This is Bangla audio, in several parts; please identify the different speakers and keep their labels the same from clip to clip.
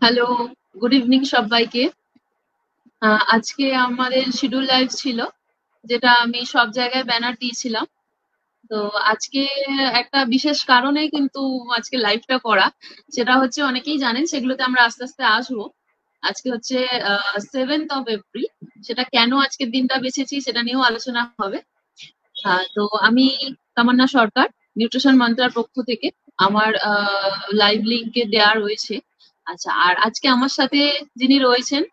Speaker 1: হ্যালো, গুড ইভিনিং সবাইকে। আজকে আমাদের শিডিউল লাইভ ছিল, যেটা আমি সব জায়গায় ব্যানার দিয়েছিলাম। তো আজকে একটা বিশেষ কারণে কিন্তু আজকে লাইভটা করা, সেটা হচ্ছে অনেকেই জানেন, সেগুলোতে আমরা আস্তে আস্তে আসবো। আজকে হচ্ছে 7th of April। সেটা কেন আজকের দিনটা বেছেছি সেটা নিয়েও আলোচনা হবে। তো আমি তামান্না সরকার, নিউট্রিশন মন্ত্রার পক্ষ থেকে আমার লাইভ লিঙ্কে দেওয়া রয়েছে। আচ্ছা, আর আজকে আমার সাথে যিনি রয়েছেন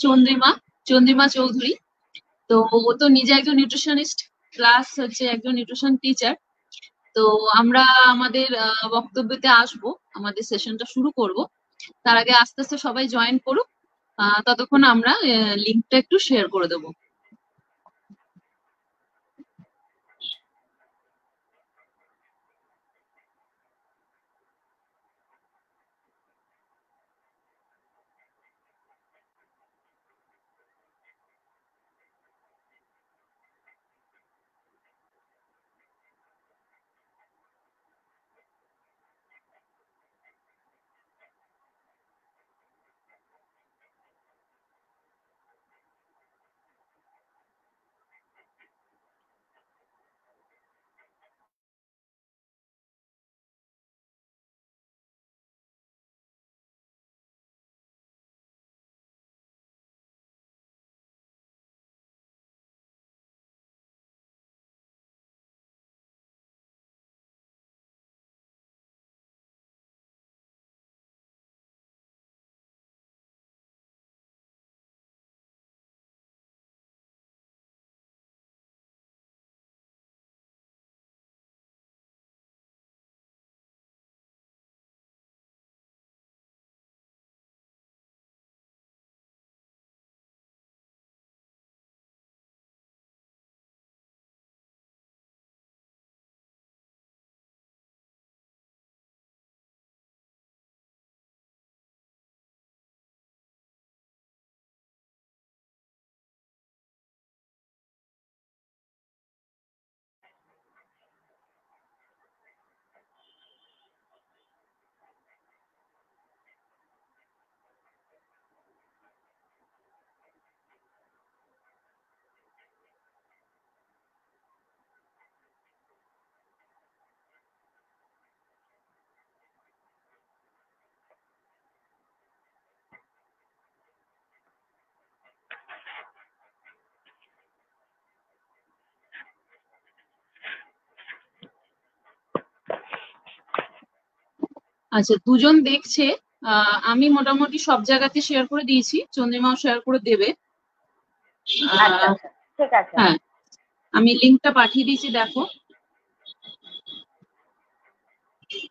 Speaker 1: চন্দ্রিমা চন্দ্রিমা চৌধুরী। তো ও তো নিজে একজন নিউট্রিশনিস্ট, প্লাস হচ্ছে একজন নিউট্রিশন টিচার। তো আমরা আমাদের বক্তব্যতে আসবো, আমাদের সেশনটা শুরু করব। তার আগে আস্তে আস্তে সবাই জয়েন করুক। ততক্ষণ আমরা লিঙ্কটা একটু শেয়ার করে দেবো। আচ্ছা, দুজন দেখছে। আমি মোটামুটি সব জায়গাতে শেয়ার করে দিয়েছি, চন্দ্রিমাও শেয়ার করে দেবে।
Speaker 2: আচ্ছা আচ্ছা, ঠিক আছে।
Speaker 1: হ্যাঁ, আমি লিঙ্কটা পাঠিয়ে দিয়েছি, দেখো।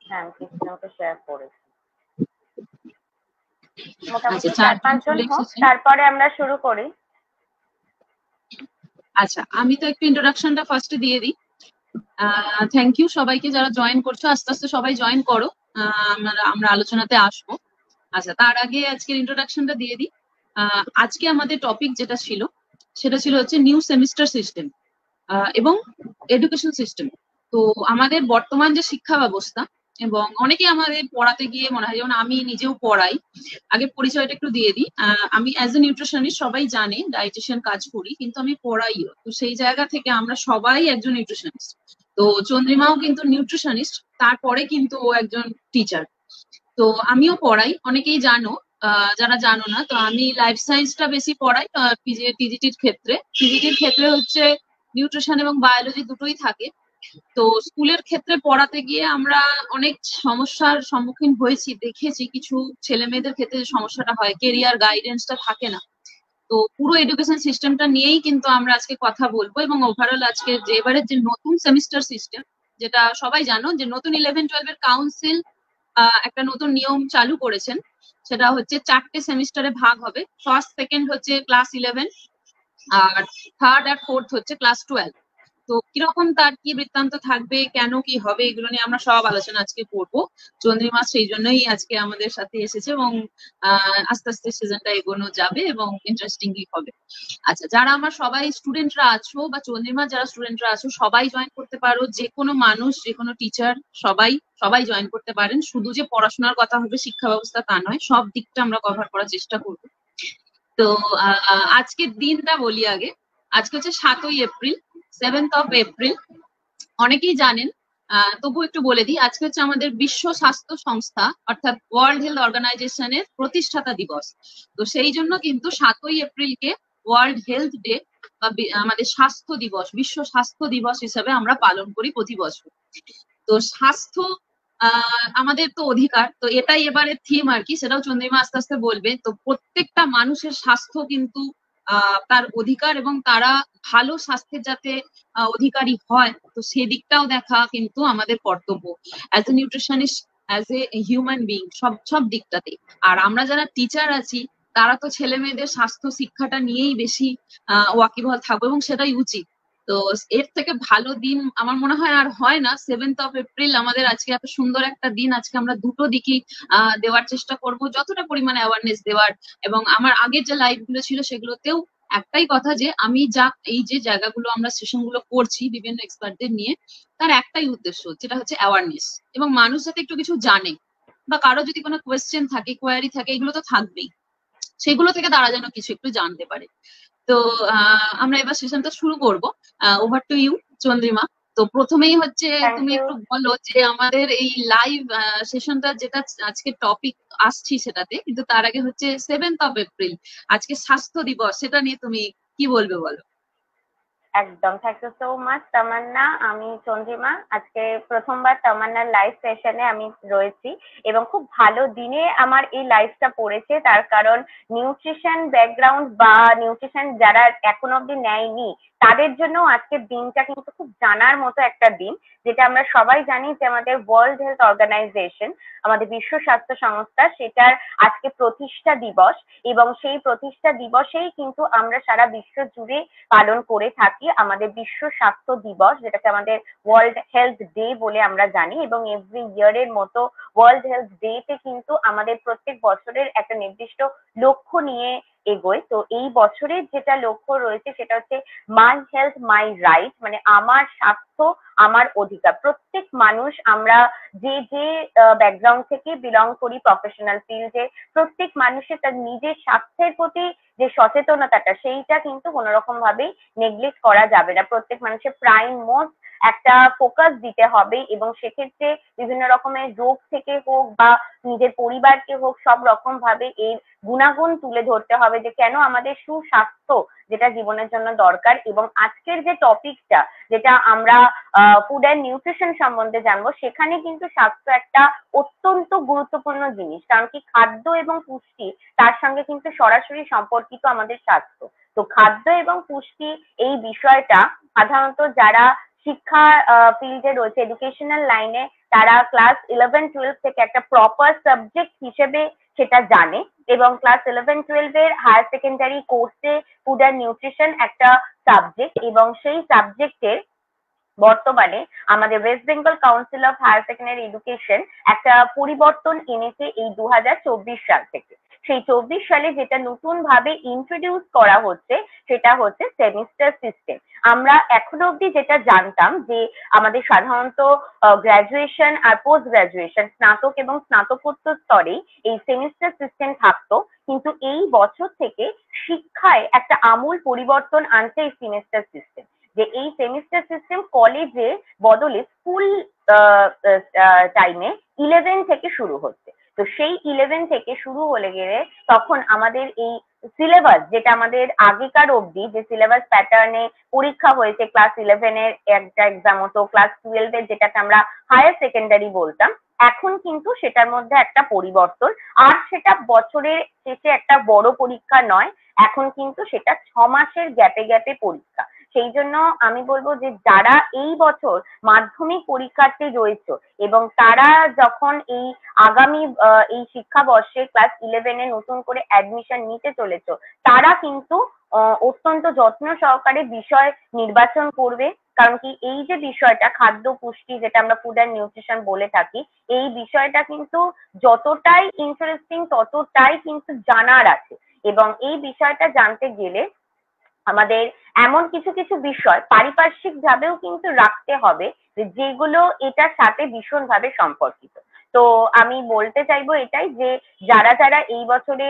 Speaker 2: হ্যাঁ, আমি সিস্টেমকে শেয়ার করেছি।
Speaker 1: আচ্ছা,
Speaker 2: মোটামুটি
Speaker 1: 4 জন
Speaker 2: 4-5 জন
Speaker 1: চলে
Speaker 2: হোক,
Speaker 1: এসেছেন।
Speaker 2: তারপরে আমরা শুরু করি।
Speaker 1: আচ্ছা, আমি তো একটু ইন্ট্রোডাকশনটা ফার্স্টে দিয়ে দিই। থ্যাংক ইউ সবাইকে যারা জয়েন করছো, আস্তে আস্তে সবাই জয়েন করো। আমরা আলোচনাতে আসবো। আচ্ছা, তার আগে আজকের ইন্ট্রোডাকশনটা দিয়ে দিই। আজকে আমাদের টপিক যেটা ছিল, সেটা ছিল হচ্ছে নিউ সেমিস্টার সিস্টেম এবং এডুকেশন সিস্টেম। তো আমাদের বর্তমান যে শিক্ষা ব্যবস্থা, এবং অনেকে আমাদের পড়াতে গিয়ে মনে হয়, যেমন আমি নিজেও পড়াই। আগে পরিচয়টা একটু দিয়ে দিই। আমি অ্যাজ এ নিউট্রিশনিস্ট, সবাই জানে ডায়েটিশিয়ান কাজ করি, কিন্তু আমি পড়াইও। তো সেই জায়গা থেকে আমরা সবাই একজন নিউট্রিশনিস্ট। তো চন্দ্রিমাও কিন্তু নিউট্রিশনিস্ট, তারপরে কিন্তু ও একজন টিচার। তো আমিও পড়াই, অনেকেই জানো। যারা জানো না, তো আমি লাইফ সায়েন্সটা বেশি পড়াই। টিজিটির ক্ষেত্রে হচ্ছে নিউট্রিশন এবং বায়োলজি দুটোই থাকে। তো স্কুলের ক্ষেত্রে পড়াতে গিয়ে আমরা অনেক সমস্যার সম্মুখীন হয়েছি, দেখেছি কিছু ছেলে মেয়েদের ক্ষেত্রে যে সমস্যাটা হয়, কেরিয়ার গাইডেন্সটা থাকে না। তো পুরো এডুকেশন সিস্টেমটা নিয়েই কিন্তু আমরা আজকে কথা বলবো, এবং ওভারঅল আজকে যে এবারের যে নতুন সেমিস্টার সিস্টেম, যেটা সবাই জানো যে নতুন 11-12 এর কাউন্সিল একটা নতুন নিয়ম চালু করেছেন। সেটা হচ্ছে 4টে সেমিস্টারে ভাগ হবে। ফার্স্ট সেকেন্ড হচ্ছে ক্লাস 11, আর থার্ড আর ফোর্থ হচ্ছে ক্লাস 12। তো কিরকম তার কি বৃত্তান্ত থাকবে, কেন কি হবে, এগুলো নিয়ে আমরা সব আলোচনা আজকে করব। চন্দ্রিমা সেই জন্যই আজকে আমাদের সাথে এসেছে এবং আস্তে আস্তে সিজনটা এগোনো যাবে এবং ইন্টারেস্টিংই হবে। আচ্ছা, যারা আমার সবাই স্টুডেন্টরা আছো বা চন্দ্রিমা যারা স্টুডেন্টরা আছো সবাই জয়েন করতে পারো, যে কোনো মানুষ, যে কোনো টিচার, সবাই সবাই জয়েন করতে পারেন। শুধু যে পড়াশোনার কথা হবে শিক্ষা ব্যবস্থা তা নয়, সব দিকটা আমরা কভার করার চেষ্টা করবো। তো আজকের দিনটা বলি আগে। আজকে হচ্ছে 7ই এপ্রিল, 7th of April। অনেকেই জানেন, তবু একটু বলে দিই। আজকে হচ্ছে আমাদের বিশ্ব স্বাস্থ্য সংস্থা অর্থাৎ ওয়ার্ল্ড হেলথ অর্গানাইজেশনের প্রতিষ্ঠাতা দিবস। তো সেই জন্য কিন্তু 7ই এপ্রিলকে ওয়ার্ল্ড হেলথ ডে বা আমাদের স্বাস্থ্য দিবস, বিশ্ব স্বাস্থ্য দিবস হিসেবে আমরা পালন করি প্রতি বছর। তো স্বাস্থ্য আমাদের তো অধিকার, তো এটাই এবারে থিম আর কি, সেটাও চন্দ্রিমা আস্তে আস্তে বলবে। তো প্রত্যেকটা মানুষের স্বাস্থ্য কিন্তু তার অধিকার এবং তারা ভালো স্বাস্থ্যের যাতে অধিকারী হয়, তো সেদিকটাও দেখা কিন্তু আমাদের কর্তব্য as a nutritionist, as a human being, সব সব দিকটাতে। আর আমরা যারা টিচার আছি তারা তো ছেলে মেয়েদের স্বাস্থ্য শিক্ষাটা নিয়েই বেশি ওয়াকিবহাল থাকবো এবং সেটাই উচিত। তো এর থেকে ভালো দিন আমার মনে হয় আর হয় না। 7th of April আমাদের আজকে এত সুন্দর একটা দিন, আজকে আমরা দুটো দিকই দেওয়ার চেষ্টা করব, যতটা পরিমাণে অ্যাওয়ারনেস দেওয়ার। এবং আমার আগের যে লাইভ গুলো ছিল সেগুলোতেও একটাই কথা, যে আমি যা এই যে জায়গাগুলো আমরা সেশন গুলো করছি বিভিন্ন এক্সপার্টদের নিয়ে, তার একটাই উদ্দেশ্য, যেটা হচ্ছে অ্যাওয়ারনেস, এবং মানুষ যাতে একটু কিছু জানে বা কারো যদি কোনো কোয়েশ্চেন থাকে, কোয়ারি থাকে, এগুলো তো থাকবেই, সেগুলো থেকে তারা যেন কিছু একটু জানতে পারে। তো আমরা এবার সেশনটা শুরু করব। Over to you Chandrima. তো প্রথমেই হচ্ছে
Speaker 2: থ্যাংক
Speaker 1: তুমি
Speaker 2: ইউ।
Speaker 1: একটু বলো যে আমাদের এই লাইভ সেশনটা যেটা আজকে টপিক আসছি সেটাতে, কিন্তু তার আগে হচ্ছে 7th of April, আজকে স্বাস্থ্য দিবস, সেটা নিয়ে তুমি কি বলবে বলো।
Speaker 2: একদম, থ্যাংক ইউ সো মাচ তামান্না। আমি চন্দ্রিমা, আজকে প্রথমবার তামান্নার লাইভ সেশনে আমি রয়েছি এবং খুব ভালো দিনে আমার এই লাইভটা পড়েছে। তার কারণ নিউট্রিশন ব্যাকগ্রাউন্ড বা নিউট্রিশন যারা এখনো অব্দি নেয়নি তাদের জন্য আজকের দিনটা কিন্তু খুব জানার মতো একটা দিন। যেটা আমরা সবাই জানি যে আমাদের ওয়ার্ল্ড হেলথ অর্গানাইজেশন, আমাদের বিশ্ব স্বাস্থ্য সংস্থা, সেটার আজকে প্রতিষ্ঠা দিবস। এবং সেই প্রতিষ্ঠা দিবসেই কিন্তু আমরা সারা বিশ্ব জুড়ে পালন করে থাকি আমাদের বিশ্ব স্বাস্থ্য দিবস, যেটাকে আমাদের ওয়ার্ল্ড হেলথ ডে বলে আমরা জানি। এবং এভরি ইয়ারের মতো ওয়ার্ল্ড হেলথ ডে তে কিন্তু আমাদের প্রত্যেক বছরের একটা নির্দিষ্ট লক্ষ্য নিয়ে এগোয়। তো এই বছরের যেটা লক্ষ্য রয়েছে সেটা হচ্ছে মাই হেলথ মাই রাইট, মানে আমার স্বাস্থ্য আমার অধিকার। প্রত্যেক মানুষ, আমরা যে যে ব্যাকগ্রাউন্ড থেকে বিলং করি, প্রফেশনাল ফিল্ডে, প্রত্যেক মানুষের তার নিজের স্বাস্থ্যের প্রতি যে সচেতনতাটা, সেইটা কিন্তু কোনো রকম ভাবেই নেগলেক্ট করা যাবে না। প্রত্যেক মানুষের প্রাইম মোস্ট একটা ফোকাস দিতে হবে এবং সেক্ষেত্রে বিভিন্ন রকমের রোগ থেকে হোক বা নিজের পরিবারকে হোক, সব রকম ভাবে এর গুণাগুণ তুলে ধরতে হবে যে কেন আমাদের সুস্বাস্থ্য যেটা জীবনের জন্য দরকার। এবং আজকের যে টপিকটা, যেটা আমরা ফুড অ্যান্ড নিউট্রিশন সম্বন্ধে জানবো, সেখানে কিন্তু স্বাস্থ্য একটা অত্যন্ত গুরুত্বপূর্ণ জিনিস। কারণ কি, খাদ্য এবং পুষ্টি তার সঙ্গে কিন্তু সরাসরি সম্পর্কিত আমাদের স্বাস্থ্য। তো খাদ্য এবং পুষ্টি এই বিষয়টা সাধারণত যারা শিক্ষা ফিল্ডে রয়েছে, এডুকেশনাল লাইনে, তারা ক্লাস 11-12 থেকে একটা প্রপার সাবজেক্ট হিসেবে সেটা জানে। এবং ক্লাস 11-12 এর হায়ার সেকেন্ডারি কোর্সে ফুড অ্যান্ড নিউট্রিশন একটা সাবজেক্ট, এবং সেই সাবজেক্টের বর্তমানে আমাদের West Bengal Council of Higher Secondary Education একটা পরিবর্তন এনেছে এই 2024 সাল থেকে। সেই 24 সালে যেটা নতুন ভাবে ইন্ট্রোডিউস করা হচ্ছে সেটা হচ্ছে সেমিস্টার সিস্টেম। আমরা এখনো অব্দি যেটা জানতাম যে আমাদের সাধারণত গ্রাজুয়েশন আর পোস্ট গ্রাজুয়েশন, স্নাতক এবং স্নাতকোত্তর স্তরেই এই সেমিস্টার সিস্টেম থাকতো, কিন্তু এই বছর থেকে শিক্ষায় একটা আমূল পরিবর্তন আনছে এই সেমিস্টার সিস্টেম। যে এই সেমিস্টার সিস্টেম কলেজে বদলে স্কুল টাইমে 11 থেকে শুরু হচ্ছে। তো সেই 11 থেকে শুরু হলে গেলে তখন আমাদের এই সিলেবাস, যেটা আমাদের আগেকার অবধি যে সিলেবাস প্যাটার্নে পরীক্ষা হয়েছে, ক্লাস 11 এর একটা এক্সাম হতো, ক্লাস 12 এর যেটাকে আমরা হায়ার সেকেন্ডারি বলতাম, এখন কিন্তু সেটার মধ্যে একটা পরিবর্তন। আর সেটা বছরের শেষে একটা বড় পরীক্ষা নয়, এখন কিন্তু সেটা 6 মাসের গ্যাপে গ্যাপে পরীক্ষা। সেই জন্য আমি বলবো যে যারা এই বছর মাধ্যমিক পরীক্ষার্থী রয়েছে এবং তারা যখন এই আগামী এই শিক্ষাবর্ষে ক্লাস 11 এ নতুন করে অ্যাডমিশন নিতে চলেছে, তারা কিন্তু অত্যন্ত যত্ন সহকারে বিষয় নির্বাচন করবে। কারণ কি এই যে বিষয়টা খাদ্য পুষ্টি যেটা আমরা ফুড অ্যান্ড নিউট্রিশন বলে থাকি, এই বিষয়টা কিন্তু যতটাই ইন্টারেস্টিং ততটাই কিন্তু জানার আছে। এবং এই বিষয়টা জানতে গেলে আমাদের এমন কিছু কিছু বিষয় পারিপার্শ্বিক ভাবেও কিন্তু রাখতে হবে যেগুলো এটার সাথে ভীষণভাবে সম্পর্কিত। তো আমি বলতে চাইবো এটাই যে যারা যারা এই বছরে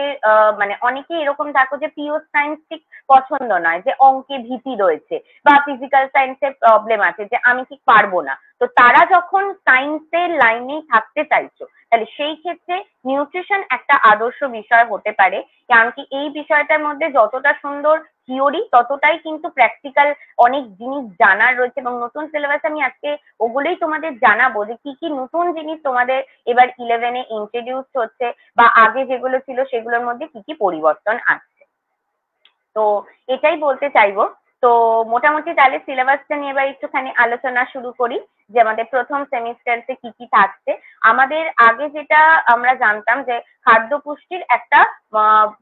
Speaker 2: মানে অনেকেই এরকম থাকো যে পিওর সায়েন্স ঠিক পছন্দ নয়, যে অঙ্কে ভীতি রয়েছে বা ফিজিক্যাল সায়েন্সের প্রবলেম আছে যে আমি ঠিক পারবো না, তো তারা যখন সায়েন্সের লাইনেই থাকতে চাইছো তাহলে সেই ক্ষেত্রে নিউট্রিশন একটা আদর্শ বিষয় হতে পারে। কারণ কি এই বিষয়টার মধ্যে যতটা সুন্দর থিওরি ততটাই কিন্তু প্র্যাকটিক্যাল অনেক জিনিস জানার রয়েছে। এবং নতুন সিলেবাস আমি আজকে ওগুলোই তোমাদের জানাবো যে কি কি নতুন জিনিস তোমাদের এবার 11-এ ইন্ট্রোডিউস হচ্ছে বা আগে যেগুলো ছিল সেগুলোর মধ্যে কি কি পরিবর্তন আসছে। তো এটাই বলতে চাইবো। তো মোটামুটি তাহলে সিলেবাসটা নিয়ে এবার একটুখানি আলোচনা শুরু করি যে আমাদের প্রথম সেমিস্টারে কি কি থাকছে। আমাদের আগে যেটা আমরা জানতাম যে খাদ্য পুষ্টির একটা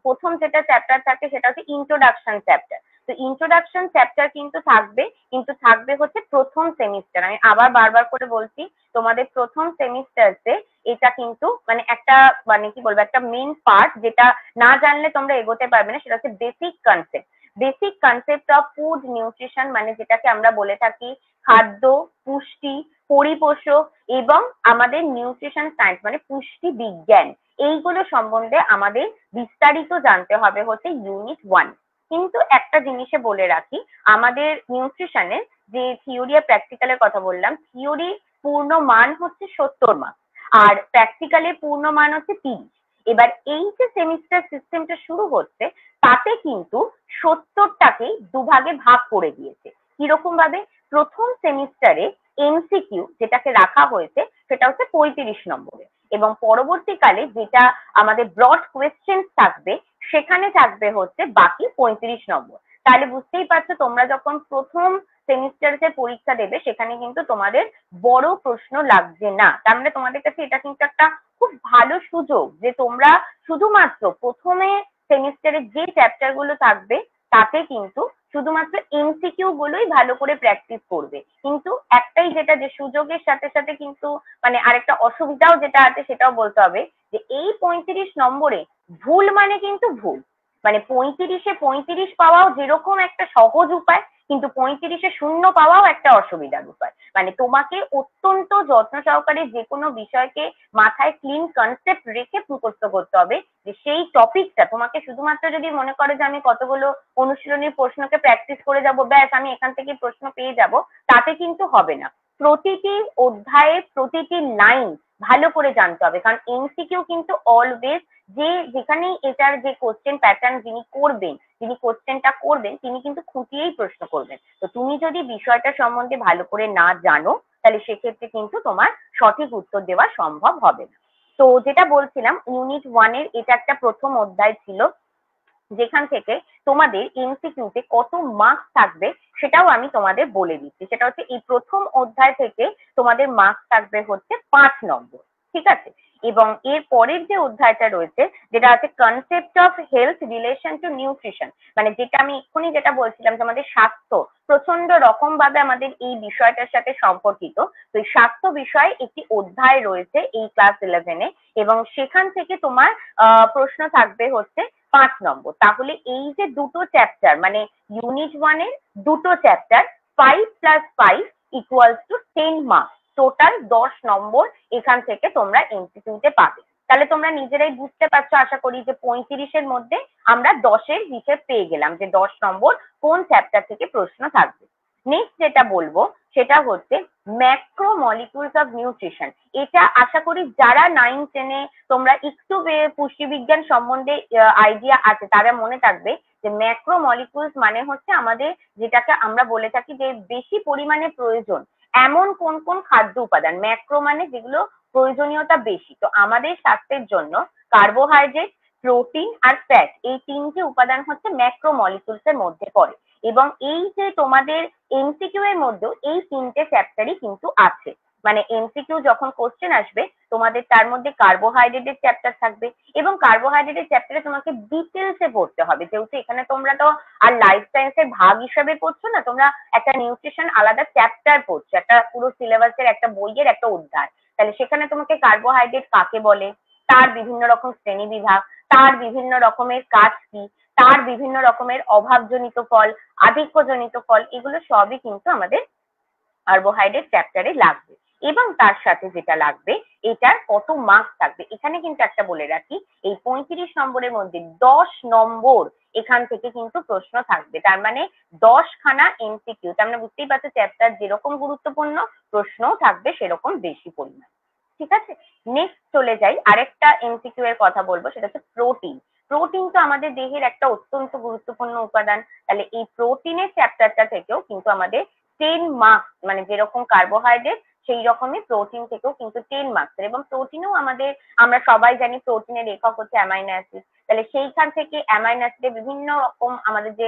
Speaker 2: প্রথম যেটা চ্যাপ্টার থাকে সেটা হচ্ছে ইন্ট্রোডাকশন চ্যাপ্টার। তো ইন্ট্রোডাকশন চ্যাপ্টার কিন্তু থাকবে, কিন্তু থাকবে হচ্ছে প্রথম সেমিস্টার। আমি আবার বারবার করে বলছি তোমাদের প্রথম সেমিস্টারে এটা কিন্তু মানে একটা মানে কি বলবো একটা মেন পার্ট যেটা না জানলে তোমরা এগোতে পারবে না, সেটা হচ্ছে basic concept. Basic concept of food nutrition মানে যেটাকে আমরা বলে থাকি খাদ্য পুষ্টি পরিপোষক এবং আমাদের নিউট্রিশন সায়েন্স মানে পুষ্টি বিজ্ঞান, এইগুলো সম্বন্ধে আমাদের বিস্তারিত জানতে হবে হচ্ছে ইউনিট 1। কিন্তু একটা জিনিসে বলে রাখি, আমাদের নিউট্রিশনের যে থিওরি আর প্র্যাকটিক্যালের কথা বললাম, থিওরি পূর্ণ মান হচ্ছে 70 মার্ক আর প্র্যাকটিক্যালের পূর্ণ মান হচ্ছে 30। এবার এই যে সেমিস্টার সিস্টেমটা শুরু হচ্ছে তাতে কিন্তু 70টাকে দুভাগে ভাগ করে দিয়েছে। কিরকম ভাবে? প্রথম সেমিস্টারে এমসিকিউ যেটাকে রাখা হয়েছে সেটা হচ্ছে 35 নম্বরে, এবং পরবর্তীকালে যেটা আমাদের ব্রড কোয়েশ্চেন থাকবে সেখানে থাকবে হচ্ছে বাকি 35 নম্বর। তাহলে বুঝতেই পারছো তোমরা যখন প্রথম সেমিস্টারে পরীক্ষা দেবে সেখানে কিন্তু তোমাদের বড় প্রশ্ন লাগছে না। তার মানে তোমাদের কাছে এটা কিন্তু একটা খুব ভালো সুযোগ যে তোমরা শুধুমাত্র প্রথমে সেমিস্টারে যে চ্যাপ্টার গুলো থাকবে তাতে কিন্তু শুধুমাত্র এমসিকিউ গুলোই ভালো করে প্র্যাকটিস করবে। কিন্তু একটাই যেটা যে সুযোগের সাথে সাথে কিন্তু মানে আরেকটা অসুবিধাও যেটা আছে সেটাও বলতে হবে যে এই 35 নম্বরে ভুল মানে কিন্তু ভুল। মানে 35-এ 35 পাওয়াও যেরকম একটা সহজ উপায়, কিন্তু 35-এ 0 পাওয়াও একটা অসুবিধার উপায়। মানে তোমাকে অত্যন্ত যত্ন সহকারে যে কোনো বিষয়কে মাথায় ক্লিন কনসেপ্ট রেখে মুখস্থ করতে হবে যে সেই টপিকটা তোমাকে শুধুমাত্র যদি মনে করো যে আমি কতগুলো অনুশীলনী প্রশ্নকে প্র্যাকটিস করে যাব ব্যাস আমি এখান থেকে প্রশ্ন পেয়ে যাব, তাতে কিন্তু হবে না। প্রতিটি অধ্যায়ের প্রতিটি লাইন ভালো করে জানতে হবে, কারণ এমসিকিউ কিন্তু অলওয়েজ যে যেখানেই এটার যে কোশ্চেন প্যাটার্ন যিনি করবেন যিনি কোশ্চেনটা করবেন তিনি কিন্তু খুঁটিয়েই প্রশ্ন করবেন। তো তুমি যদি বিষয়টা সম্বন্ধে ভালো করে না জানো তাহলে সেক্ষেত্রে কিন্তু তোমার সঠিক উত্তর দেওয়া সম্ভব হবে না। তো যেটা বলছিলাম ইউনিট 1-এর এটা একটা প্রথম অধ্যায় ছিল যেখান থেকে তোমাদের এমসিকিউতে কত মার্কস থাকবে সেটাও আমি তোমাদের বলে দিচ্ছি। সেটা হচ্ছে এই প্রথম অধ্যায় থেকে তোমাদের মার্কস থাকবে হচ্ছে 5 নম্বর, ঠিক আছে? এবং এর পরের যে অধ্যায়টা রয়েছে যেটা আছে concept of health relation to nutrition, মানে যেটা আমি এক্ষুনি যেটা বলছিলাম যে আমাদের স্বাস্থ্য প্রচন্ড রকম ভাবে আমাদের এই বিষয়টার সাথে সম্পর্কিত। তো এই স্বাস্থ্য বিষয়ে একটি অধ্যায় রয়েছে এই ক্লাস 11-এ, এবং সেখান থেকে তোমার প্রশ্ন থাকবে হচ্ছে 5 নম্বর। তাহলে এই যে দুটো চ্যাপ্টার মানে ইউনিট 1-এর দুটো chapter 5+5 equals to 10 marks, total 10 নম্বর এখান থেকে তোমরা এমসিকিউতে পাবে। তাহলে তোমরা নিজেরাই বুঝতে পারছো আশা করি যে 35-এর মধ্যে আমরা 10-এর হিসেব পেয়ে গেলাম যে 10 নম্বর কোন চ্যাপ্টার থেকে প্রশ্ন থাকবে। নেক্সট যেটা বলবো সেটা হচ্ছে ম্যাক্রো মলিকিউলস অফ নিউট্রিশন। এটা আশা করি যারা 9-10-এ তোমরা একটু পুষ্টিবিজ্ঞান সম্বন্ধে আইডিয়া আছে তারা মনে থাকবে যে ম্যাক্রো মলিকিউলস মানে হচ্ছে আমাদের যেটাকে আমরা বলে থাকি যে বেশি পরিমাণে প্রয়োজন এমন কোন কোন খাদ্য উপাদান। ম্যাক্রো মানে যেগুলো প্রয়োজনীয়তা বেশি। তো আমাদের স্বাস্থ্যের জন্য কার্বোহাইড্রেট প্রোটিন আর ফ্যাট এই তিনটি উপাদান হচ্ছে ম্যাক্রো মলিকিউলস এর মধ্যে পড়ে। এবং এই যে তোমাদের এমসিকিউ এর মধ্যেও এই তিনটে চ্যাপ্টারই কিন্তু আছে। মানে এমসিকিউ যখন কোশ্চেন আসবে তোমাদের তার মধ্যে কার্বোহাইড্রেটের চ্যাপ্টার থাকবে, এবং কার্বোহাইড্রেটের চ্যাপ্টারে তোমাকে ডিটেলসে পড়তে হবে, যেহেতু এখানে তোমরা তো আর লাইফ সায়েন্সের ভাগ হিসাবে পড়ছো না, তোমরা একটা নিউট্রিশন আলাদা চ্যাপ্টার পড়ছো, একটা পুরো সিলেবাসের একটা বইয়ের একটা অধ্যায়। তাহলে সেখানে তোমাকে কার্বোহাইড্রেট কাকে বলে, তার বিভিন্ন রকম শ্রেণী বিভাগ, তার বিভিন্ন রকমের কাজ কি, তার বিভিন্ন রকমের অভাবজনিত ফল, আধিক্যজনিত ফল, এগুলো সবই কিন্তু আমাদের কার্বোহাইড্রেট চ্যাপ্টারে লাগবে। এবং তার সাথে যেটা লাগবে, এটার কত মার্কস থাকবে, এখানে কিন্তু একটা বলে রাখি, এই 35 নম্বরের মধ্যে 10 নম্বর এখান থেকে কিন্তু প্রশ্ন থাকবে, তার মানে 10খানা এমসিকিউ। তার মানে বুঝতেই পারছো চ্যাপ্টার যেরকম গুরুত্বপূর্ণ, প্রশ্নও থাকবে সেরকম বেশি পরিমাণ। ঠিক আছে, নেক্সট চলে যাই, আরেকটা এমসিকিউ এর কথা বলবো, সেটা হচ্ছে প্রোটিন। প্রোটিন তো আমাদের দেহের একটা অত্যন্ত গুরুত্বপূর্ণ উপাদান। তাহলে এই প্রোটিনের চ্যাপ্টারটা থেকেও কিন্তু আমাদের 10 মার্কস, মানে যেরকম কার্বোহাইড্রেট সেই রকমই প্রোটিন থেকেও কিন্তু 10 মার্কস। এবং প্রোটিনও আমাদের, আমরা সবাই জানি প্রোটিনের একক হচ্ছে অ্যামাইনো অ্যাসিড। তাহলে সেইখান থেকে অ্যামাইনো অ্যাসিডের বিভিন্ন রকম আমাদের যে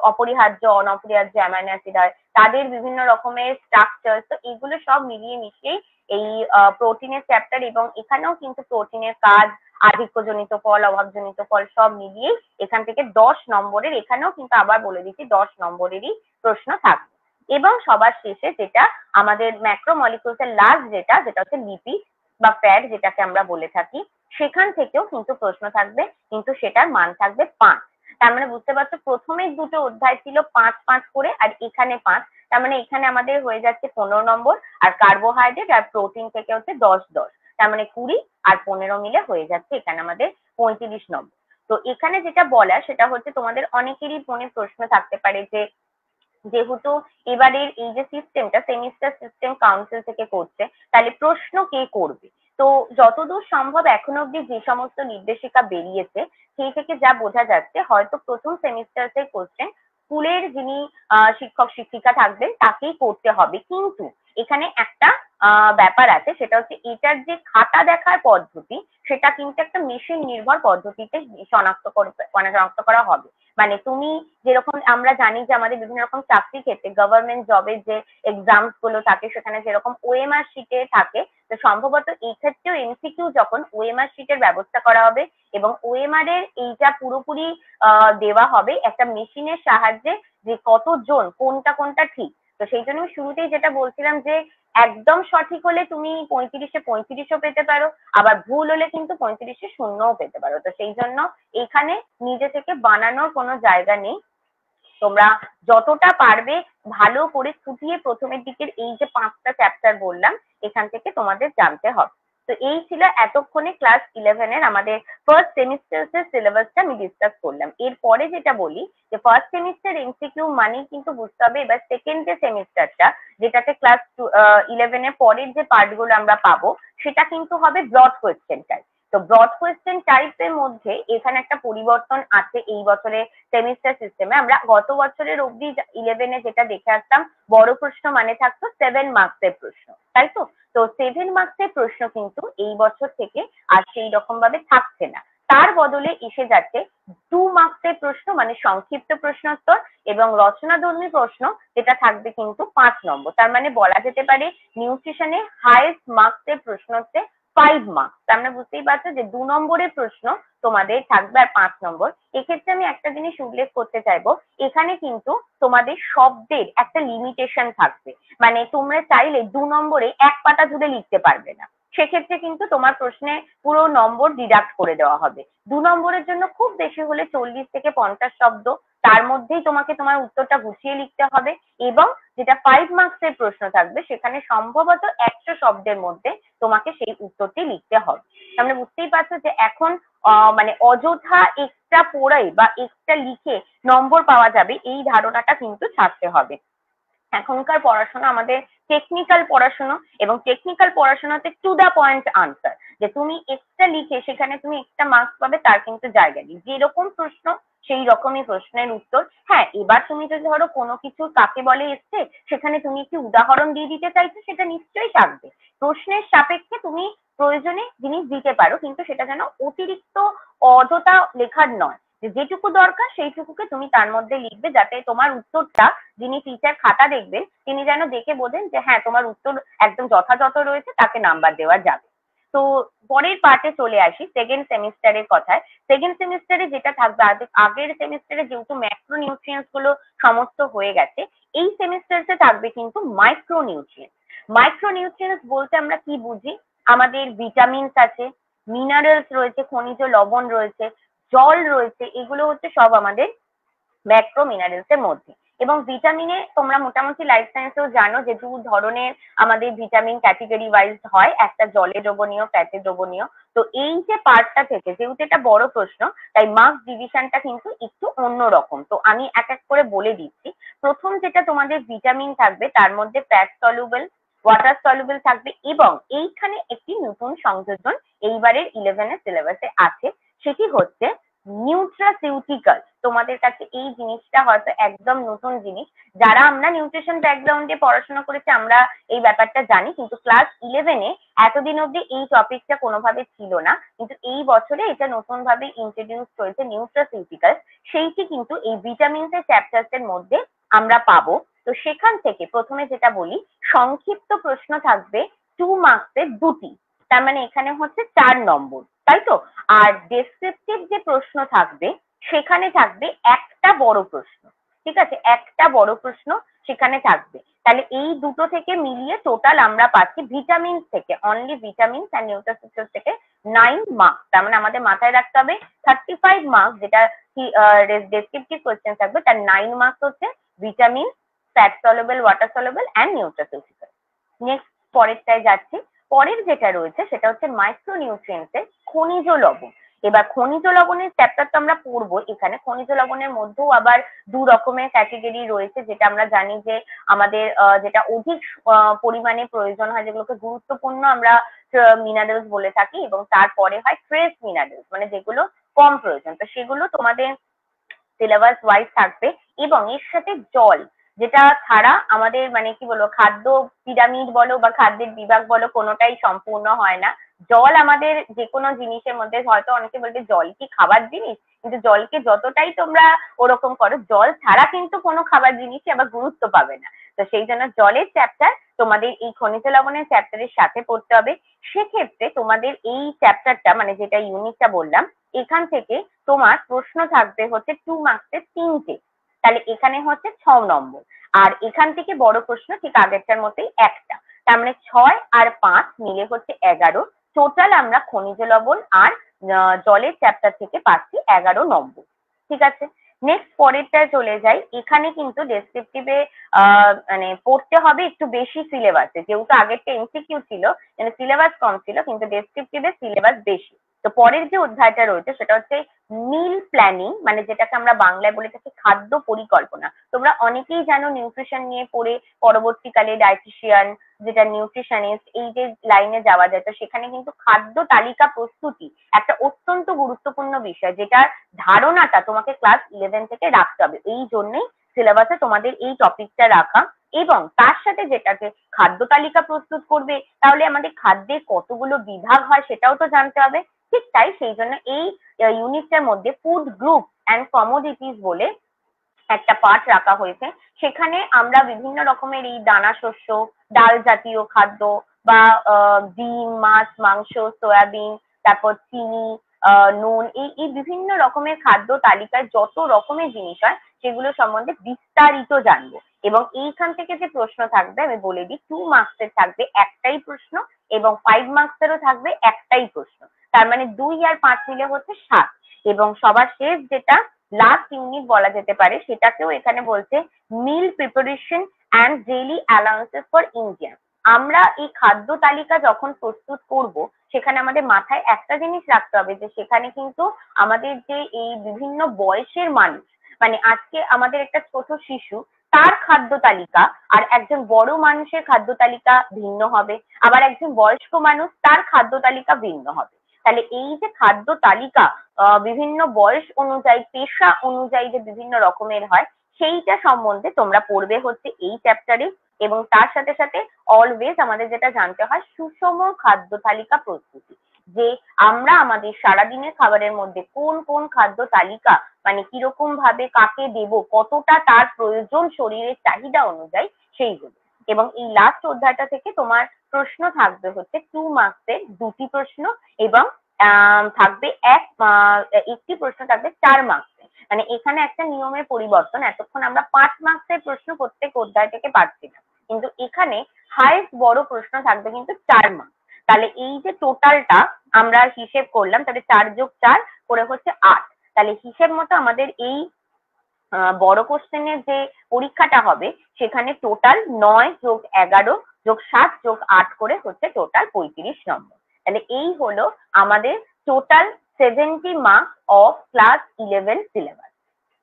Speaker 2: অপরিহার্য অনপরিহার্য অ্যামাইনো অ্যাসিড হয়, তাদের বিভিন্ন রকমের স্ট্রাকচার, তো এগুলো সব মিলিয়ে মিশিয়েই এই প্রোটিনের চ্যাপ্টার। এবং এখানেও কিন্তু প্রোটিনের কাজ, আধিক্যজনিত ফল, অভাবজনিত ফল সব মিলিয়েই এখান থেকে 10 নম্বরের, এখানেও কিন্তু আবার বলে দিচ্ছি 10 নম্বরেরই প্রশ্ন থাকবে। এবং সবার শেষে যেটা আমাদের ম্যাক্রোমলিকিউলস এর লাস্ট যেটা, যেটা হচ্ছে লিপিড বা ফ্যাট যেটাকে আমরা বলে থাকি, সেখান থেকেও কিন্তু প্রশ্ন থাকবে, কিন্তু সেটার মান থাকবে 5। তার মানে বুঝতে পারছো প্রথমের দুটো অধ্যায় ছিল 5 5 করে, আর এখানে 5, তার মানে এখানে আমাদের হয়ে যাচ্ছে 15 নম্বর, আর কার্বোহাইড্রেট আর প্রোটিন থেকে হচ্ছে 10 10, তার মানে 20 আর 15 মিলে হয়ে যাচ্ছে এখানে আমাদের 35 নম্বর। তো এখানে যেটা বলা সেটা হচ্ছে তোমাদের অনেকেরই মনে প্রশ্ন থাকতে পারে যে যেহেতু এবারের এই যে সিস্টেমটা সেমিস্টার সিস্টেম কাউন্সিল থেকে করছে, তাহলে প্রশ্ন কে করবে। তো যতদূর সম্ভব এখনো অব্দি যে সমস্ত নির্দেশিকা বেরিয়েছে সেই থেকে যা বোঝা যাচ্ছে, হয়তো প্রথম সেমিস্টারের কোশ্চেন স্কুলের যিনি শিক্ষক শিক্ষিকা থাকবেন তাকেই করতে হবে, কিন্তু এখানে একটা ব্যাপার আছে, সেটা হচ্ছে এটার যে খাতা দেখার পদ্ধতি সেটা কিন্তু একটা মেশিন নির্ভর পদ্ধতিতে শনাক্ত করা হবে। মানে তুমি যেরকম আমরা জানি যে আমাদের বিভিন্ন রকম চাকরি ক্ষেত্রে গভর্নমেন্ট জবের যে এক্সামস গুলো থাকে সেখানে যেরকম ওএমআর শিটে থাকে, তো সম্ভবত এই ক্ষেত্রেও এমসিকিউ যখন ওএমআর শিটের ব্যবস্থা করা হবে, এবং ওএমআর এর এইটা পুরোপুরি দেওয়া হবে একটা মেশিনের সাহায্যে, যে কতজন কোনটা কোনটা ঠিক। তো সেই জন্য আমি শুরুতেই যেটা বলছিলাম যে একদম সঠিক হলে তুমি 35-এ 35ও পেতে পারো, আবার ভুল হলে কিন্তু 35-এ 0ও পেতে পারো। তো সেই জন্য এখানে নিজে থেকে বানানোর কোনো জায়গা নেই, তোমরা যতটা পারবে ভালো করে খুঁটিয়ে প্রথমের দিকের এই যে 5টা চ্যাপ্টার বললাম এখান থেকে তোমাদের জানতে হবে। তো এই ছিল এতক্ষণে ক্লাস 11 এর আমাদের ফার্স্ট সেমিস্টার এর সিলেবাসটা আমি ডিসকাস করলাম। এরপরে যেটা বলি যে ফার্স্ট সেমিস্টার এমসিকিউ মানে কিন্তু বুঝতে হবে এবার সেকেন্ড যে সেমিস্টারটা, যেটাতে ক্লাস 11 এর পরের যে পার্ট গুলো আমরা পাবো, সেটা কিন্তু হবে ব্রড কোয়েশ্চেন টাইপ। তো ব্রড কোয়েশ্চেন টাইপের মধ্যে এখানে একটা পরিবর্তন আছে এই বছরে সেমিস্টার সিস্টেমে। আমরা গত বছরের অবধি 11-এ যেটা দেখে আসতাম, বড় প্রশ্ন মানে থাকতো 7 মার্কসের প্রশ্ন, তাই তো? তো 7 মার্কসের প্রশ্ন কিন্তু এই বছর থেকে আর সেই রকম ভাবে থাকছে না, তার বদলে এসে যাচ্ছে 2 মার্কসের প্রশ্ন, মানে সংক্ষিপ্ত প্রশ্নোত্তর এবং রচনাধর্মী প্রশ্ন, যেটা থাকবে কিন্তু 5 নম্বর। তার মানে বলা যেতে পারে নিউট্রিশনে হাইয়েস্ট মার্কসের প্রশ্ন হচ্ছে 5 মার্কস। তার মানে বুঝতেই পারছো যে 2 নম্বরের প্রশ্ন তোমাদের থাকবে আর 5 নম্বর। এক্ষেত্রে আমি একটা জিনিস উল্লেখ করতে চাইবো, এখানে কিন্তু তোমাদের শব্দের একটা লিমিটেশন থাকবে, মানে তোমরা চাইলে 2 নম্বরে 1 পাতা জুড়ে লিখতে পারবে না, সেক্ষেত্রে কিন্তু তোমার প্রশ্নে পুরো নম্বর ডিডাক্ট করে দেওয়া হবে। 2 নম্বরের জন্য খুব বেশি হলে 40 থেকে 50 শব্দ, তার মধ্যেই তোমাকে তোমার উত্তরটা গুছিয়ে লিখতে হবে। এবং যেটা 5 মার্কসের প্রশ্ন থাকবে সেখানে সম্ভবত 100 শব্দের মধ্যে তোমাকে সেই উত্তরটি লিখতে হবে। তাহলে বুঝতেই পারছো যে এখন মানে অযথা এক্সট্রা পড়াই বা এক্সট্রা লিখে নম্বর পাওয়া যাবে এই ধারণাটা কিন্তু ছাড়তে হবে। এখনকার পড়াশোনা আমাদের টেকনিক্যাল পড়াশোনা, এবং টেকনিক্যাল পড়াশোনাতে টু দা পয়েন্ট আনসার, যে তুমি এক্সট্রা লিখে সেখানে তুমি এক্সট্রা মার্কস পাবে তার কিন্তু জায়গা নেই, যেরকম প্রশ্ন সেই রকমই প্রশ্নের উত্তর। হ্যাঁ, এবার তুমি যদি ধরো কোনো কিছু কাকে বলে এসছে সেখানে তুমি একটি উদাহরণ দিয়ে দিতে চাইছো, সেটা নিশ্চয়ই থাকবে। প্রশ্নের সাপেক্ষে তুমি প্রয়োজনে জিনিস দিতে পারো, কিন্তু সেটা যেন অতিরিক্ত অযথা লেখার নয়। যে যেটুকু দরকার সেইটুকুকে তুমি তার মধ্যে লিখবে, যাতে তোমার উত্তরটা যিনি টিচার খাতা দেখবেন তিনি যেন দেখে বোঝেন যে হ্যাঁ তোমার উত্তর একদম যথাযথ রয়েছে, তাকে নাম্বার দেওয়া যাবে। তো পরের পার্টে চলে আসি সেকেন্ড সেমিস্টারের কথায়। সেকেন্ড সেমিস্টারে যেটা থাকবে, আগের সেমিস্টারে যেহেতু ম্যাক্রো নিউট্রিয়েন্টস গুলো সমস্ত হয়ে গেছে, এই সেমিস্টারে থাকবে কিন্তু মাইক্রো নিউট্রিয়েন্টস। মাইক্রো নিউট্রিয়েন্টস বলতে আমরা কি বুঝি? আমাদের ভিটামিনস আছে, মিনারেলস রয়েছে, খনিজ লবণ রয়েছে, জল রয়েছে, এগুলো হচ্ছে সব আমাদের ম্যাক্রো মিনারেলস এর মধ্যে। এবং ভিটামিনে তোমরা মোটামুটি লাইফ সায়েন্সেও জানো যে দু ধরনের আমাদের ভিটামিন ক্যাটেগরি ওয়াইজ হয়, একটা জলে দ্রবণীয়, ফ্যাটে দ্রবণীয়। তো এই যে পার্টটা থেকে, যেহেতু এটা বড় প্রশ্ন, তাই মার্কস ডিভিশনটা কিন্তু একটু অন্যরকম। তো আমি এক এক করে বলে দিচ্ছি। প্রথম যেটা তোমাদের ভিটামিন থাকবে, তার মধ্যে ফ্যাট সলিউবল, ওয়াটার সলিউবল থাকবে, এবং এইখানে একটি নতুন সংযোজন এইবারের 11 এর সিলেবাসে আছে, সেটি হচ্ছে নিউট্রাসিউটিক্যাল। তোমাদের কাছে এই জিনিসটা হয়তো একদম নতুন জিনিস। যারা আমরা নিউট্রিশন ব্যাকগ্রাউন্ডে পড়াশোনা করেছি আমরা এই ব্যাপারটা জানি, কিন্তু ক্লাস 11-এ এতদিন অব্দি এই টপিকটা কোনোভাবে ছিল না, কিন্তু এই বছরে এটা নতুন ভাবে ইন্ট্রোডিউস হয়েছে নিউট্রাসিউটিক্যাল। সেইটি কিন্তু এই ভিটামিনস এর চ্যাপ্টার্স এর মধ্যে আমরা পাবো। তো সেখান থেকে প্রথমে যেটা বলি, সংক্ষিপ্ত প্রশ্ন থাকবে 2 মার্কসের দুটি, তার মানে এখানে হচ্ছে 4 নম্বর, তাই তো? আর ডেসক্রিপটিভ যে প্রশ্ন থাকবে সেখানে থাকবে একটা বড় প্রশ্ন। ঠিক আছে, একটা বড় প্রশ্ন সেখানে থাকবে। তাহলে এই দুটো থেকে মিলিয়ে টোটাল আমরা পাচ্ছি ভিটামিনস থেকে, অনলি ভিটামিনস অ্যান্ড নিউট্রাসিউটিক্যালস থেকে 9 মার্কস। তার মানে আমাদের মাথায় রাখতে হবে 35 মার্কস যেটা ডেসক্রিপটিভ কোয়েশ্চেন থাকবে, তার 9 মার্কস হচ্ছে vitamin, fat soluble, water soluble and nutraceutical. Next পরেরটায় যাচ্ছি। পরের যেটা রয়েছে সেটা হচ্ছে মাইক্রো নিউট্রিয়েন্টস এর খনিজ লবণ। এবার খনিজ লবণের চ্যাপ্টার তো আমরা পড়বো। এখানে খনিজ লবণের মধ্যেও আবার দু রকমের ক্যাটেগরি রয়েছে, যেটা আমরা জানি যে আমাদের যেটা অধিক পরিমাণে প্রয়োজন হয়, যেগুলোকে গুরুত্বপূর্ণ আমরা মিনারেলস বলে থাকি, এবং তারপরে হয় ট্রেস মিনারেলস, মানে যেগুলো কম প্রয়োজন। তো সেগুলো তোমাদের সিলেবাস ওয়াইজ থাকবে। এবং এর সাথে জল, যেটা ছাড়া আমাদের মানে কি বলবো, খাদ্য পিরামিড বলো বা খাদ্যের বিভাগ বলো, কোনোটাই সম্পূর্ণ হয় না। জল আমাদের যে কোনো জিনিসের মধ্যে, হয়তো অনেকে বলবে জল কি খাবার জিনিস, কিন্তু জলকে যতটাই তোমরা ওরকম করো, জল ছাড়া কিন্তু কোনো খাবার জিনিসই আবার গুরুত্ব পাবে না। তো সেই জন্য জলের চ্যাপ্টার তোমাদের এই খনিজ লবণের চ্যাপ্টারের সাথে পড়তে হবে। সেক্ষেত্রে তোমাদের এই চ্যাপ্টারটা, মানে যেটা ইউনিটটা বললাম, এখান থেকে তোমার প্রশ্ন থাকবে হচ্ছে 2 মার্কসের 3টে। তাহলে এখানে হচ্ছে 6 নম্বর। আর এখান থেকে বড় প্রশ্ন ঠিক আগেরটার মতোই একটা। তার মানে 6 আর 5 মিলে হচ্ছে 11। টোটাল আমরা খনিজ লবণ আর জলের চ্যাপ্টার থেকে পাচ্ছি 11 নম্বর। ঠিক আছে, নেক্সট পরেরটায় চলে যাই। এখানে কিন্তু ডেসক্রিপটিভে মানে পড়তে হবে একটু বেশি সিলেবাসে, যেহেতু আগেরটা এমসিকিউ ছিল, মানে সিলেবাস কম ছিল, কিন্তু ডেসক্রিপটিভে সিলেবাস বেশি। তো পরের যে অধ্যায়টা রয়েছে সেটা হচ্ছে মিল প্ল্যানিং, মানে যেটাকে আমরা বাংলায় বলে থাকি খাদ্য পরিকল্পনা। তোমরা অনেকেই জানো নিউট্রিশন নিয়ে পড়ে পরবর্তীকালে ডায়েটিশিয়ান, যেটা নিউট্রিশনিস্ট, এই যে লাইনে যাওয়া যায়। তো সেখানে কিন্তু খাদ্য তালিকা প্রস্তুতি একটা অত্যন্ত গুরুত্বপূর্ণ বিষয়, যেটার ধারণাটা তোমাকে ক্লাস 11 থেকে রাখতে হবে। এই জন্যই সিলেবাসে তোমাদের এই টপিকটা রাখা। এবং তার সাথে যেটাকে খাদ্য তালিকা প্রস্তুত করবে, তাহলে আমাদের খাদ্যের কতগুলো বিভাগ হয় সেটাও তো জানতে হবে। ঠিক তাই, সেই জন্য এই ইউনিটটার মধ্যে ফুড গ্রুপ অ্যান্ড কমোডিটিস বলে একটা পার্ট রাখা হয়েছে। সেখানে আমরা বিভিন্ন রকমের এই দানা শস্য, ডাল জাতীয় খাদ্য, বা ডিম, মাছ, মাংস, সয়াবিন, তারপর চিনি, নুন, এই এই বিভিন্ন রকমের খাদ্য তালিকায় যত রকমের জিনিস হয় সেগুলো সম্বন্ধে বিস্তারিত জানবো। এবং এইখান থেকে যে প্রশ্ন থাকবে আমি বলে দিই, 2 মার্কসের থাকবে একটাই প্রশ্ন, এবং 5 মার্কসেরও থাকবে একটাই প্রশ্ন। তার মানে 2 আর 5 মিলে হচ্ছে 7। এবং সবার শেষ যেটা লাস্ট ইউনিট বলা যেতে পারে, সেটাকেও এখানে বলছে meal preparation and daily allowances for Indian. আমরা এই খাদ্য তালিকা যখন প্রস্তুত করব, সেখানে আমাদের মাথায় একটা জিনিস রাখতে হবে, যে সেখানে কিন্তু আমাদের যে এই বিভিন্ন বয়সের মানুষ, মানে আজকে আমাদের একটা ছোট শিশু, তার খাদ্য তালিকা আর একজন বড় মানুষের খাদ্য তালিকা ভিন্ন হবে, আবার একজন বয়স্ক মানুষ তার খাদ্য তালিকা ভিন্ন হবে। তাহলে এই যে খাদ্য তালিকা বিভিন্ন বয়স অনুযায়ী, পেশা অনুযায়ী যে বিভিন্ন রকমের হয়, সেইটা সম্বন্ধে তোমরা পড়বে হচ্ছে এই চ্যাপ্টারে। এবং তার সাথে সাথে অলওয়েজ আমাদের যেটা জানতে হয়, সুষম খাদ্য তালিকা প্রস্তুতি। যে আমরা আমাদের সারাদিনের খাবারের মধ্যে কোন কোন খাদ্য তালিকা মানে কিরকম ভাবে কাকে দেব, কতটা তার প্রয়োজন শরীরের চাহিদা অনুযায়ী সেইগুলো। এবং এই লাস্ট অধ্যায়টা থেকে তোমার প্রশ্ন থাকবে হচ্ছে 2 মার্কসের 2টি প্রশ্ন, এবং থাকবে একটি প্রশ্ন থাকবে 4 মার্কসের। মানে এখানে একটা নিয়মের পরিবর্তন, এতক্ষণ আমরা 5 মার্কসের প্রশ্ন প্রত্যেক অধ্যায় থেকে পাচ্ছিলাম, কিন্তু এখানে হাইয়েস্ট বড় প্রশ্ন থাকবে কিন্তু 4 মার্কস। তাহলে এই যে টোটালটা আমরা হিসেব করলাম, তাহলে 4+4 করে হচ্ছে 8। তাহলে হিসেব মতো আমাদের এই বড় কোশ্চেনের যে পরীক্ষাটা হবে সেখানে টোটাল 9+11+7+8 করে হচ্ছে টোটাল 35 নম্বর। তাহলে এই হলো আমাদের total 70 marks of class 11 syllabus.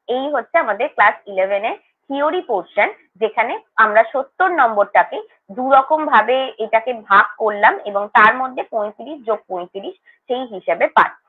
Speaker 2: এই হচ্ছে আমাদের ক্লাস 11-এর থিওরি পোর্শন, যেখানে আমরা 70 নম্বরটাকে দুরকম ভাবে এটাকে ভাগ করলাম এবং তার মধ্যে 35+35 সেই হিসেবে পাচ্ছি।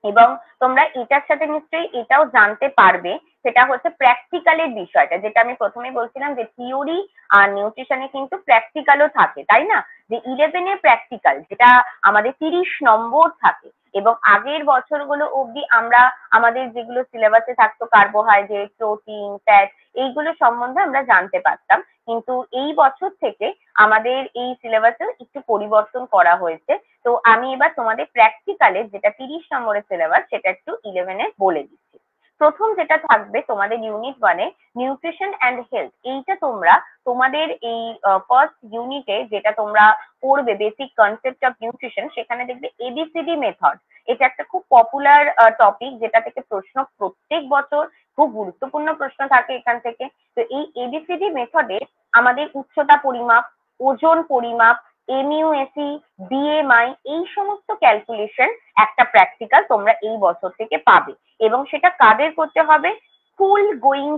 Speaker 2: এবং তোমরা এটার সাথে নিশ্চয়ই এটাও জানতে পারবে, সেটা হচ্ছে প্র্যাকটিক্যালের বিষয়টা, যেটা আমি প্রথমে বলছিলাম যে থিওরি আর নিউট্রিশনে কিন্তু প্র্যাকটিক্যালও থাকে, তাই না? যে 11-এর প্র্যাকটিক্যাল যেটা আমাদের 30 নম্বর থাকে, এবং আগের বছরগুলো অবধি আমরা আমাদের যেগুলো সিলেবাসে থাকতো কার্বোহাইড্রেট, প্রোটিন, ফ্যাট, এইগুলো সম্বন্ধে আমরা জানতে পারতাম। কিন্তু এই বছর থেকে আমাদের এই সিলেবাসে একটু পরিবর্তন করা হয়েছে। তো আমি এবার তোমাদের প্র্যাকটিক্যালে যেটা 30 নম্বরের সিলেবাস সেটা একটু 11-এ বলে দিচ্ছি। প্রথম যেটা থাকবে তোমাদের ইউনিট 1-এ নিউট্রিশন অ্যান্ড হেলথ। এইটা তোমরা তোমাদের এই ফার্স্ট ইউনিটে যেটা তোমরা পড়বে বেসিক কনসেপ্ট অফ নিউট্রিশন, সেখানে দেখবে এবিসিডি মেথড। এটা একটা খুব পপুলার টপিক, যেটা থেকে প্রশ্ন প্রত্যেক বছর খুব গুরুত্বপূর্ণ প্রশ্ন থাকে এখান থেকে। তো এই এবিসিডি মেথডে আমাদের উচ্চতা পরিমাপ, ওজন পরিমাপ, এমইউএসি, বিএমআই, এই সমস্ত ক্যালকুলেশন একটা প্র্যাকটিক্যাল তোমরা এই বছর থেকে পাবে। এবং সেটা কাদের করতে হবে? স্কুল গোয়িং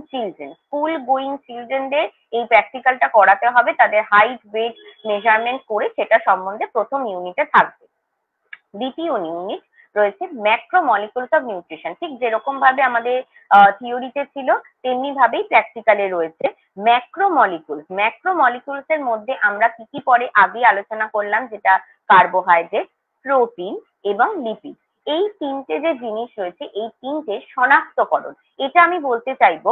Speaker 2: চিলড্রেনদের এই প্র্যাকটিক্যালটা করাতে হবে, তাদের হাইট, ওয়েট মেজারমেন্ট করে সেটা সম্বন্ধে প্রথম ইউনিটে থাকবে। দ্বিতীয় ইউনিট রয়েছে ম্যাক্রোমলিকুলস অফ নিউট্রিশন। ঠিক যেরকম ভাবে আমাদের থিওরিতে ছিল তেমনি ভাবেই প্র্যাকটিক্যালে রয়েছে ম্যাক্রোমলিকুলস এর মধ্যে আমরা কি কি পরে আগে আলোচনা করলাম, যেটা কার্বোহাইড্রেট, প্রোটিন এবং লিপিড। এই তিনটে যে জিনিস রয়েছে, এই তিনটে শনাক্তকরণ, এটা আমি বলতে চাইবো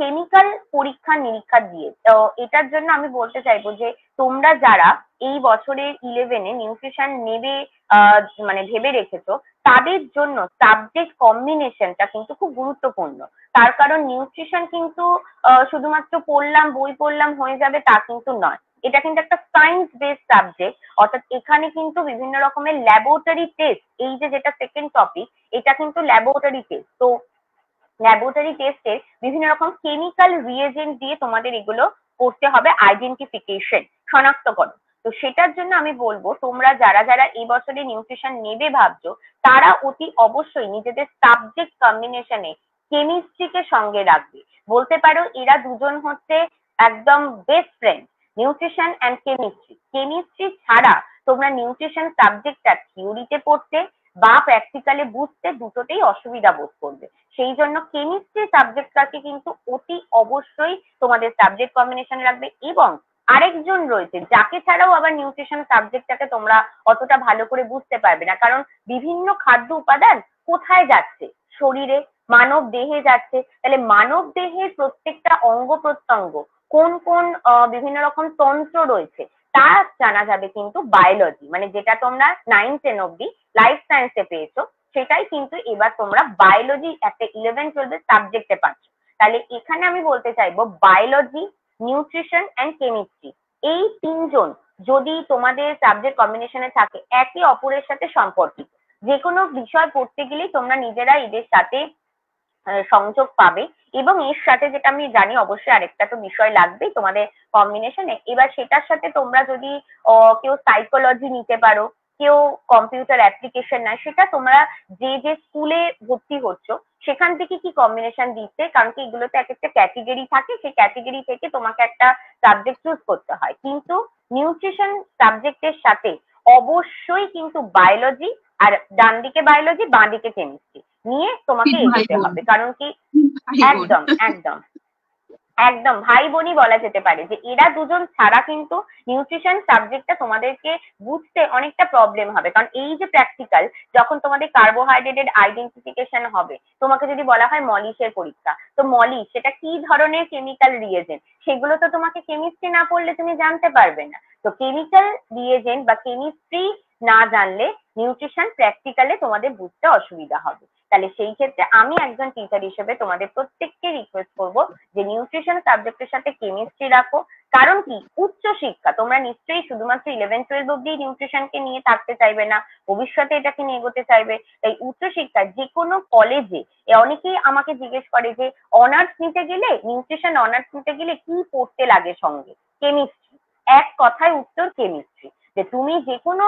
Speaker 2: কেমিক্যাল পরীক্ষা নিরীক্ষা দিয়ে। তো এটার জন্য আমি বলতে চাইবো যে তোমরা যারা এই বছরের 11-এ নিউট্রিশন নেবে মানে ভেবে রেখেছো, তাদের জন্য সাবজেক্ট কম্বিনেশনটা কিন্তু খুব গুরুত্বপূর্ণ। তার কারণ নিউট্রিশন কিন্তু শুধুমাত্র বই পড়লাম হয়ে যাবে তা কিন্তু নয়। এটা কিন্তু একটা সায়েন্স বেসড সাবজেক্ট, অর্থাৎ এখানে কিন্তু বিভিন্ন রকমের ল্যাবরেটরি টেস্ট, এই যে যেটা সেকেন্ড টপিক, এটা কিন্তু ল্যাবরেটরি টেস্ট। তো ল্যাবরেটরি টেস্টে বিভিন্ন রকম কেমিক্যাল রিয়েজেন্ট দিয়ে তোমাদের এগুলো করতে হবে, আইডেন্টিফিকেশন, শনাক্তকরণ। তো সেটার জন্য আমি বলবো তোমরা যারা যারা এই বছরে নিউট্রিশন নেবে ভাবছো, তারা অতি অবশ্যই নিজেদের সাবজেক্ট কম্বিনেশনে কেমিস্ট্রিকে সঙ্গে রাখবে। বলতে পারো এরা দুজন হচ্ছে একদম best friend, nutrition and chemistry. Chemistry ছাড়া তোমরা নিউট্রিশন সাবজেক্টটা থিওরিতে পড়তে বা প্র্যাকটিক্যালে বুঝতে দুটোতেই অসুবিধা বোধ করবে। সেই জন্য কেমিস্ট্রি সাবজেক্টটাকে কিন্তু অতি অবশ্যই তোমাদের সাবজেক্ট কম্বিনেশন রাখবে। এবং আরেকজন রয়েছে যাকে ছাড়াও আবার নিউট্রিশন সাবজেক্টটাকে তোমরা অতটা ভালো করে বুঝতে পারবে না, কারণ বিভিন্ন খাদ্য উপাদান কোথায় যাচ্ছে, শরীরে, মানব দেহে যাচ্ছে। তাহলে মানব দেহের প্রত্যেকটা অঙ্গ প্রত্যঙ্গ কোন কোন বিভিন্ন রকম তন্ত্র রয়েছে তা জানা যাবে কিন্তু বায়োলজি, মানে যেটা তোমরা 9-10 অব্দি লাইফ সায়েন্সে পেয়েছো, সেটাই কিন্তু এবার তোমরা বায়োলজি একটা 11-12 সাবজেক্টে পাচ্ছ। তাহলে এখানে আমি বলতে চাইবো বায়োলজি, নিউট্রিশন অ্যান্ড কেমিস্ট্রি, এই তিনজন যদি তোমাদের সাবজেক্ট কম্বিনেশনে থাকে, একে অপরের সাথে সম্পর্কিত। যে কোনো বিষয় পড়তে গেলেই তোমরা নিজেরা এদের সাথে সংযোগ পাবে। এবং এর সাথে যেটা আমি জানি অবশ্যই আরেকটা তো বিষয় লাগবেই তোমাদের কম্বিনেশনে। এবার সেটার সাথে তোমরা যদি কেউ সাইকোলজি নিতে পারো, কেউ কম্পিউটার অ্যাপ্লিকেশন নেয়, সেটা তোমরা যে যে স্কুলে ভর্তি হচ্ছ সেখান থেকে কি কম্বিনেশন দিচ্ছে, কারণ কি এগুলোতে এক একটা ক্যাটেগরি থাকে, সেই ক্যাটেগরি থেকে তোমাকে একটা সাবজেক্ট চুজ করতে হয়। কিন্তু নিউট্রিশন সাবজেক্টের সাথে অবশ্যই কিন্তু বায়োলজি, আর ডান দিকে বায়োলজি বাঁ দিকে কেমিস্ট্রি নিয়ে তোমাকে এগোতে হবে। কারণ কি একদম একদম একদম ভাই বোনই বলা যেতে পারে, যে এরা দুজন ছাড়া কিন্তু নিউট্রিশন সাবজেক্টটা তোমাদেরকে বুঝতে অনেকটা প্রবলেম হবে। কারণ এই যে প্র্যাকটিক্যাল, যখন তোমাদের কার্বোহাইড্রেটের আইডেন্টিফিকেশন হবে, তোমাকে যদি বলা হয় মলিসের পরীক্ষা, তো মলিস সেটা কি ধরনের কেমিক্যাল রিয়েজেন্ট, সেগুলো তো তোমাকে কেমিস্ট্রি না পড়লে তুমি জানতে পারবে না। তো কেমিক্যাল রিয়েজেন্ট বা কেমিস্ট্রি না জানলে নিউট্রিশন প্র্যাকটিক্যালে তোমাদের বুঝতে অসুবিধা হবে। তাহলে সেই ক্ষেত্রে আমি একজন টিচার হিসেবে তোমাদের প্রত্যেককে রিকোয়েস্ট করবো যে নিউট্রিশন সাবজেক্টের সাথে কেমিস্ট্রি রাখো। কারণ কি, উচ্চ শিক্ষা তোমরা নিশ্চয়ই শুধুমাত্র 11-12 অব্দি নিউট্রিশনকে নিয়ে থাকতে চাইবে না, ভবিষ্যতে এটাকে নিয়ে এগোতে চাইবে। তাই উচ্চ শিক্ষা যে কোনো কলেজে, অনেকেই আমাকে জিজ্ঞেস করে যে অনার্স নিতে গেলে, নিউট্রিশন অনার্স নিতে গেলে কি পড়তে লাগে সঙ্গে, কেমিস্ট্রি। এক কথায় উত্তর কেমিস্ট্রি। যে তুমি যে কোনো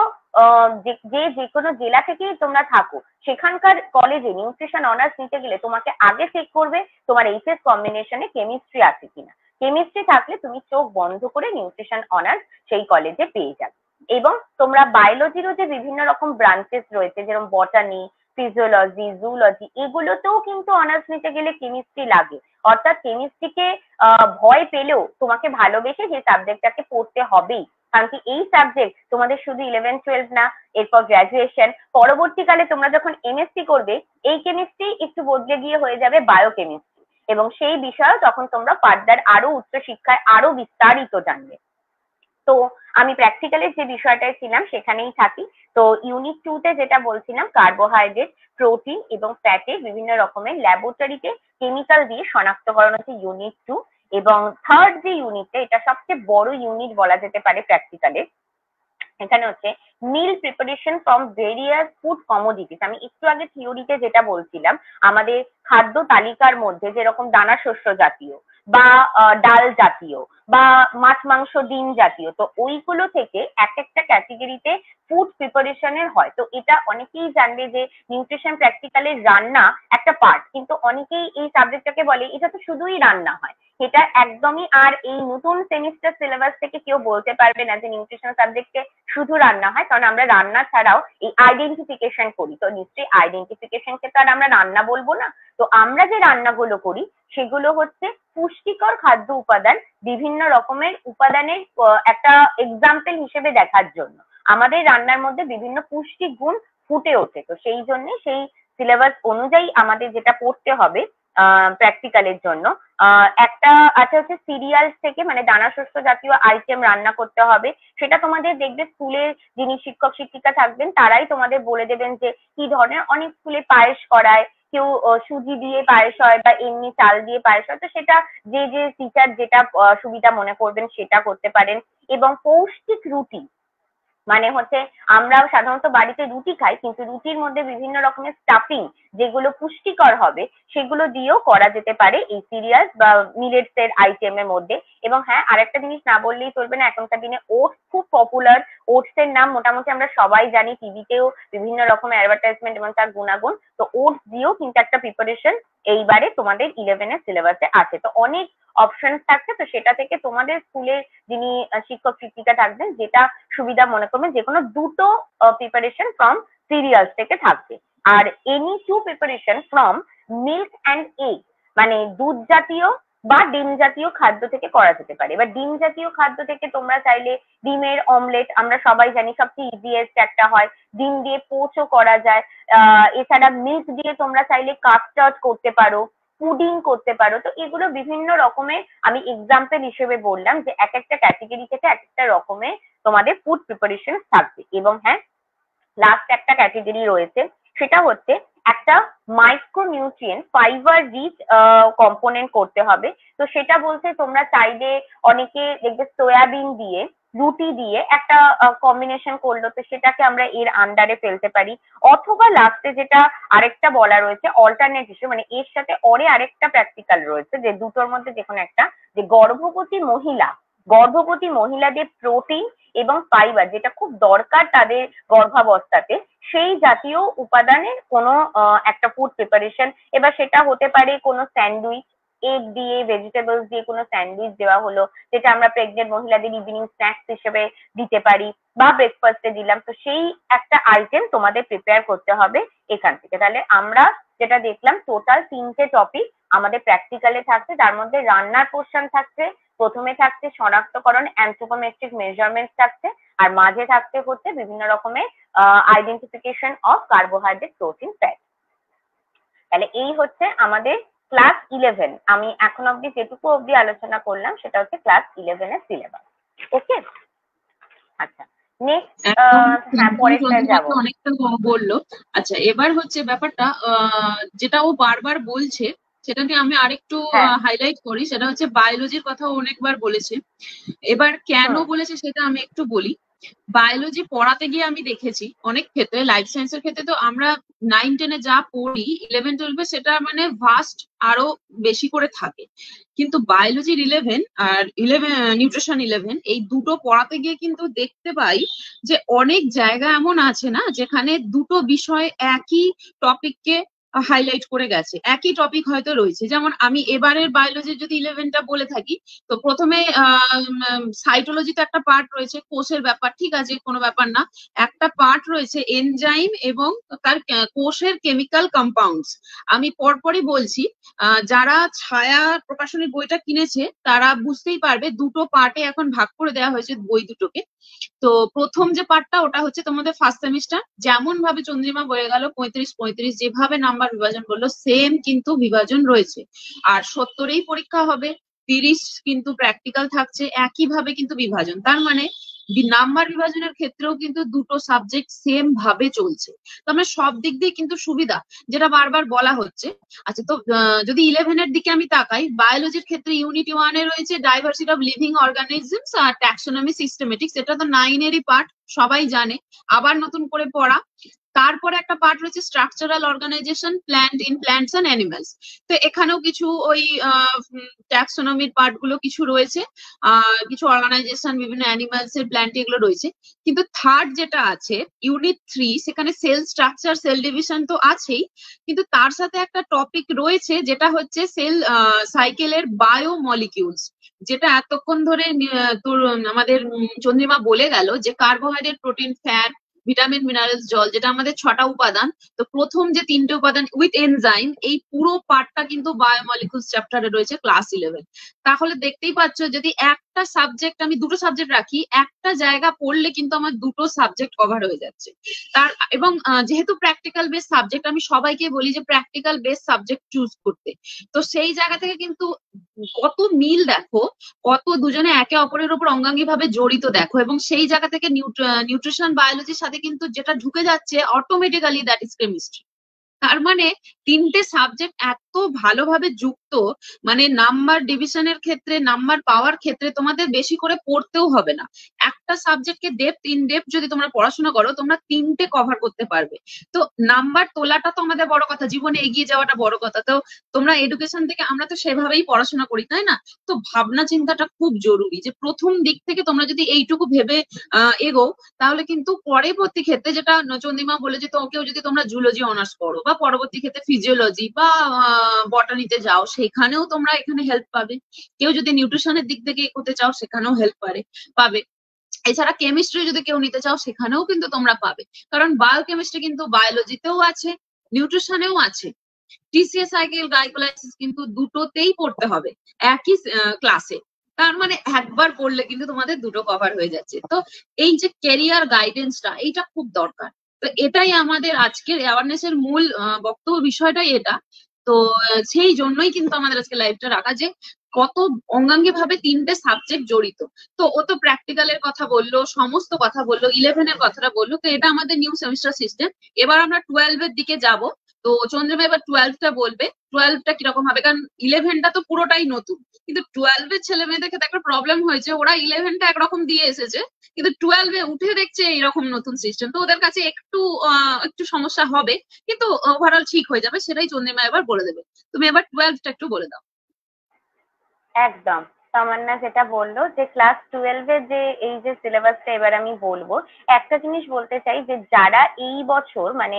Speaker 2: যে কোনো জেলা থেকেই তোমরা থাকো, সেখানকার কলেজে নিউট্রিশন অনার্স নিতে গেলে তোমাকে আগে চেক করবে তোমার এইচএস কম্বিনেশনে কেমিস্ট্রি আছে কিনা। কেমিস্ট্রি থাকলে তুমি চোখ বন্ধ করে নিউট্রিশন অনার্স সেই কলেজে পেয়ে যাবে। এবং তোমরা বায়োলজিরও যে বিভিন্ন রকম ব্রাঞ্চেস রয়েছে, যেরকম বটানি, ফিজিওলজি, জুলজি, এগুলোতেও কিন্তু অনার্স নিতে গেলে কেমিস্ট্রি লাগে। অর্থাৎ কেমিস্ট্রিকে ভয় পেলেও তোমাকে ভালোবেসে সেই সাবজেক্টটাকে পড়তে হবেই। কারণ কি, এই সাবজেক্ট তোমাদের শুধু 11-12 না, এরপর গ্রাজুয়েশন, পরবর্তীকালে তোমরা যখন এমএসসি করবে, এই কেমিস্ট্রি একটু বদলে গিয়ে হয়ে যাবে বায়োকেমিস্ট্রি, এবং সেই বিষয়েও তখন তোমরা ফার্দার আরো উচ্চশিক্ষায় আরো বিস্তারিত জানবে। তো আমি প্র্যাকটিক্যালের যে বিষয়টায় ছিলাম সেখানেই থাকি। তো ইউনিট 2 তে যেটা বলছিলাম, কার্বোহাইড্রেট, প্রোটিন এবং ফ্যাটের বিভিন্ন রকমের ল্যাবরেটরিতে কেমিক্যাল দিয়ে শনাক্তকরণ হচ্ছে ইউনিট 2। এবং থার্ড যে ইউনিটটা, এটা সবচেয়ে বড় ইউনিট বলা যেতে পারে প্র্যাকটিক্যালে। এখানে হচ্ছে meal preparation from various food commodities. আমি একটু আগে থিওরিতে যেটা বলছিলাম, আমাদের খাদ্য তালিকার মধ্যে যেরকম দানা শস্য জাতীয় বা ডাল জাতীয় বা মাছ মাংস ডিম জাতীয়, তো ওইগুলো থেকে এক একটা ক্যাটেগরিতে ফুড প্রিপারেশনের হয়। তো এটা অনেকেই জানবে যে নিউট্রিশন প্র্যাকটিক্যালের রান্না একটা পার্ট, কিন্তু অনেকেই এই সাবজেক্টটাকে বলে এটা তো শুধুই রান্না হয়। সেটা একদমই আর এই নতুন সেমিস্টার সিলেবাস থেকে কেউ বলতে পারবে না যে নিউট্রিশন সাবজেক্টে শুধু রান্না হয়। কারণ আমরা রান্না ছাড়াও এই আইডেন্টিফিকেশন করি, তো নিশ্চয়ই আইডেন্টিফিকেশনকে তো আর আমরা রান্না বলবো না। তো আমরা যে রান্নাগুলো করি সেগুলো হচ্ছে পুষ্টিকর খাদ্য উপাদান, বিভিন্ন রকমের উপাদানের একটা এক্সাম্পল হিসেবে দেখার জন্য। আমাদের রান্নার মধ্যে বিভিন্ন পুষ্টি গুণ ফুটে ওঠে। তো সেই জন্য সেই সিলেবাস অনুযায়ী আমাদের যেটা পড়তে হবে প্র্যাকটিক্যালের জন্য, একটা আছে হচ্ছে সিরিয়ালস থেকে, মানে দানা শস্য জাতীয় আইটেম রান্না করতে হবে। সেটা তোমাদের দেখবে স্কুলের যিনি শিক্ষক শিক্ষিকা থাকবেন তারাই তোমাদের বলে দেবেন যে কি ধরনের। অনেক স্কুলে পায়েস করায়, কেউ সুজি দিয়ে পায়েস হয় বা এমনি চাল দিয়ে পায়েস হয়। তো সেটা যে যে টিচার যেটা সুবিধা মনে করবেন সেটা করতে পারেন। এবং পৌষ্টিক রুটি, মানে হচ্ছে আমরাও সাধারণত বাড়িতে রুটি খাই, কিন্তু রুটির মধ্যে বিভিন্ন রকমের স্টাফিং যেগুলো পুষ্টিকর হবে সেগুলো দিয়েও করা যেতে পারে এই সিরিয়ালস বা মিলেটস এর আইটেমের মধ্যে। এবং হ্যাঁ, আরেকটা জিনিস না বললেই চলবে না, এখনকার দিনে ওটস খুব পপুলার। ওটস এর নাম মোটামুটি আমরা সবাই জানি, টিভিতেও বিভিন্ন রকম অ্যাডভার্টাইজমেন্ট এবং তার গুণাগুণ। তো ওটস দিয়েও কিন্তু একটা প্রিপারেশন এইবারে তোমাদের 11 এর সিলেবাসে আছে। তো অনেক অপশন থাকছে, তো সেটা থেকে তোমাদের স্কুলের যিনি শিক্ষক শিক্ষিকা থাকবেন যেটা সুবিধা মনে করবেন, যে কোনো দুটো প্রিপারেশন ফ্রম সিরিয়ালস থেকে থাকবে। আর any two preparation from milk and egg, মানে দুধ জাতীয় বা ডিম জাতীয় খাদ্য থেকে করা যেতে পারে। এবার ডিম জাতীয় খাদ্য থেকে তোমরা চাইলে ডিমের অমলেট, আমরা সবাই জানি সবচেয়ে ইজিয়েস্ট একটা হয়, ডিম দিয়ে পোচও করা যায়। এছাড়া মিল্ক দিয়ে তোমরা চাইলে কাস্টার্ড করতে পারো, পুডিং করতে পারো। তো এগুলো বিভিন্ন রকমের আমি এক্সাম্পল হিসেবে বললাম যে এক একটা ক্যাটেগরি থেকে এক একটা রকমের তোমাদের ফুড প্রিপারেশন থাকবে। এবং হ্যাঁ, লাস্ট একটা ক্যাটেগরি রয়েছে, সেটা হচ্ছে একটা মাইক্রোনিউট্রিয়েন্ট ফাইবার রিচ কম্পোনেন্ট করতে হবে। তো সেটা বলতে তোমরা চাইলে অনেকে দেখবে সয়াবিন দিয়ে রুটি দিয়ে একটা কম্বিনেশন করলো, তো সেটাকে আমরা এর আন্ডারে ফেলতে পারি। অথবা লাস্টে যেটা আরেকটা বলা রয়েছে অল্টারনেট হিসেবে, মানে এর সাথে অরে আরেকটা প্র্যাকটিক্যাল রয়েছে, যে দুটোর মধ্যে যে কোনো একটা, যে গর্ভবতী মহিলাদের প্রোটিন এবং ফাইবার যেটা খুব দরকার তাদের গর্ভাবস্থাতে, সেই জাতীয় উপাদানের কোনো একটা ফুড প্রিপারেশন। এবার সেটা হতে পারে কোনো স্যান্ডউইচ, এগ দিয়ে ভেজিটেবলস দিয়ে কোনো স্যান্ডউইচ দেওয়া হলো, যেটা আমরা প্রেগনেন্ট মহিলাদের ইভিনিং স্ন্যাক্স হিসেবে দিতে পারি, বা ব্রেকফাস্টে দিলাম। তো সেই একটা আইটেম তোমাদের প্রিপেয়ার করতে হবে এখান থেকে। তাহলে আমরা যেটা দেখলাম, টোটাল 3টে টপিক, আমাদের প্র্যাকটিক্যালে থাকছে, তার মধ্যে রান্নার পোর্শন থাকছে, প্রথমে থাকছে শনাক্তকরণ অ্যানথ্রোপোমেট্রিক মেজারমেন্টস থাকছে, আর মাঝে থাকতে হচ্ছে বিভিন্ন রকমের identification of carbohydrate, protein, fat. তাহলে এই হচ্ছে আমাদের ক্লাস 11। আমি এখন অব্দি যেটুকু অব্দি আলোচনা করলাম সেটা হচ্ছে ক্লাস 11 এর সিলেবাস। ওকে, আচ্ছা, নেক্সট
Speaker 1: একদম
Speaker 2: হ্যাঁ পরেরটায় যাব।
Speaker 1: অনেকটা বললো। আচ্ছা, এবার হচ্ছে ব্যাপারটা যেটা ও বারবার বলছে সেটা নিয়ে আমি আরেকটু
Speaker 2: হ্যাঁ।
Speaker 1: হাইলাইট করি। সেটা হচ্ছে বায়োলজির কথা ও অনেকবার বলেছে। এবার কেন
Speaker 2: হুম।
Speaker 1: বলেছে সেটা আমি একটু বলি। বায়োলজি পড়াতে গিয়ে আমি দেখেছি অনেক ক্ষেত্রে, লাইফ সায়েন্সের ক্ষেত্রে তো আমরা 9-10-এ যা পড়ি 11-12-এ সেটা মানে ভাস্ট আরো বেশি করে থাকে, কিন্তু বায়োলজির 11 আর 11 নিউট্রিশন 11 এই দুটো পড়াতে গিয়ে কিন্তু দেখতে পাই যে অনেক জায়গা এমন আছে না যেখানে দুটো বিষয় একই টপিককে হাইলাইট করে গেছে, একই টপিক হয়তো রয়েছে। যেমন আমি এবারের বায়োলজির যদি 11টা বলে থাকি, তো প্রথমে সাইটোলজিতে একটা পার্ট রয়েছে কোষের ব্যাপার, ঠিক আছে, কোনো ব্যাপার না। একটা পার্ট রয়েছে এনজাইম এবং তার কোষের কেমিক্যাল কম্পাউন্ডস। আমি পরপরই বলছি, যারা ছায়া প্রকাশনীর বইটা কিনেছে তারা বুঝতেই পারবে দুটো পার্টে এখন ভাগ করে দেওয়া হয়েছে বই দুটোকে। তো প্রথম যে পার্টটা ওটা হচ্ছে তোমাদের ফার্স্ট সেমিস্টার, যেমন ভাবে চন্দ্রিমা বলে গেল 35-35 যেভাবে নাম্বার বিভাজন করলো সেম কিন্তু বিভাজন রয়েছে। আর 70-এই পরীক্ষা হবে, 30 কিন্তু প্র্যাকটিক্যাল থাকছে, একইভাবে কিন্তু বিভাজন। তার মানে নাম্বার বিভাজনের ক্ষেত্রেও কিন্তু দুটো সাবজেক্ট সেম ভাবে চলছে। তো আমরা সব দিক দিয়ে কিন্তু সুবিধা, যেটা বারবার বলা হচ্ছে। আচ্ছা, তো যদি 11-এর দিকে আমি তাকাই, বায়োলজির ক্ষেত্রে ইউনিট 1-এ রয়েছে ডাইভার্সিটি অফ লিভিং অর্গানিজমস আর ট্যাক্সোনমি সিস্টেমেটিক্স, এটা তো 9-এরই পার্ট, সবাই জানে, আবার নতুন করে পড়া। তারপরে একটা পার্ট রয়েছে structural organisation plant in plants and animals. তো এখানেও কিছু ওই ট্যাক্সোনমির পার্ট গুলো কিছু রয়েছে, কিছু অর্গানাইজেশন বিভিন্ন অ্যানিমালস এর প্ল্যান্ট এগুলো রয়েছে। কিন্তু থার্ড যেটা আছে ইউনিট 3, সেখানে সেল স্ট্রাকচার সেল ডিভিশন তো আছেই, কিন্তু তার সাথে একটা টপিক রয়েছে যেটা হচ্ছে সেল সাইকেলের বায়োমলিকিউলস, যেটা এতক্ষণ ধরে তোর আমাদের চন্দ্রিমা বলে গেল যে carbohydrate, protein, fat, vitamin, minerals, জল, যেটা আমাদের 6টা উপাদান। তো প্রথম যে 3টে উপাদান উইথ এনজাইম, এই পুরো পার্টটা কিন্তু বায়োমলিকুলস চ্যাপ্টারে রয়েছে ক্লাস 11। তাহলে দেখতেই পাচ্ছ যদি একটা সাবজেক্ট, আমি দুটো সাবজেক্ট রাখি, একটা জায়গা পড়লে কিন্তু আমার দুটো সাবজেক্ট কভার হয়ে যাচ্ছে। তার এবং যেহেতু প্র্যাকটিক্যাল বেস সাবজেক্ট, আমি সবাইকে বলি যে প্র্যাকটিক্যাল বেস সাবজেক্ট চুজ করতে। তো সেই জায়গা থেকে কিন্তু কত মিল দেখো, কত দুজনে একে অপরের উপর অঙ্গাঙ্গি ভাবে জড়িত দেখো, এবং সেই জায়গা থেকে নিউট্রিশন বায়োলজির সাথে কিন্তু যেটা ঢুকে যাচ্ছে অটোমেটিক্যালি দ্যাট ইজ কেমিস্ট্রি। তার মানে 3টে সাবজেক্ট এত ভালোভাবে যুক্ত, মানে নাম্বার ডিভিশনের ক্ষেত্রে, নাম্বার পাওয়ার ক্ষেত্রে তোমাদের বেশি করে পড়তেও হবে না। একটা সাবজেক্টকে ডেপথ ইন ডেপথ যদি তোমরা পড়াশোনা করো, তোমরা 3টে কভার করতে পারবে। তো নাম্বার তোলাটা তো আমাদের বড় কথা, জীবনে এগিয়ে যাওয়াটা বড় কথা। তো তোমরা এডুকেশন থেকে, আমরা তো সেভাবেই পড়াশোনা করি, তাই না? তো ভাবনা চিন্তাটা খুব জরুরি, যে প্রথম দিক থেকে তোমরা যদি এইটুকু ভেবে এগো, তাহলে কিন্তু পরবর্তী ক্ষেত্রে, যেটা চন্দ্রিমা বলে, যে কেউ যদি তোমরা জুলজি অনার্স করো বা পরবর্তী ক্ষেত্রে ফিজিওলজি বা বটানিতে যাও, সেখানেও তোমরা এখানে হেল্প পাবে। কেউ যদি নিউট্রিশনের দিক থেকে এগোতে চাও, সেখানেও হেল্প পাবে। এছাড়া কেমিস্ট্রি যদি কেউ নিতে চাও, সেখানেও কিন্তু তোমরা পাবে, কারণ বায়োকেমিস্ট্রি কিন্তু বায়োলজিতেও আছে, নিউট্রিশনেও আছে। টিসিএ সাইকেল, গ্লাইকোলাইসিস কিন্তু দুটোতেই পড়তে হবে একই ক্লাসে। তার মানে একবার পড়লে কিন্তু তোমাদের দুটো কভার হয়ে যাচ্ছে। তো এই যে ক্যারিয়ার গাইডেন্সটা, এইটা খুব দরকার। তো এটাই আমাদের আজকের অ্যাওয়ারনেস এর মূল বক্তব্য বিষয়টাই এটা। তো সেই জন্যই কিন্তু আমাদের আজকে লাইভটা রাখা, যে কত অঙ্গাঙ্গি ভাবে 3টে সাবজেক্ট জড়িত। তো ও তো প্র্যাকটিক্যালের কথা বললো, সমস্ত কথা বললো, 11-এর কথাটা বললো। তো এটা আমাদের নিউ সেমিস্টার সিস্টেম। এবার আমরা 12-এর দিকে যাব। তো চন্দ্রিমা এবার 12টা বলবে, 12টা কিরকম হবে, কারণ 11টা তো পুরোটাই নতুন। কিন্তু 12-এর ছেলে মেয়েদের ক্ষেত্রে একটা প্রবলেম হয়েছে, ওরা 11টা একরকম দিয়ে এসেছে, কিন্তু 12-এ উঠে দেখছে এইরকম নতুন সিস্টেম। তো ওদের কাছে একটু সমস্যা হবে, কিন্তু ওভারঅল ঠিক হয়ে যাবে, সেটাই চন্দ্রিমা এবার বলে দেবে। তুমি এবার 12টা একটু বলে দাও।
Speaker 2: একদম। তামান্না যেটা বললো যে ক্লাস 12-এর যে এই যে সিলেবাসটা এবার আমি বলবো, একটা জিনিস বলতে চাই যে যারা এই বছর মানে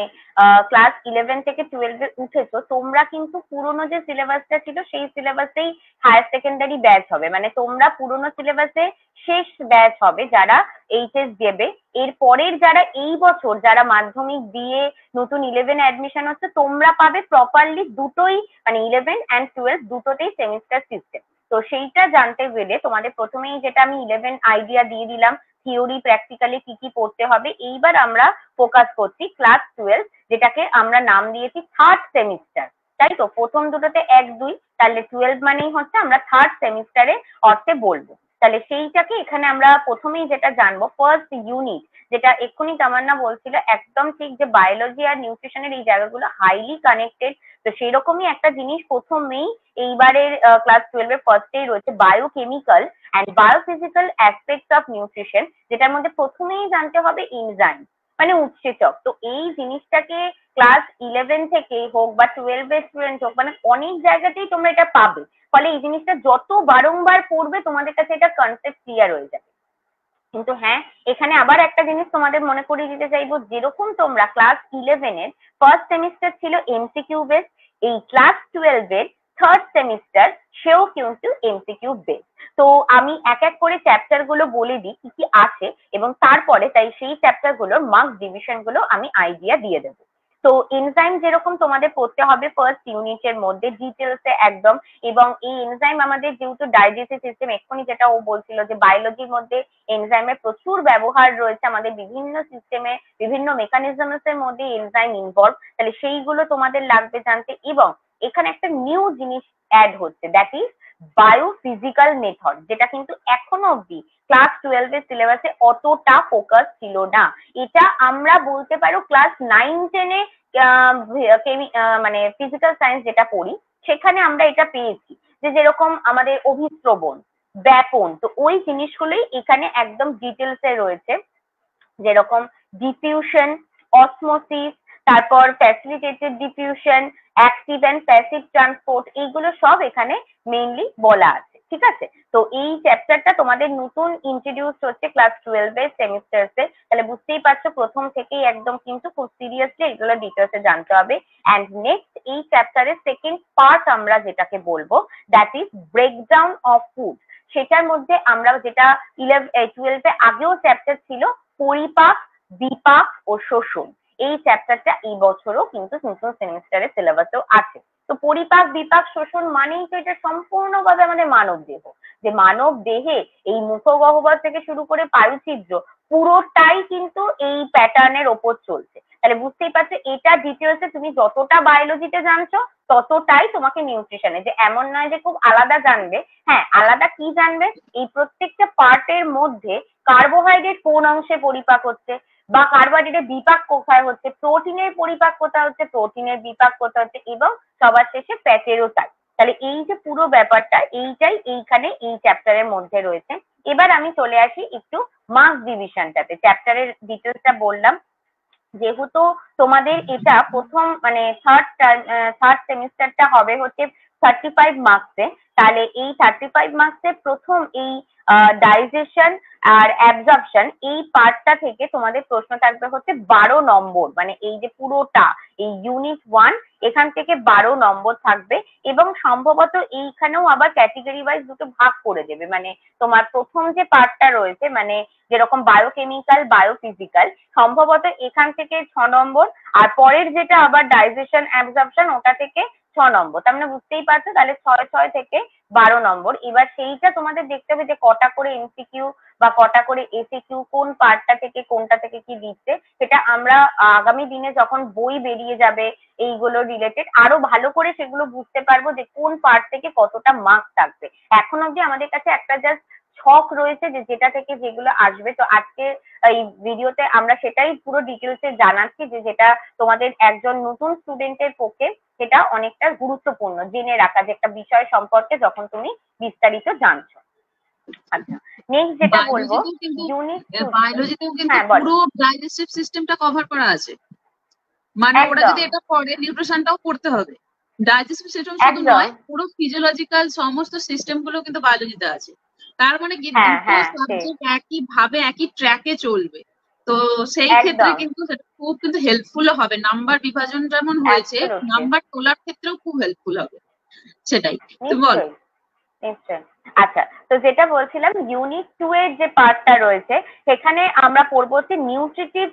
Speaker 2: ক্লাস 11 থেকে 12-এ উঠেছো, তোমরা কিন্তু পুরোনো যে সিলেবাসটা ছিল সেই সিলেবাসেই হায়ার সেকেন্ডারি ব্যাচ হবে, মানে তোমরা পুরোনো সিলেবাসে শেষ ব্যাচ হবে যারা এইচএস দেবে। এর পরের যারা এই বছর যারা মাধ্যমিক দিয়ে নতুন 11-এ অ্যাডমিশন হচ্ছে, তোমরা পাবে প্রপারলি দুটোই, মানে 11 অ্যান্ড 12 দুটোতেই সেমিস্টার সিস্টেম। তো সেইটা জানতে গেলে তোমাদের প্রথমেই যেটা আমি 11 আইডিয়া দিয়ে দিলাম, থিওরি প্র্যাকটিক্যালি কি কি পড়তে হবে। এইবার আমরা ফোকাস করছি ক্লাস 12, যেটাকে আমরা নাম দিয়েছি থার্ড সেমিস্টার, তাই তো? প্রথম দুটোতে 1 2, তাহলে 12 মানেই হচ্ছে আমরা থার্ড সেমিস্টারে অর্থে বলবো। তাহলে সেইটাকে এখানে আমরা প্রথমেই যেটা জানবো, ফার্স্ট ইউনিট, যেটা এক্ষুনি তামান্না বলছিল একদম ঠিক, যে বায়োলজি আর নিউট্রিশনের এই জায়গাগুলো হাইলি কানেক্টেড। তো সেই রকমই একটা জিনিস প্রথমেই এইবারের ক্লাস 12-এর ফার্স্টেই রয়েছে biochemical and biophysical aspects of nutrition, যেটার মধ্যে প্রথমেই জানতে হবে এনজাইম, মানে উৎসেচক। তো এই জিনিসটাকে ক্লাস 11 থেকে হোক বা 12-এর স্টুডেন্ট হোক, মানে অনেক জায়গাতেই তোমরা এটা পাবে। ফলে এই জিনিসটা যত বারংবার পড়বে তোমাদের কাছে এটা কনসেপ্ট ক্লিয়ার হয়ে যাবে। কিন্তু হ্যাঁ, এখানে আবার একটা জিনিস তোমাদের মনে করিয়ে দিতে চাইবো, যেরকম তোমরা ক্লাস 11-এর ফার্স্ট সেমিস্টার ছিল এমসিকিউ বেস, এই ক্লাস 12-এর থার্ড সেমিস্টার সেও কিন্তু এমসিকিউ বেস। তো আমি এক এক করে চ্যাপ্টার গুলো বলে দিই কি কি আছে, এবং তারপরে তাই সেই চ্যাপ্টার গুলোর মার্কস ডিভিশন গুলো আমি আইডিয়া দিয়ে দেবো। তো এনজাইম যেরকম তোমাদের পড়তে হবে ফার্স্ট ইউনিটের মধ্যে ডিটেলসে একদম, এবং এই এনজাইম আমাদের যেহেতু ডাইজেস্টিভ সিস্টেম, এক্ষুনি যেটা ও বলছিল যে বায়োলজির মধ্যে এনজাইমের প্রচুর ব্যবহার রয়েছে, আমাদের বিভিন্ন সিস্টেমে বিভিন্ন মেকানিজমস এর মধ্যে এনজাইম ইনভলভ, তাহলে সেইগুলো তোমাদের লাগবে জানতে। এবং এখানে একটা নিউ জিনিস অ্যাড হচ্ছে, দ্যাট ইজ বায়োফিজিক্যাল মেথড, যেটা কিন্তু এখনো অব্দি ক্লাস 12-এর সিলেবাসে অতটা ফোকাস ছিল না। এটা আমরা বলতে পারো ক্লাস 9-10-এ মানে ফিজিক্যাল সায়েন্স যেটা পড়ি সেখানে আমরা এটা পেয়েছি, যে যেরকম আমাদের অভিস্রবণ, ব্যাপন, তো ওই জিনিসগুলোই এখানে একদম ডিটেলসে রয়েছে, যেরকম ডিফিউশন, অসমোসিস, তারপর facilitated diffusion, active and passive transport, এইগুলো সব এখানে মেইনলি বলা আছে। ঠিক আছে, তো এই চ্যাপ্টারটা তোমাদের নতুন ইন্ট্রোডিউস হচ্ছে ক্লাস 12-এর সেমিস্টার্সে, তাহলে বুঝতেই পারছো প্রথম থেকেই একদম কিন্তু খুব সিরিয়াসলি এগুলো ডিটেলসে জানতে হবে। অ্যান্ড নেক্সট এই চ্যাপ্টারের সেকেন্ড পার্ট আমরা যেটাকে বলবো, that is breakdown of food. সেটার মধ্যে আমরা যেটা 12-এ আগেও চ্যাপ্টার ছিল, পরিপাক, বিপাক ও শোষণ, এই চ্যাপ্টারটা এই বছরও কিন্তু নতুন সেমিস্টারের সিলেবাসেও আছে। তো পরিপাক, বিপাক, শোষণ মানেই তো এটা সম্পূর্ণভাবে আমাদের মানব দেহ, যে মানব দেহে এই মুখগহ্বর থেকে শুরু করে পায়ুছিদ্র পুরোটাই কিন্তু এই প্যাটার্নের ওপর চলছে। তাহলে বুঝতেই পারছো এটা ডিটেলসে তুমি যতটা বায়োলজিতে জানছো ততটাই তোমাকে নিউট্রিশনে, যে এমন নয় যে খুব আলাদা জানবে। হ্যাঁ, আলাদা কি জানবে, এই প্রত্যেকটা পার্টের মধ্যে কার্বোহাইড্রেট কোন অংশে পরিপাক হচ্ছে, বা কার্বোহাইড্রেটের বিপাক কোথায় হচ্ছে, প্রোটিনের পরিপাক কোথায় হচ্ছে, প্রোটিনের বিপাক কোথায় হচ্ছে, এবং সবার শেষে ফ্যাটেরও তাই। তাহলে এই যে পুরো ব্যাপারটা এইটাই এইখানে এই চ্যাপ্টারের মধ্যে রয়েছে। এবার আমি চলে আসি একটু মার্কস ডিভিশনটাতে। চ্যাপ্টারের ডিটেলসটা বললাম, যেহেতু তোমাদের এটা প্রথম মানে থার্ড সেমিস্টারটা হবে হচ্ছে 35 মার্কসে, তাহলে এই 35 মার্কসের প্রথম এই ডাইজেশন আর অ্যাবজর্পশন এই পার্টটা থেকে তোমাদের প্রশ্ন থাকবে হচ্ছে 12 নম্বর, মানে এই যে পুরোটা এই ইউনিট 1 এখান থেকে 12 নম্বর থাকবে। এবং সম্ভবত এইখানেও আবার ক্যাটেগরি ওয়াইজ দুটো ভাগ করে দেবে, মানে তোমার প্রথম যে পার্টটা রয়েছে মানে যেরকম বায়োকেমিক্যাল, বায়োফিজিক্যাল, সম্ভবত এখান থেকে 6 নম্বর, আর পরের যেটা আবার ডাইজেশন অ্যাবজর্পশন ওটা থেকে 6 নম্বর। তার মানে বুঝতেই পারছো তাহলে 6 থেকে 12 নম্বর। এবার সেইটা তোমাদের দেখতে হবে যে কটা করে এমসিকিউ বা কটা করে এসিকিউ কোন পার্টটা থেকে কোনটা থেকে কি দিচ্ছে, সেটা আমরা আগামী দিনে যখন বই বেরিয়ে যাবে এইগুলো রিলেটেড আরো ভালো করে সেগুলো বুঝতে পারবো যে কোন পার্ট থেকে কতটা মার্কস থাকবে। এখন অব্দি আমাদের কাছে একটা জাস্ট ছক রয়েছে যে যেটা থেকে যেগুলো আসবে। তো আজকে এই ভিডিওতে আমরা সেটাই পুরো ডিটেলসে জানাচ্ছি, যে যেটা তোমাদের একজন নতুন স্টুডেন্টের পক্ষে সেটা অনেকটা গুরুত্বপূর্ণ জেনে রাখা, যে একটা বিষয় সম্পর্কে যখন তুমি বিস্তারিত জানছো। আচ্ছা, নেক্সট যেটা বলবো ইউনিট 2।
Speaker 1: বায়োলজিতেও কিন্তু
Speaker 2: হ্যাঁ, বলো।
Speaker 1: পুরো ডাইজেস্টিভ সিস্টেমটা কভার করা আছে, মানে ওরা যদি এটা পড়ে নিউট্রিশনটাও পড়তে হবে। ডাইজেস্টিভ সিস্টেম শুধু
Speaker 2: একদম।
Speaker 1: নয়, পুরো ফিজিওলজিক্যাল সমস্ত সিস্টেম গুলো কিন্তু বায়োলজিতে আছে। তার মানে কি
Speaker 2: হ্যাঁ
Speaker 1: দুটো
Speaker 2: হ্যাঁ ঠিক।
Speaker 1: সাবজেক্ট একই ভাবে একই ট্র্যাকে চলবে। তো সেই ক্ষেত্রে
Speaker 2: একদম।
Speaker 1: কিন্তু সেটা খুব কিন্তু হেল্পফুল হবে, নাম্বার বিভাজন যেমন হয়েছে
Speaker 2: অ্যাবসলিউটলি।
Speaker 1: নাম্বার তোলার ক্ষেত্রেও খুব হেল্পফুল হবে। সেটাই, তুমি বল।
Speaker 2: নিশ্চয়ই। নিশ্চয়ই। আচ্ছা, তো যেটা বলছিলাম ইউনিট 2 এর যে পার্টটা রয়েছে সেখানে আমরা পড়বো হচ্ছে নিউট্রিটিভ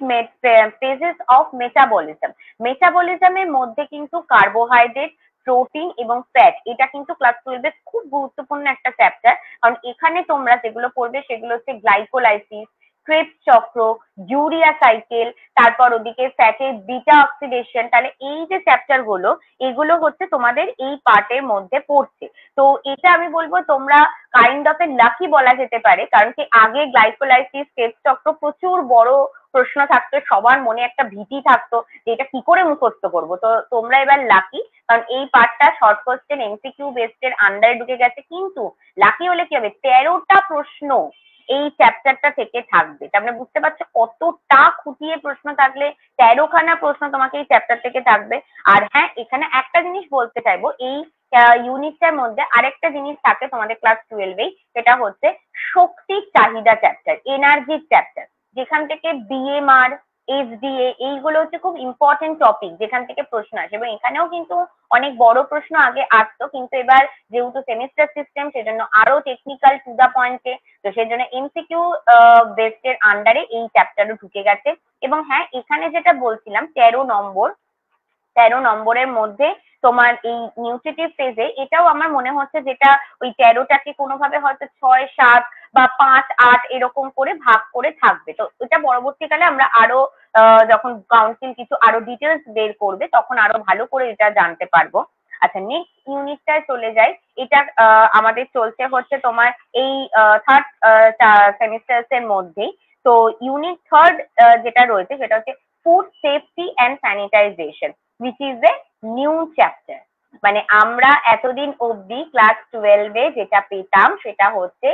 Speaker 2: ফেজেস অফ মেটাবলিজম। মেটাবলিজমের মধ্যে কিন্তু কার্বোহাইড্রেট, প্রোটিন এবং ফ্যাট, এটা কিন্তু ক্লাস 12 এর খুব গুরুত্বপূর্ণ একটা চ্যাপ্টার। কারণ এখানে তোমরা যেগুলো পড়বে সেগুলো হচ্ছে গ্লাইকোলাইসিস, ক্রেবস চক্র, ইউরিয়া সাইকেল, তারপর ওদিকে ফ্যাটের বিটা অক্সিডেশন। তাহলে এই যে চ্যাপ্টার গুলো, এগুলো হচ্ছে তোমাদের এই পার্টের মধ্যে পড়ছে। তো এটা আমি বলবো তোমরা কাইন্ড অফ এ লাকি বলা যেতে পারে, কারণ কি আগে গ্লাইকোলাইসিস, ক্রেবস চক্র প্রচুর বড় প্রশ্ন থাকতো, সবার মনে একটা ভীতি থাকতো যে এটা কি করে মুখস্থ করবো। তো তোমরা এবার লাকি, কারণ এই পার্টটা শর্ট কোশ্চেন এমসিকিউ বেসড এর আন্ডারে ঢুকে গেছে। কিন্তু লাকি হলে কি হবে, 13টা প্রশ্ন এই চ্যাপ্টারটা থেকে থাকবে। তার মানে বুঝতে পারছো কতটা খুঁটিয়ে প্রশ্ন থাকলে 13খানা প্রশ্ন তোমাকে এই চ্যাপ্টার থেকে থাকবে। আর হ্যাঁ, এখানে একটা জিনিস বলতে চাইবো, এই ইউনিটটার মধ্যে আরেকটা জিনিস থাকে তোমাদের ক্লাস 12এই, সেটা হচ্ছে শক্তির চাহিদা চ্যাপ্টার, এনার্জির চ্যাপ্টার, যেখান থেকে বিএমআর, এসডিএ এইগুলো হচ্ছে খুব ইম্পর্টেন্ট টপিক যেখান থেকে প্রশ্ন আসে। এবং এখানেও কিন্তু অনেক বড় প্রশ্ন আগে আসতো, কিন্তু এবার যেহেতু সেমিস্টার সিস্টেম সেজন্য আরো টেকনিক্যাল টু দা পয়েন্টে, তো সেই জন্য এমসিকিউ বেসড এর আন্ডারে এই চ্যাপ্টারও ঢুকে গেছে। এবং হ্যাঁ, এখানে যেটা বলছিলাম 13 নম্বর, 13 নম্বরের মধ্যে তোমার এই নিউট্রিটিভ ফেজে, এটাও আমার মনে হচ্ছে যেটা ওই 13টাকে কোনোভাবে হয়তো 6, 7 বা 5, 8 এরকম করে ভাগ করে থাকবে। তো এটা পরবর্তীকালে আমরা আরো যখন কাউন্সিল কিছু আরো ডিটেলস বের করবে তখন আরো ভালো করে এটা জানতে পারবো। আচ্ছা, নেক্সট ইউনিটটায় চলে যাই। এটা আমাদের চলছে হচ্ছে তোমার এই থার্ড সেমিস্টার্স এর মধ্যেই। তো ইউনিট 3 যেটা রয়েছে সেটা হচ্ছে food safety and sanitisation, which is a new chapter। মানে আমরা এতদিন অবধি ক্লাস 12-এ যেটা পেতাম সেটা হচ্ছে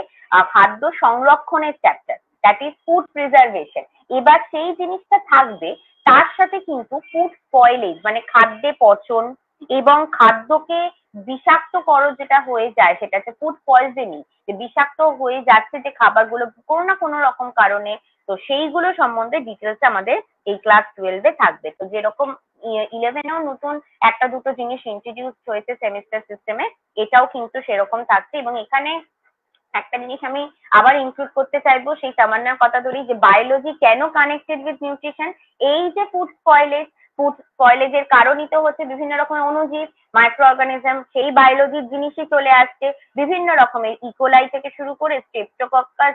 Speaker 2: খাদ্য সংরক্ষণের chapter, that is food preservation. এবার সেই জিনিসটা থাকবে, তার সাথে কিন্তু ফুড স্পয়েলেজ মানে খাদ্যে পচন এবং খাদ্যকে বিষাক্তকর যেটা হয়ে যায় সেটা হচ্ছে ফুড পয়জনিং, যে বিষাক্ত হয়ে যাচ্ছে যে খাবারগুলো কোনো না কোনো রকম কারণে। তো সেইগুলো সম্বন্ধে ডিটেলস আমাদের এই ক্লাস 12-এ থাকবে। তো যেরকম 11-এও নতুন একটা দুটো জিনিস ইন্ট্রোডিউস হয়েছে সেমিস্টার সিস্টেমে, এটাও কিন্তু সেরকম থাকছে। এবং এখানে একটা জিনিস আমি আবার ইনক্লুড করতে চাইবো, সেই তামান্নার কথা ধরি, যে বায়োলজি কেন কানেক্টেড উইথ নিউট্রিশন। এই যে ফুড স্পয়েলেজের কারণই তো হচ্ছে বিভিন্ন রকমের অণুজীব, মাইক্রো অর্গানিজম, সেই বায়োলজির জিনিসই চলে আসছে বিভিন্ন রকমের, ইকোলাই থেকে শুরু করে স্ট্রেপ্টোকক্কাস,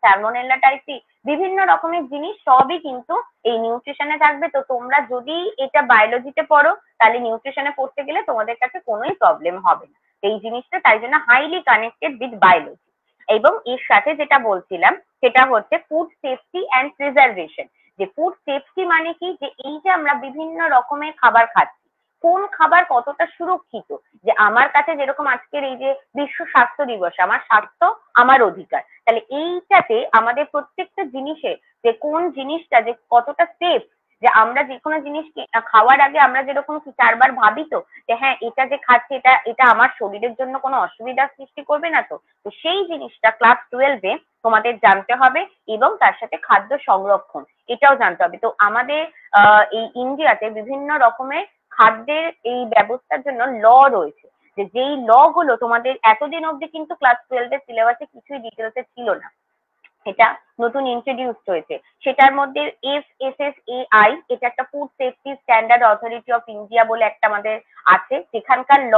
Speaker 2: স্যালমোনেলা টাইফি, বিভিন্ন রকমের জিনিস সবই কিন্তু এই নিউট্রিশনে থাকবে। তো তোমরা যদি এটা বায়োলজিতে পড়ো তাহলে নিউট্রিশনে পড়তে গেলে তোমাদের কাছে কোনোই প্রবলেম হবে না। এই জিনিসটা তাই জন্য হাইলি কানেক্টেড উইথ বায়োলজি। এবং এর সাথে যেটা বলছিলাম সেটা হচ্ছে ফুড সেফটি অ্যান্ড প্রিজার্ভেশন। যে ফুড সেফটি মানে কি, যে এই যে আমরা বিভিন্ন রকমের খাবার খাচ্ছি, কোন খাবার কতটা সুরক্ষিত। যে আমার কাছে যেরকম আজকের এই যে বিশ্ব স্বাস্থ্য দিবস, আমার স্বাস্থ্য আমার অধিকার, তাহলে এইটাতে আমাদের প্রত্যেকটা জিনিসে যে কোন জিনিসটা যে কতটা সেফ, যে আমরা যে কোনো জিনিস খাওয়ার আগে আমরা যেরকম 4বার ভাবি তো, যে হ্যাঁ এটা যে খাচ্ছি এটা এটা আমার শরীরের জন্য কোনো অসুবিধার সৃষ্টি করবে না তো। তো সেই জিনিসটা ক্লাস 12-এ তোমাদের জানতে হবে। এবং তার সাথে খাদ্য সংরক্ষণ এটাও জানতে হবে। তো আমাদের এই ইন্ডিয়াতে বিভিন্ন রকমের খাদ্যের এই ব্যবস্থার জন্য ল রয়েছে, যে যেই ল গুলো তোমাদের এতদিন অব্দি কিন্তু ক্লাস 12-এর সিলেবাসে কিছুই ডিটেলসে ছিল না, এটা নতুন ইন্ট্রোডিউস হয়েছে। সেটার মধ্যে FSSAI, এটা একটা food safety standard authority of India বলে একটা আমাদের আছে, যেখানকার ল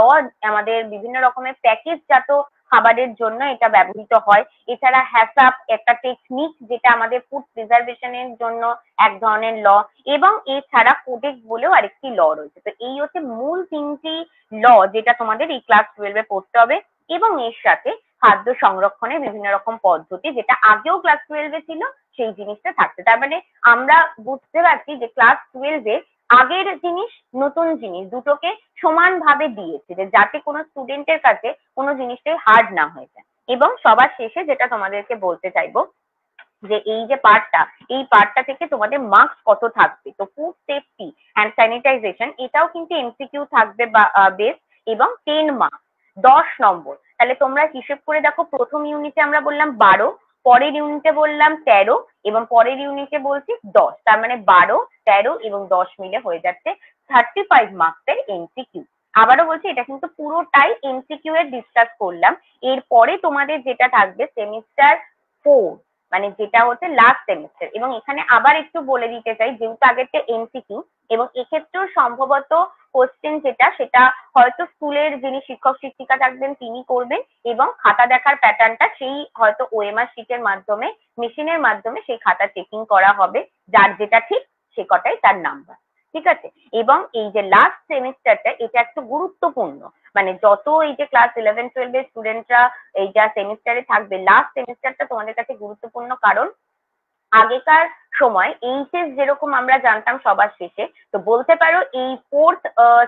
Speaker 2: আমাদের বিভিন্ন রকমের প্যাকেজজাত খাবারের জন্য এটা ব্যবহৃত হয়। এছাড়া হ্যাসাপ একটা টেকনিক, যেটা আমাদের ফুড প্রিজার্ভেশনের জন্য এক ধরনের ল। এবং এছাড়া কোডেক্স বলেও আরেকটি ল রয়েছে। তো এই হচ্ছে মূল 3টি ল যেটা তোমাদের এই ক্লাস 12-এ পড়তে হবে। এবং এর সাথে খাদ্য সংরক্ষণের বিভিন্ন রকম পদ্ধতি, যেটা আগেও ক্লাস 12-এ ছিল, সেই জিনিসটা থাকছে। তার মানে আমরা বুঝতে পারছি যে ক্লাস 12-এ আগের জিনিস নতুন জিনিস দুটোকে সমানভাবে দিয়েছে, যে যাতে কোনো স্টুডেন্টের কাছে কোনো জিনিসটাই হার্ড না হয়ে যায়। এবং সবার শেষে যেটা তোমাদেরকে বলতে চাইবো, যে এই যে পার্টটা, এই পার্টটা থেকে তোমাদের মার্কস কত থাকবে। তো ফুড সেফটি হ্যান্ড স্যানিটাইজেশন, এটাও কিন্তু এমসিকিউ থাকবে বা বেস, এবং 10 মার্কস, 10 নম্বর। তাহলে তোমরা হিসেব করে দেখো, প্রথম ইউনিটে আমরা বললাম 12, পরের ইউনিটে বললাম 13, এবং পরের ইউনিটে বলছি 10। তার মানে 12, 13 এবং 10 মিলে হয়ে যাচ্ছে 35 মার্কসের এমসিকিউ। আবারও বলছি, এটা কিন্তু পুরোটাই এমসিকিউ এর ডিসকাস করলাম। এরপরে তোমাদের যেটা থাকবে সেমিস্টার 4, মানে যেটা হচ্ছে লাস্ট সেমিস্টার। এবং এখানে আবার একটু বলে দিতে চাই, যেহেতু আগেরটা এমসিকিউ, এবং এক্ষেত্রেও সম্ভবত কোশ্চেন যেটা, সেটা হয়তো স্কুলের যিনি শিক্ষক শিক্ষিকা থাকবেন তিনি করবেন, এবং খাতা দেখার প্যাটার্নটা সেই হয়তো ওএমআর শিটের মাধ্যমে, মেশিনের মাধ্যমে সেই খাতা চেকিং করা হবে, যার যেটা ঠিক সে কটাই তার নাম্বার। ঠিক আছে? এবং এই যে লাস্ট সেমিস্টারটা, এটা একটু গুরুত্বপূর্ণ। মানে যত এই যে ক্লাস 11-12 এর স্টুডেন্টরা এই যা সেমিস্টারে থাকবে, লাস্ট সেমিস্টারটা তোমাদের কাছে গুরুত্বপূর্ণ। কারণ আগেকার সময় এইচএস যেরকম আমরা জানতাম সবার শেষে, তো বলতে পারো এই ফোর্থ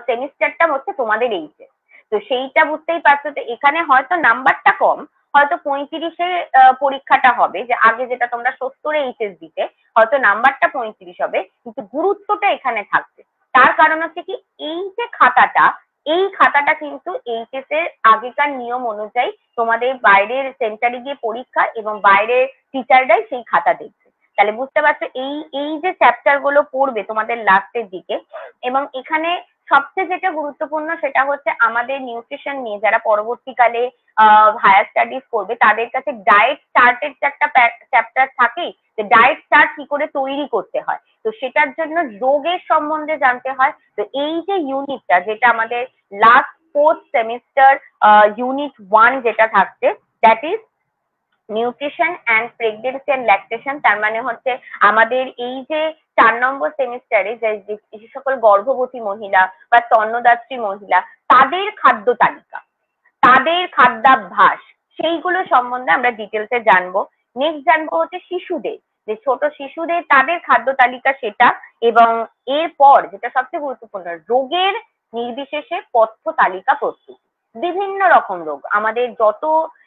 Speaker 2: সেমিস্টারটা হচ্ছে তোমাদের এইচএস। তো সেইটা বুঝতেই পারছো, যে এখানে হয়তো নাম্বারটা কম, হয়তো 35-এ পরীক্ষাটা হবে, যে আগে যেটা তোমরা 70-এ এইচএস দিতে, হয়তো নাম্বারটা 35 হবে, কিন্তু গুরুত্বটা এখানে থাকবে। তার কারণ হচ্ছে কি, এই যে খাতাটা, এই খাতাটা কিন্তু এইচএস এর আগেকার নিয়ম অনুযায়ী তোমাদের বাইরের সেন্টারে গিয়ে পরীক্ষা, এবং বাইরের টিচাররাই সেই খাতা দেখবে। তাহলে বুঝতে পারছো, এই এই যে চ্যাপ্টার গুলো পড়বে তোমাদের লাস্টের দিকে। এবং এখানে সবচেয়ে যেটা গুরুত্বপূর্ণ সেটা হচ্ছে আমাদের নিউট্রিশন নিয়ে যারা পরবর্তীকালে হায়ার স্টাডিজ করবে, তাদের কাছে ডায়েট চার্টের একটা চ্যাপ্টার থাকেই, যে ডায়েট চার্ট কি করে তৈরি করতে হয়। তো সেটার জন্য রোগের সম্বন্ধে জানতে হয়। তো এই যে ইউনিটটা, যেটা আমাদের লাস্ট ফোর্থ সেমিস্টার ইউনিট 1 যেটা থাকছে, that is nutrition and pregnancy and lactation. তার মানে হচ্ছে আমাদের এই যে 4 নম্বর সেমিস্টারে যে সকল গর্ভবতী মহিলা বা স্তন্যদাত্রী মহিলা, তাদের খাদ্য তালিকা, তাদের খাদ্যাভ্যাস, সেইগুলো সম্বন্ধে আমরা ডিটেলসে জানবো। নেক্সট জানবো হচ্ছে শিশুদের, যে ছোট শিশুদের তাদের খাদ্য তালিকা সেটা। এবং এরপর যেটা সবচেয়ে গুরুত্বপূর্ণ, রোগের নির্বিশেষে পথ্য তালিকা প্রস্তুত। বিভিন্ন রকম রোগ আমাদের, যত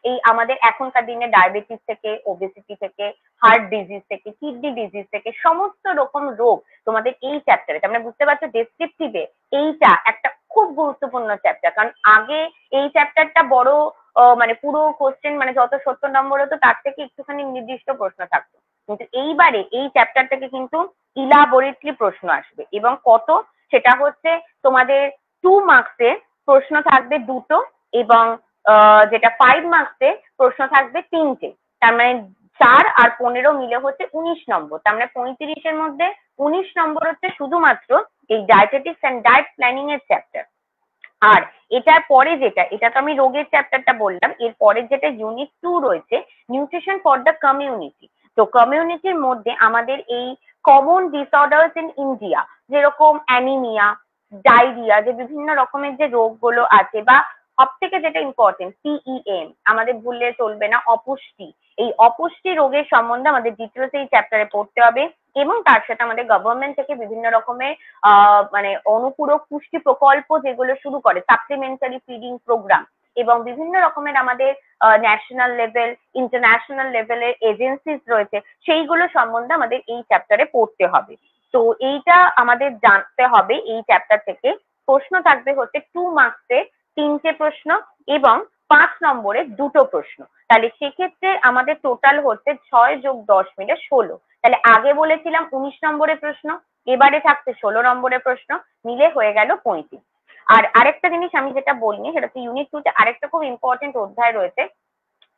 Speaker 2: এই আমাদের এখনকার দিনে ডায়াবেটিস থেকে, ওবেসিটি থেকে, হার্ট ডিজিজ থেকে, কিডনি ডিজিজ থেকে, সমস্ত রকম রোগ তোমাদের এই চ্যাপ্টারে। তার মানে বুঝতে পারছো, ডেসক্রিপটিভে এইটা একটা খুব গুরুত্বপূর্ণ চ্যাপ্টার। কারণ আগে এই চ্যাপ্টারটা বড় মানে পুরো কোশ্চেন, মানে যত 70 নম্বর হতো তার থেকে একটুখানি নির্দিষ্ট প্রশ্ন থাকতো, কিন্তু এইবারে এই চ্যাপ্টার থেকে কিন্তু ইলাবোরেটলি প্রশ্ন আসবে। এবং কত, সেটা হচ্ছে তোমাদের 2 মার্কসের প্রশ্ন থাকবে দুটো, এবং যেটা 5 মার্কসে প্রশ্ন থাকবে 3টে। তার মানে 4 আর 15 মিলে হচ্ছে 19 নম্বর। তার মানে 35-এর মধ্যে 19 নম্বর হচ্ছে শুধুমাত্র এই ডায়েটেটিক্স অ্যান্ড ডায়েট প্ল্যানিং এর চ্যাপ্টার। আর এটার পরে যেটা, এটা তো আমি রোগের চ্যাপ্টারটা বললাম, এর পরে যেটা ইউনিট 2 রয়েছে, নিউট্রিশন ফর দ্য কমিউনিটি। তো কমিউনিটির মধ্যে আমাদের এই কমন ডিসঅর্ডার্স ইন ইন্ডিয়া, যেরকম অ্যানিমিয়া, ডায়রিয়া, যে বিভিন্ন রকমের যে রোগগুলো আছে, বা সব থেকে যেটা ইম্পর্টেন্ট PEM, আমাদের ভুললে চলবে না, অপুষ্টি। এই অপুষ্টি রোগের সম্বন্ধে আমাদের ডিটেলস এই চ্যাপ্টারে পড়তে হবে। এবং তার সাথে আমাদের গভর্নমেন্ট থেকে বিভিন্ন রকমের মানে অনুপূরক পুষ্টি প্রকল্প যেগুলো শুরু করে, সাপ্লিমেন্টারি ফিডিং প্রোগ্রাম, এবং বিভিন্ন রকমের আমাদের ন্যাশনাল লেভেল, ইন্টারন্যাশনাল লেভেলের এজেন্সিস রয়েছে, সেইগুলো সম্বন্ধে আমাদের এই চ্যাপ্টারে পড়তে হবে। তো এইটা আমাদের জানতে হবে। এই চ্যাপ্টার থেকে প্রশ্ন থাকবে হচ্ছে 2 মার্কসে 3টে প্রশ্ন, এবং 5 নম্বরে 2টো প্রশ্ন। তাহলে সেক্ষেত্রে আমাদের টোটাল হচ্ছে 6+10 মিলে 16। তাহলে আগে বলেছিলাম 19 নম্বরের প্রশ্ন, এবারে থাকছে 16 নম্বরের প্রশ্ন, মিলে হয়ে গেল 35। আর আরেকটা জিনিস আমি যেটা বলিনি, সেটা হচ্ছে ইউনিট 2-তে আরেকটা খুব ইম্পর্টেন্ট অধ্যায় রয়েছে,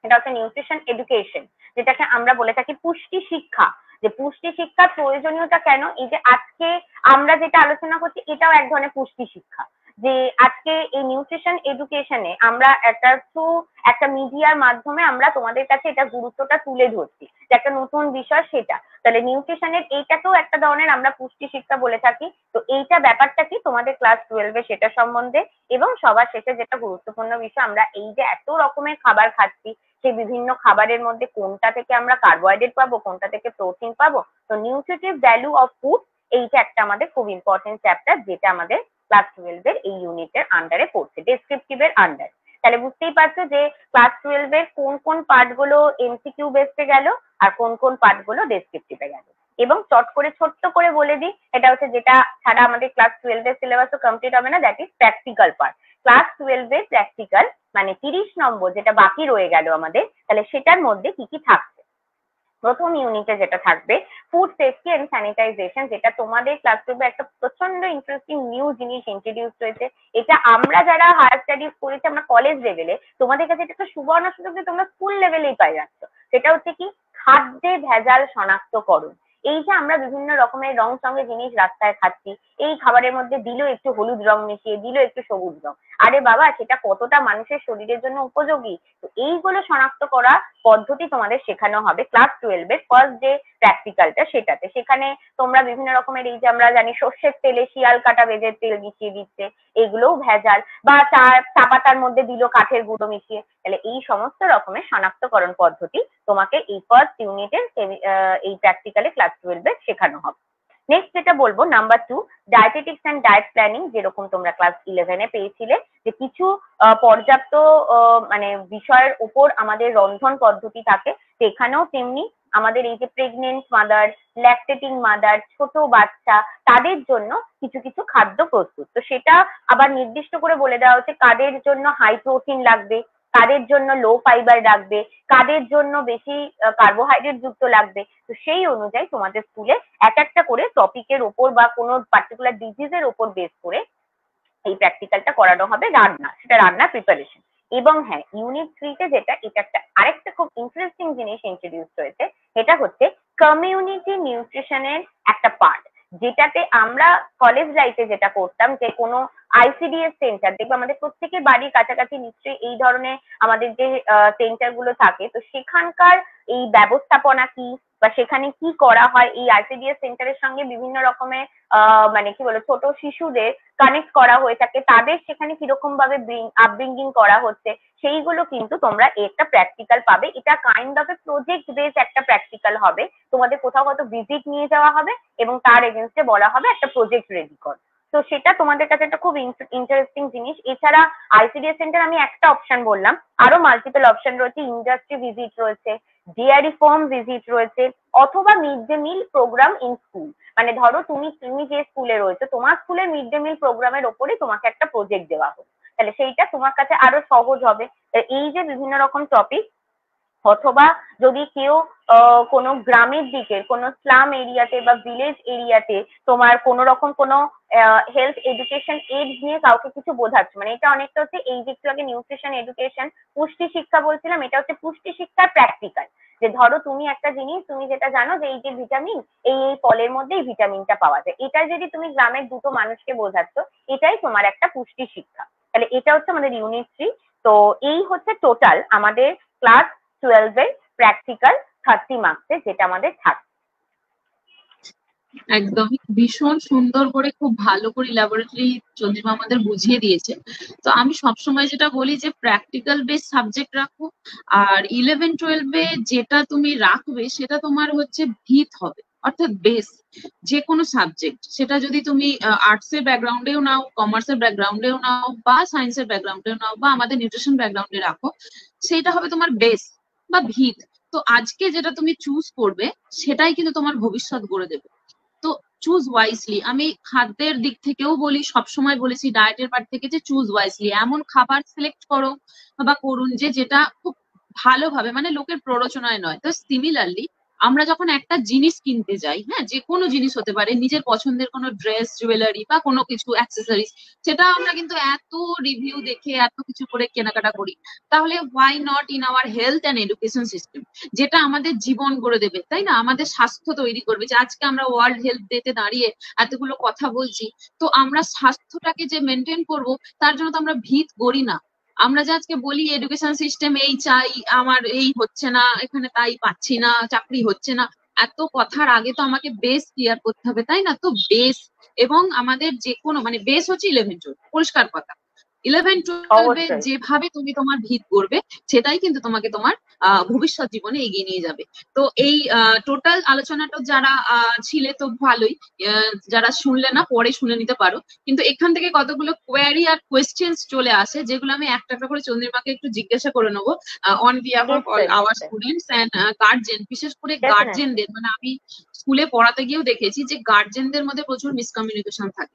Speaker 2: সেটা হচ্ছে নিউট্রিশন এডুকেশন, যেটাকে আমরা বলে থাকি পুষ্টি শিক্ষা। যে পুষ্টি শিক্ষার প্রয়োজনীয়তা কেন, এই যে আজকে আমরা যেটা আলোচনা করছি, এটাও এক ধরনের পুষ্টি শিক্ষা। যে আজকে এই নিউট্রিশন এডুকেশনে আমরা একটা থ্রু একটা মিডিয়ার মাধ্যমে আমরা তোমাদের কাছে এটা গুরুত্বটা তুলে ধরছি, যে একটা নতুন বিষয় সেটা। তাহলে নিউট্রিশনের এইটাকেও একটা ধরনের আমরা পুষ্টি শিক্ষা বলে থাকি। তো এইটা ব্যাপারটা কি তোমাদের ক্লাস 12-এ সেটা সম্বন্ধে। এবং সবার শেষে যেটা গুরুত্বপূর্ণ বিষয়, আমরা এই যে এত রকমের খাবার খাচ্ছি, সেই বিভিন্ন খাবারের মধ্যে কোনটা থেকে আমরা কার্বোহাইড্রেট পাবো, কোনটা থেকে প্রোটিন পাবো, তো নিউট্রিটিভ ভ্যালু অফ ফুড, এইটা একটা আমাদের খুব ইম্পর্টেন্ট চ্যাপ্টার, যেটা আমাদের ক্লাস 12-এর এই ইউনিটের আন্ডারে পড়ছে, ডেসক্রিপটিভের আন্ডার। তাহলে বুঝতেই পারছো যে ক্লাস 12-এর কোন কোন পার্ট গুলো এমসিকিউ বেসে গেল, আর কোন কোন পার্ট গুলো ডেসক্রিপটিভে গেল। এবং চট করে ছোট্ট করে বলে দিই, এটা হচ্ছে যেটা ছাড়া আমাদের ক্লাস 12 এর সিলেবাসও কমপ্লিট হবে না, that is practical part. Class 12 এর প্র্যাকটিক্যাল মানে 30 নম্বর যেটা বাকি রয়ে গেল আমাদের, তাহলে সেটার মধ্যে কি কি থাকছে। প্রথম ইউনিটে যেটা থাকবে ফুড সেফটি এন্ড স্যানিটাইজেশন, যেটা তোমাদের ক্লাস 12 একটা প্রচন্ড ইন্টারেস্টিং নিউ জিনিস ইন্ট্রোডিউস হয়েছে। এটা আমরা যারা হায়ার স্টাডিজ করেছি আমরা কলেজ লেভেলে, তোমাদের কাছে এটা একটা সুবর্ণ সুযোগ যে তোমরা স্কুল লেভেলেই পাই যাচ্ছ। সেটা হচ্ছে কি খাদ্যে ভেজাল শনাক্তকরণ। এই যে আমরা বিভিন্ন রকমের রং সঙ্গে জিনিস রাস্তায় খাচ্ছি, এই খাবারের মধ্যে দিল একটু হলুদ রং মিশিয়ে, দিল একটু সবুজ রং, আরে বাবা সেটা কতটা মানুষের শরীরের জন্য উপযোগী। তো এইগুলো শনাক্ত করা পদ্ধতি তোমাদের শেখানো হবে ক্লাস 12 এর ফার্স্ট যে প্র্যাকটিক্যালটা সেটাতে। সেখানে তোমরা বিভিন্ন রকমের, এই যে আমরা জানি সর্ষের তেলে শিয়াল কাটা বেজের তেল মিশিয়ে দিচ্ছে, এগুলোও ভেজাল, বা চা পাতার মধ্যে দিল কাঠের গুঁড়ো মিশিয়ে, তাহলে এই সমস্ত রকমের শনাক্তকরণ পদ্ধতি তোমাকে এই ফার্স্ট ইউনিটের এই প্র্যাকটিক্যালে ক্লাস 12 এ শেখানো হবে। নেক্সট যেটা বলবো number 2, dietetics and diet planning, যেরকম তোমরা ক্লাস 11 এ পেয়েছিলে যে কিছু পর্যাপ্ত মানে বিষয়ের উপর আমাদের রন্ধন পদ্ধতি থাকে, সেখানেও তেমনি আমাদের এই যে প্রেগনেন্ট মাদার, ল্যাকটেটিং মাদার, ছোট বাচ্চা, তাদের জন্য কিছু কিছু খাদ্য প্রস্তুত। তো সেটা আবার নির্দিষ্ট করে বলে দেওয়া হচ্ছে কাদের জন্য হাই প্রোটিন লাগবে, কাদের জন্য লো ফাইবার লাগবে, কাদের জন্য বেশি কার্বোহাইড্রেট যুক্ত লাগবে। তো সেই অনুযায়ী তোমাদের স্কুলে এক একটা করে টপিকের ওপর বা কোনো পার্টিকুলার ডিজিজের ওপর বেস করে এই প্র্যাকটিক্যালটা করানো হবে, রান্না, সেটা রান্নার প্রিপারেশন। এবং হ্যাঁ, ইউনিট 3 তে যেটা, এটা একটা আরেকটা খুব ইন্টারেস্টিং জিনিস ইন্ট্রোডিউস হয়েছে, এটা হচ্ছে কমিউনিটি নিউট্রিশনের একটা পার্ট, যেটাতে আমরা কলেজ লাইফে যেটা করতাম যে কোনো আইসিডিএস সেন্টার, দেখবো আমাদের প্রত্যেকের বাড়ির কাছাকাছি নিশ্চয়ই এই ধরনের আমাদের যে সেন্টার গুলো থাকে, তো সেখানকার এই ব্যবস্থাপনা কি বা সেখানে কি করা হয়, এই আইসিডিএস সেন্টারের সঙ্গে বিভিন্ন রকমের মানে কি বলো ছোট শিশুদের কানেক্ট করা হয়ে থাকে, তাদের সেখানে কিরকম ভাবে আপব্রিঙ্গিং করা হচ্ছে, সেইগুলো কিন্তু তোমরা একটা প্র্যাকটিক্যাল পাবে। এটা kind of A project base একটা প্র্যাকটিক্যাল হবে, তোমাদের কোথাও কত ভিজিট নিয়ে যাওয়া হবে এবং তার এগেনস্টে বলা হবে একটা প্রজেক্ট রেডি কর। তো সেটা তোমাদের কাছে একটা খুব ইন্টারেস্টিং জিনিস। এছাড়া আইসিডিএস সেন্টার আমি একটা অপশন বললাম, আরো মাল্টিপল অপশন রয়েছে, ইন্ডাস্ট্রি ভিজিট রয়েছে, ডেয়ারি ফার্ম ভিজিট রয়েছে, অথবা mid day meal programme in school. মানে ধরো তুমি তুমি যে স্কুলে রয়েছে, তোমার স্কুলের মিড ডে মিল প্রোগ্রামের ওপরে তোমাকে একটা প্রজেক্ট দেওয়া হবে, তাহলে সেইটা তোমার কাছে আরো সহজ হবে। এই যে বিভিন্ন রকম টপিক, অথবা যদি কেউ কোনো গ্রামের দিকে কোনো স্লাম এরিয়াতে বা ভিলেজ এরিয়াতে তোমার কোনো রকম কোনো হেলথ এডুকেশন এইডস নিয়ে কাউকে কিছু বোঝাচ্ছ, মানে এটা অনেকটা হচ্ছে এই যে একটু আগে নিউট্রিশন এডুকেশন পুষ্টি শিক্ষা বলছিলাম, এটা হচ্ছে পুষ্টি শিক্ষার প্র্যাকটিক্যাল। যে ধরো তুমি একটা জিনিস, তুমি যেটা জানো যে এই যে ভিটামিন, এই এই ফলের মধ্যে এই ভিটামিনটা পাওয়া যায়, এটা যদি তুমি গ্রামের দুটো মানুষকে বোঝাচ্ছ, এটাই তোমার একটা পুষ্টি শিক্ষা। তাহলে এটা হচ্ছে আমাদের ইউনিট 3। তো এই হচ্ছে টোটাল আমাদের ক্লাস 12 এর প্র্যাকটিক্যাল 30 মার্কসের, যেটা আমাদের থাকে।
Speaker 1: একদমই ভীষণ সুন্দর করে, খুব ভালো করে ল্যাবরেটরি চন্দ্রিমা আমাদের বুঝিয়ে দিয়েছে। তো আমি সবসময় যেটা বলি যে প্র্যাকটিক্যাল বেস সাবজেক্ট রাখো, আর 11-12 যেটা তুমি রাখবে সেটা তোমার হচ্ছে ভিত হবে, অর্থাৎ বেস। যে কোনো সাবজেক্ট, সেটা যদি তুমি আর্টসের ব্যাকগ্রাউন্ডেও নাও, কমার্সের ব্যাকগ্রাউন্ডেও নাও, বা সায়েন্সের ব্যাকগ্রাউন্ডেও নাও, বা আমাদের নিউট্রিশন ব্যাকগ্রাউন্ডে রাখো, সেটা হবে তোমার বেস বা ভিত। তো আজকে যেটা তুমি চুজ করবে সেটাই কিন্তু তোমার ভবিষ্যৎ গড়ে দেবে। তো চুজ ওয়াইজলি। আমি খাদ্যের দিক থেকেও বলি, সবসময় বলেছি ডায়েটের পার্ট থেকে, যে চুজ ওয়াইজলি, এমন খাবার সিলেক্ট করো বা করুন যে যেটা খুব ভালোভাবে, মানে লোকের প্ররোচনায় নয়। তো সিমিলারলি আমরা যখন একটা জিনিস কিনতে যাই, হ্যাঁ, যে কোনো জিনিস হতে পারে, নিজের পছন্দের কোনো ড্রেস, জুয়েলারি বা কোনো কিছু অ্যাক্সেসরিজ, সেটা আমরা কিন্তু এত রিভিউ দেখে এত কিছু করে কেনাকাটা করি। তাহলে why not in our health and education system, যেটা আমাদের জীবন গড়ে দেবে, তাই না, আমাদের স্বাস্থ্য তৈরি করবে। যে আজকে আমরা ওয়ার্ল্ড হেলথ ডে তে দাঁড়িয়ে এতগুলো কথা বলছি, তো আমরা স্বাস্থ্যটাকে যে মেনটেন করব, তার জন্য তো আমরা ভিত গড়ি না। আমরা যে আজকে বলি এডুকেশন সিস্টেম এই চাই, আমার এই হচ্ছে না, এখানে তাই পাচ্ছি না, চাকরি হচ্ছে না, এত কথার আগে তো আমাকে বেস ক্লিয়ার করতে হবে, তাই না? তো বেস, এবং আমাদের যে কোনো, মানে বেস হচ্ছে 11-12, পরিষ্কার কথা। 11-12
Speaker 2: অবশ্যই।
Speaker 1: যেভাবে তুমি তোমার ভিত করবে সেটাই কিন্তু তোমাকে তোমার ভবিষ্যৎ জীবনে এগিয়ে নিয়ে যাবে। তো এই টোটাল আলোচনাটা যারা ছিলে তো ভালোই, যারা শুনলে না পরে শুনে নিতে পারো। কিন্তু এখান থেকে কতগুলো কোয়ারি আর কোয়েশ্চেন্স চলে আসে, যেগুলো আমি একটা একটা করে চন্দ্রিমাকে একটু জিজ্ঞাসা করে নেবো অন বিহাফ অফ অল
Speaker 2: নিশ্চয়ই
Speaker 1: আওয়ার
Speaker 2: নিশ্চয়ই।
Speaker 1: Students and guardian. বিশেষ করে
Speaker 2: ডেফিনেটলি।
Speaker 1: গার্জেনদের, মানে আমি স্কুলে পড়াতে গিয়েও দেখেছি যে গার্জেনদের মধ্যে প্রচুর মিসকমিউনিকেশন থাকে,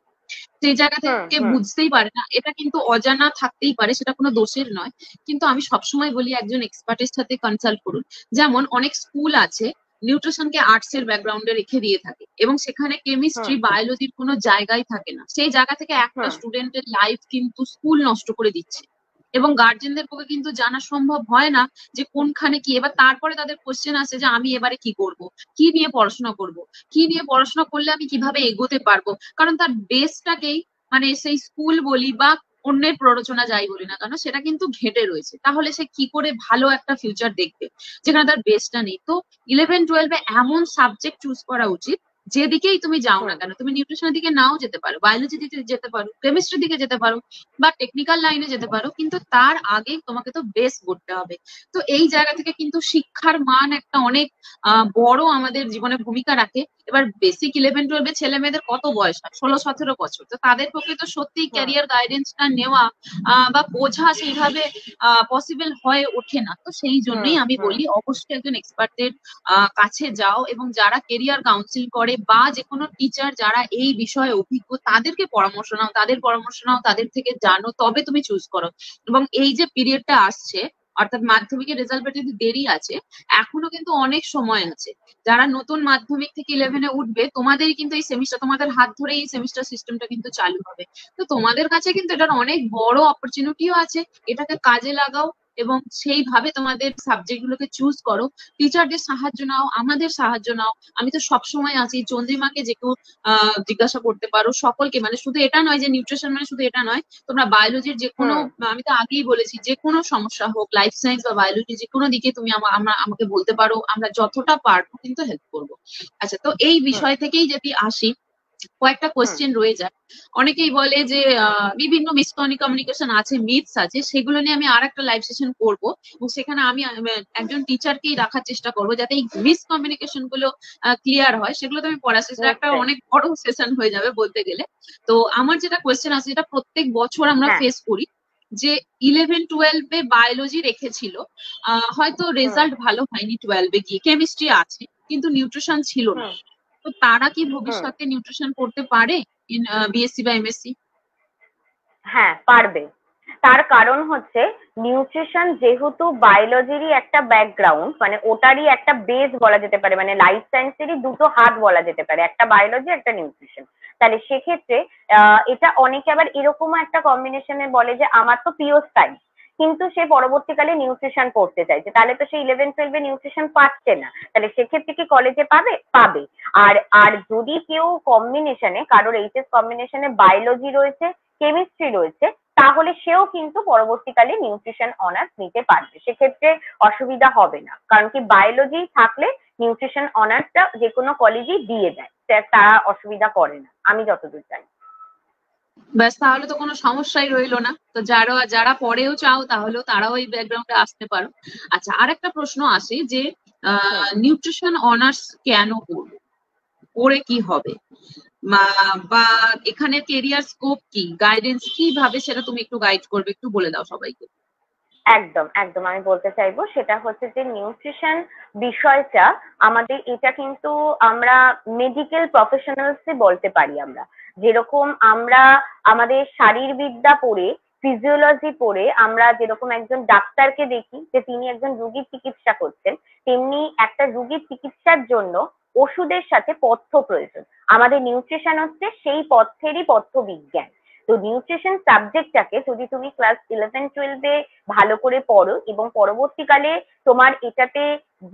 Speaker 1: সেই জায়গা
Speaker 2: হুম
Speaker 1: থেকে
Speaker 2: হুম
Speaker 1: বুঝতেই পারে না। এটা কিন্তু অজানা থাকতেই পারে, সেটা কোনো দোষের নয়। কিন্তু আমি সবসময় বলি একজন এক্সপার্টের সাথে কনসাল্ট করুন। যেমন অনেক স্কুল আছে নিউট্রিশনকে আর্টস এর ব্যাকগ্রাউন্ডে রেখে দিয়ে থাকে, এবং সেখানে
Speaker 2: হুম
Speaker 1: কেমিস্ট্রি বায়োলজির কোনো জায়গায় থাকে না। সেই জায়গা থেকে একটা
Speaker 2: হুম
Speaker 1: স্টুডেন্টের লাইফ কিন্তু স্কুল নষ্ট করে দিচ্ছে, এবং গার্জেনদের পক্ষে কিন্তু জানা সম্ভব হয় না যে কোনখানে কি। এবার তারপরে তাদের কোশ্চেন আসে যে আমি এবারে কি করব, কি নিয়ে পড়াশোনা করব, কি নিয়ে পড়াশোনা করলে আমি কিভাবে এগোতে পারবো। কারণ তার বেসটাকেই, মানে সেই স্কুল বলি বা অন্যের প্ররোচনা যাই বলি না কেন, সেটা কিন্তু ঘেঁটে রয়েছে। তাহলে সে কি করে ভালো একটা ফিউচার দেখবে যেখানে তার বেসটা নেই। তো 11-12 এমন সাবজেক্ট চুজ করা উচিত যেদিকেই তুমি যাও না
Speaker 2: হুম
Speaker 1: কেন, তুমি নিউট্রিশনের দিকে নাও যেতে পারো, বায়োলজি দিকে যেতে পারো, কেমিস্ট্রির দিকে যেতে পারো, বা টেকনিক্যাল লাইনে যেতে পারো, কিন্তু তার আগে তোমাকে তো বেস করতে হবে। তো এই জায়গা থেকে কিন্তু শিক্ষার মান একটা অনেক বড় আমাদের জীবনে ভূমিকা রাখে। এবার বেসিক 11-12 ছেলে মেয়েদের কত বয়স হয়, 16-17 বছর, তো তাদের পক্ষে তো সত্যি
Speaker 2: হুম
Speaker 1: ক্যারিয়ার গাইডেন্সটা নেওয়া বা বোঝা সেইভাবে পসিবল হয়ে ওঠে না। তো সেই
Speaker 2: হুম
Speaker 1: জন্যই আমি
Speaker 2: হুম
Speaker 1: বলি অবশ্যই একজন এক্সপার্টের কাছে যাও, এবং যারা কেরিয়ার কাউন্সিল করে বা যে কোনো টিচার যারা এই বিষয়ে অভিজ্ঞ তাদেরকে পরামর্শ নাও, তাদের পরামর্শ নাও, তাদের থেকে জানো, তবে তুমি চুজ করো। এবং এই যে পিরিয়ডটা আসছে, অর্থাৎ মাধ্যমিকের রেজাল্ট বের যদি দেরি আছে, এখনো কিন্তু অনেক সময় আছে। যারা নতুন মাধ্যমিক থেকে 11-এ উঠবে, তোমাদেরই কিন্তু এই সেমিস্টার, তোমাদের হাত ধরে এই সেমিস্টার সিস্টেমটা কিন্তু চালু হবে। তো তোমাদের কাছে কিন্তু এটার অনেক বড় অপরচুনিটিও আছে, এটাকে কাজে লাগাও এবং সেইভাবে তোমাদের সাবজেক্ট গুলোকে চুজ করো। টিচারদের সাহায্য নাও, আমাদের সাহায্য নাও। আমি তো সবসময় আছি, চন্দ্রিমাকে যে কেউ জিজ্ঞাসা করতে পারো, সকলকে, মানে শুধু এটা নয় যে নিউট্রিশন মানে শুধু এটা নয়, তোমরা বায়োলজির যে কোনো,
Speaker 2: হুম
Speaker 1: আমি তো আগেই বলেছি, যে কোনো সমস্যা হোক, লাইফ সায়েন্স বা বায়োলজি যে কোনো দিকে তুমি আমাকে বলতে পারো, আমরা যতটা পারবো কিন্তু হেল্প করবো। আচ্ছা, তো এই
Speaker 2: হুম
Speaker 1: বিষয় থেকেই যদি আসি, কয়েকটা
Speaker 2: হুম
Speaker 1: কোয়েশ্চেন রয়ে যায়। অনেকেই বলে যে বিভিন্ন মিসকমিউনিকেশন আছে, মিথস আছে, সেগুলো নিয়ে আমি আর একটা লাইভ সেশন করব, এবং সেখানে আমি একজন টিচারকেই রাখার চেষ্টা করব যাতে এই মিসকমিউনিকেশন গুলো ক্লিয়ার হয়। সেগুলো তো আমি পড়া শেষে একটা
Speaker 2: নিশ্চয়ই।
Speaker 1: অনেক বড় সেশন হয়ে যাবে বলতে গেলে। তো আমার যেটা কোয়েশ্চেন আছে, যেটা প্রত্যেক বছর আমরা
Speaker 2: হ্যাঁ।
Speaker 1: ফেস করি, যে 11-12 বায়োলজি রেখেছিল, হয়তো
Speaker 2: হুম
Speaker 1: রেজাল্ট ভালো হয়নি, 12-এ গিয়ে কেমিস্ট্রি আছে কিন্তু নিউট্রিশন ছিল না।
Speaker 2: হুম
Speaker 1: তো তারা কি
Speaker 2: হুম
Speaker 1: ভবিষ্যতে নিউট্রিশন করতে পারে ইন বিএসসি বা এমএসসি?
Speaker 2: হ্যাঁ পারবে। তার কারণ হচ্ছে নিউট্রিশন যেহেতু বায়োলজিরই একটা ব্যাকগ্রাউন্ড, মানে ওটারই একটা বেস বলা যেতে পারে, মানে লাইফ সায়েন্সেরই দুটো হাত বলা যেতে পারে, একটা বায়োলজি একটা নিউট্রিশন। তাহলে সেক্ষেত্রে এটা অনেকে আবার এরকমও একটা কম্বিনেশনে বলে যে আমার তো পিওর সায়েন্স, কিন্তু সে পরবর্তীকালে নিউট্রিশন পড়তে চাইছে, তাহলে তো সে 11-12 নিউট্রিশন পাচ্ছে না। তাহলে সেক্ষেত্রে কি কলেজে পাবে? পাবে। আর আর যদি কেউ কম্বিনেশনে, কারোর এইচএস কম্বিনেশনে বায়োলজি রয়েছে, কেমিস্ট্রি রয়েছে, তাহলে সেও কিন্তু পরবর্তীকালে নিউট্রিশন অনার্স নিতে পারবে, সেক্ষেত্রে অসুবিধা হবে না। কারণ কি বায়োলজি থাকলে নিউট্রিশন অনার্সটা যে কোনো কলেজেই দিয়ে দেয়, তারা অসুবিধা করে না আমি যতদূর জানি।
Speaker 1: ব্যাস, তাহলে তো কোনো সমস্যাই রইলো না। তো যারা যারা পরেও চাও তাহলেও তারাও এই ব্যাকগ্রাউন্ডে আসতে পারো। আচ্ছা, আর একটা প্রশ্ন আসে যে
Speaker 2: হুম
Speaker 1: নিউট্রিশন অনার্স কেন করবো, পড়ে কি হবে, বা এখানে কেরিয়ার স্কোপ কি, গাইডেন্স কিভাবে, সেটা তুমি একটু গাইড করবে, একটু বলে দাও সবাইকে।
Speaker 2: একদম একদম আমি বলতে চাইবো সেটা হচ্ছে যে নিউট্রিশন বিষয়টা আমাদের, এটা কিন্তু আমরা মেডিকেল প্রফেশনালসই বলতে পারি। আমরা যেরকম আমরা আমাদের শারীরবিদ্যা পড়ে, ফিজিওলজি পড়ে আমরা যেরকম একজন ডাক্তারকে দেখি যে তিনি একজন রোগীর চিকিৎসা করছেন, তেমনি একটা রোগীর চিকিৎসার জন্য ওষুধের সাথে পথ্য প্রয়োজন। আমাদের নিউট্রিশন হচ্ছে সেই পথ্যেরই পথ্যবিজ্ঞান। তো নিউট্রিশন সাবজেক্টটাকে যদি তুমি ক্লাস 11-12-এ ভালো করে পড়ো এবং পরবর্তীকালে তোমার এটাতে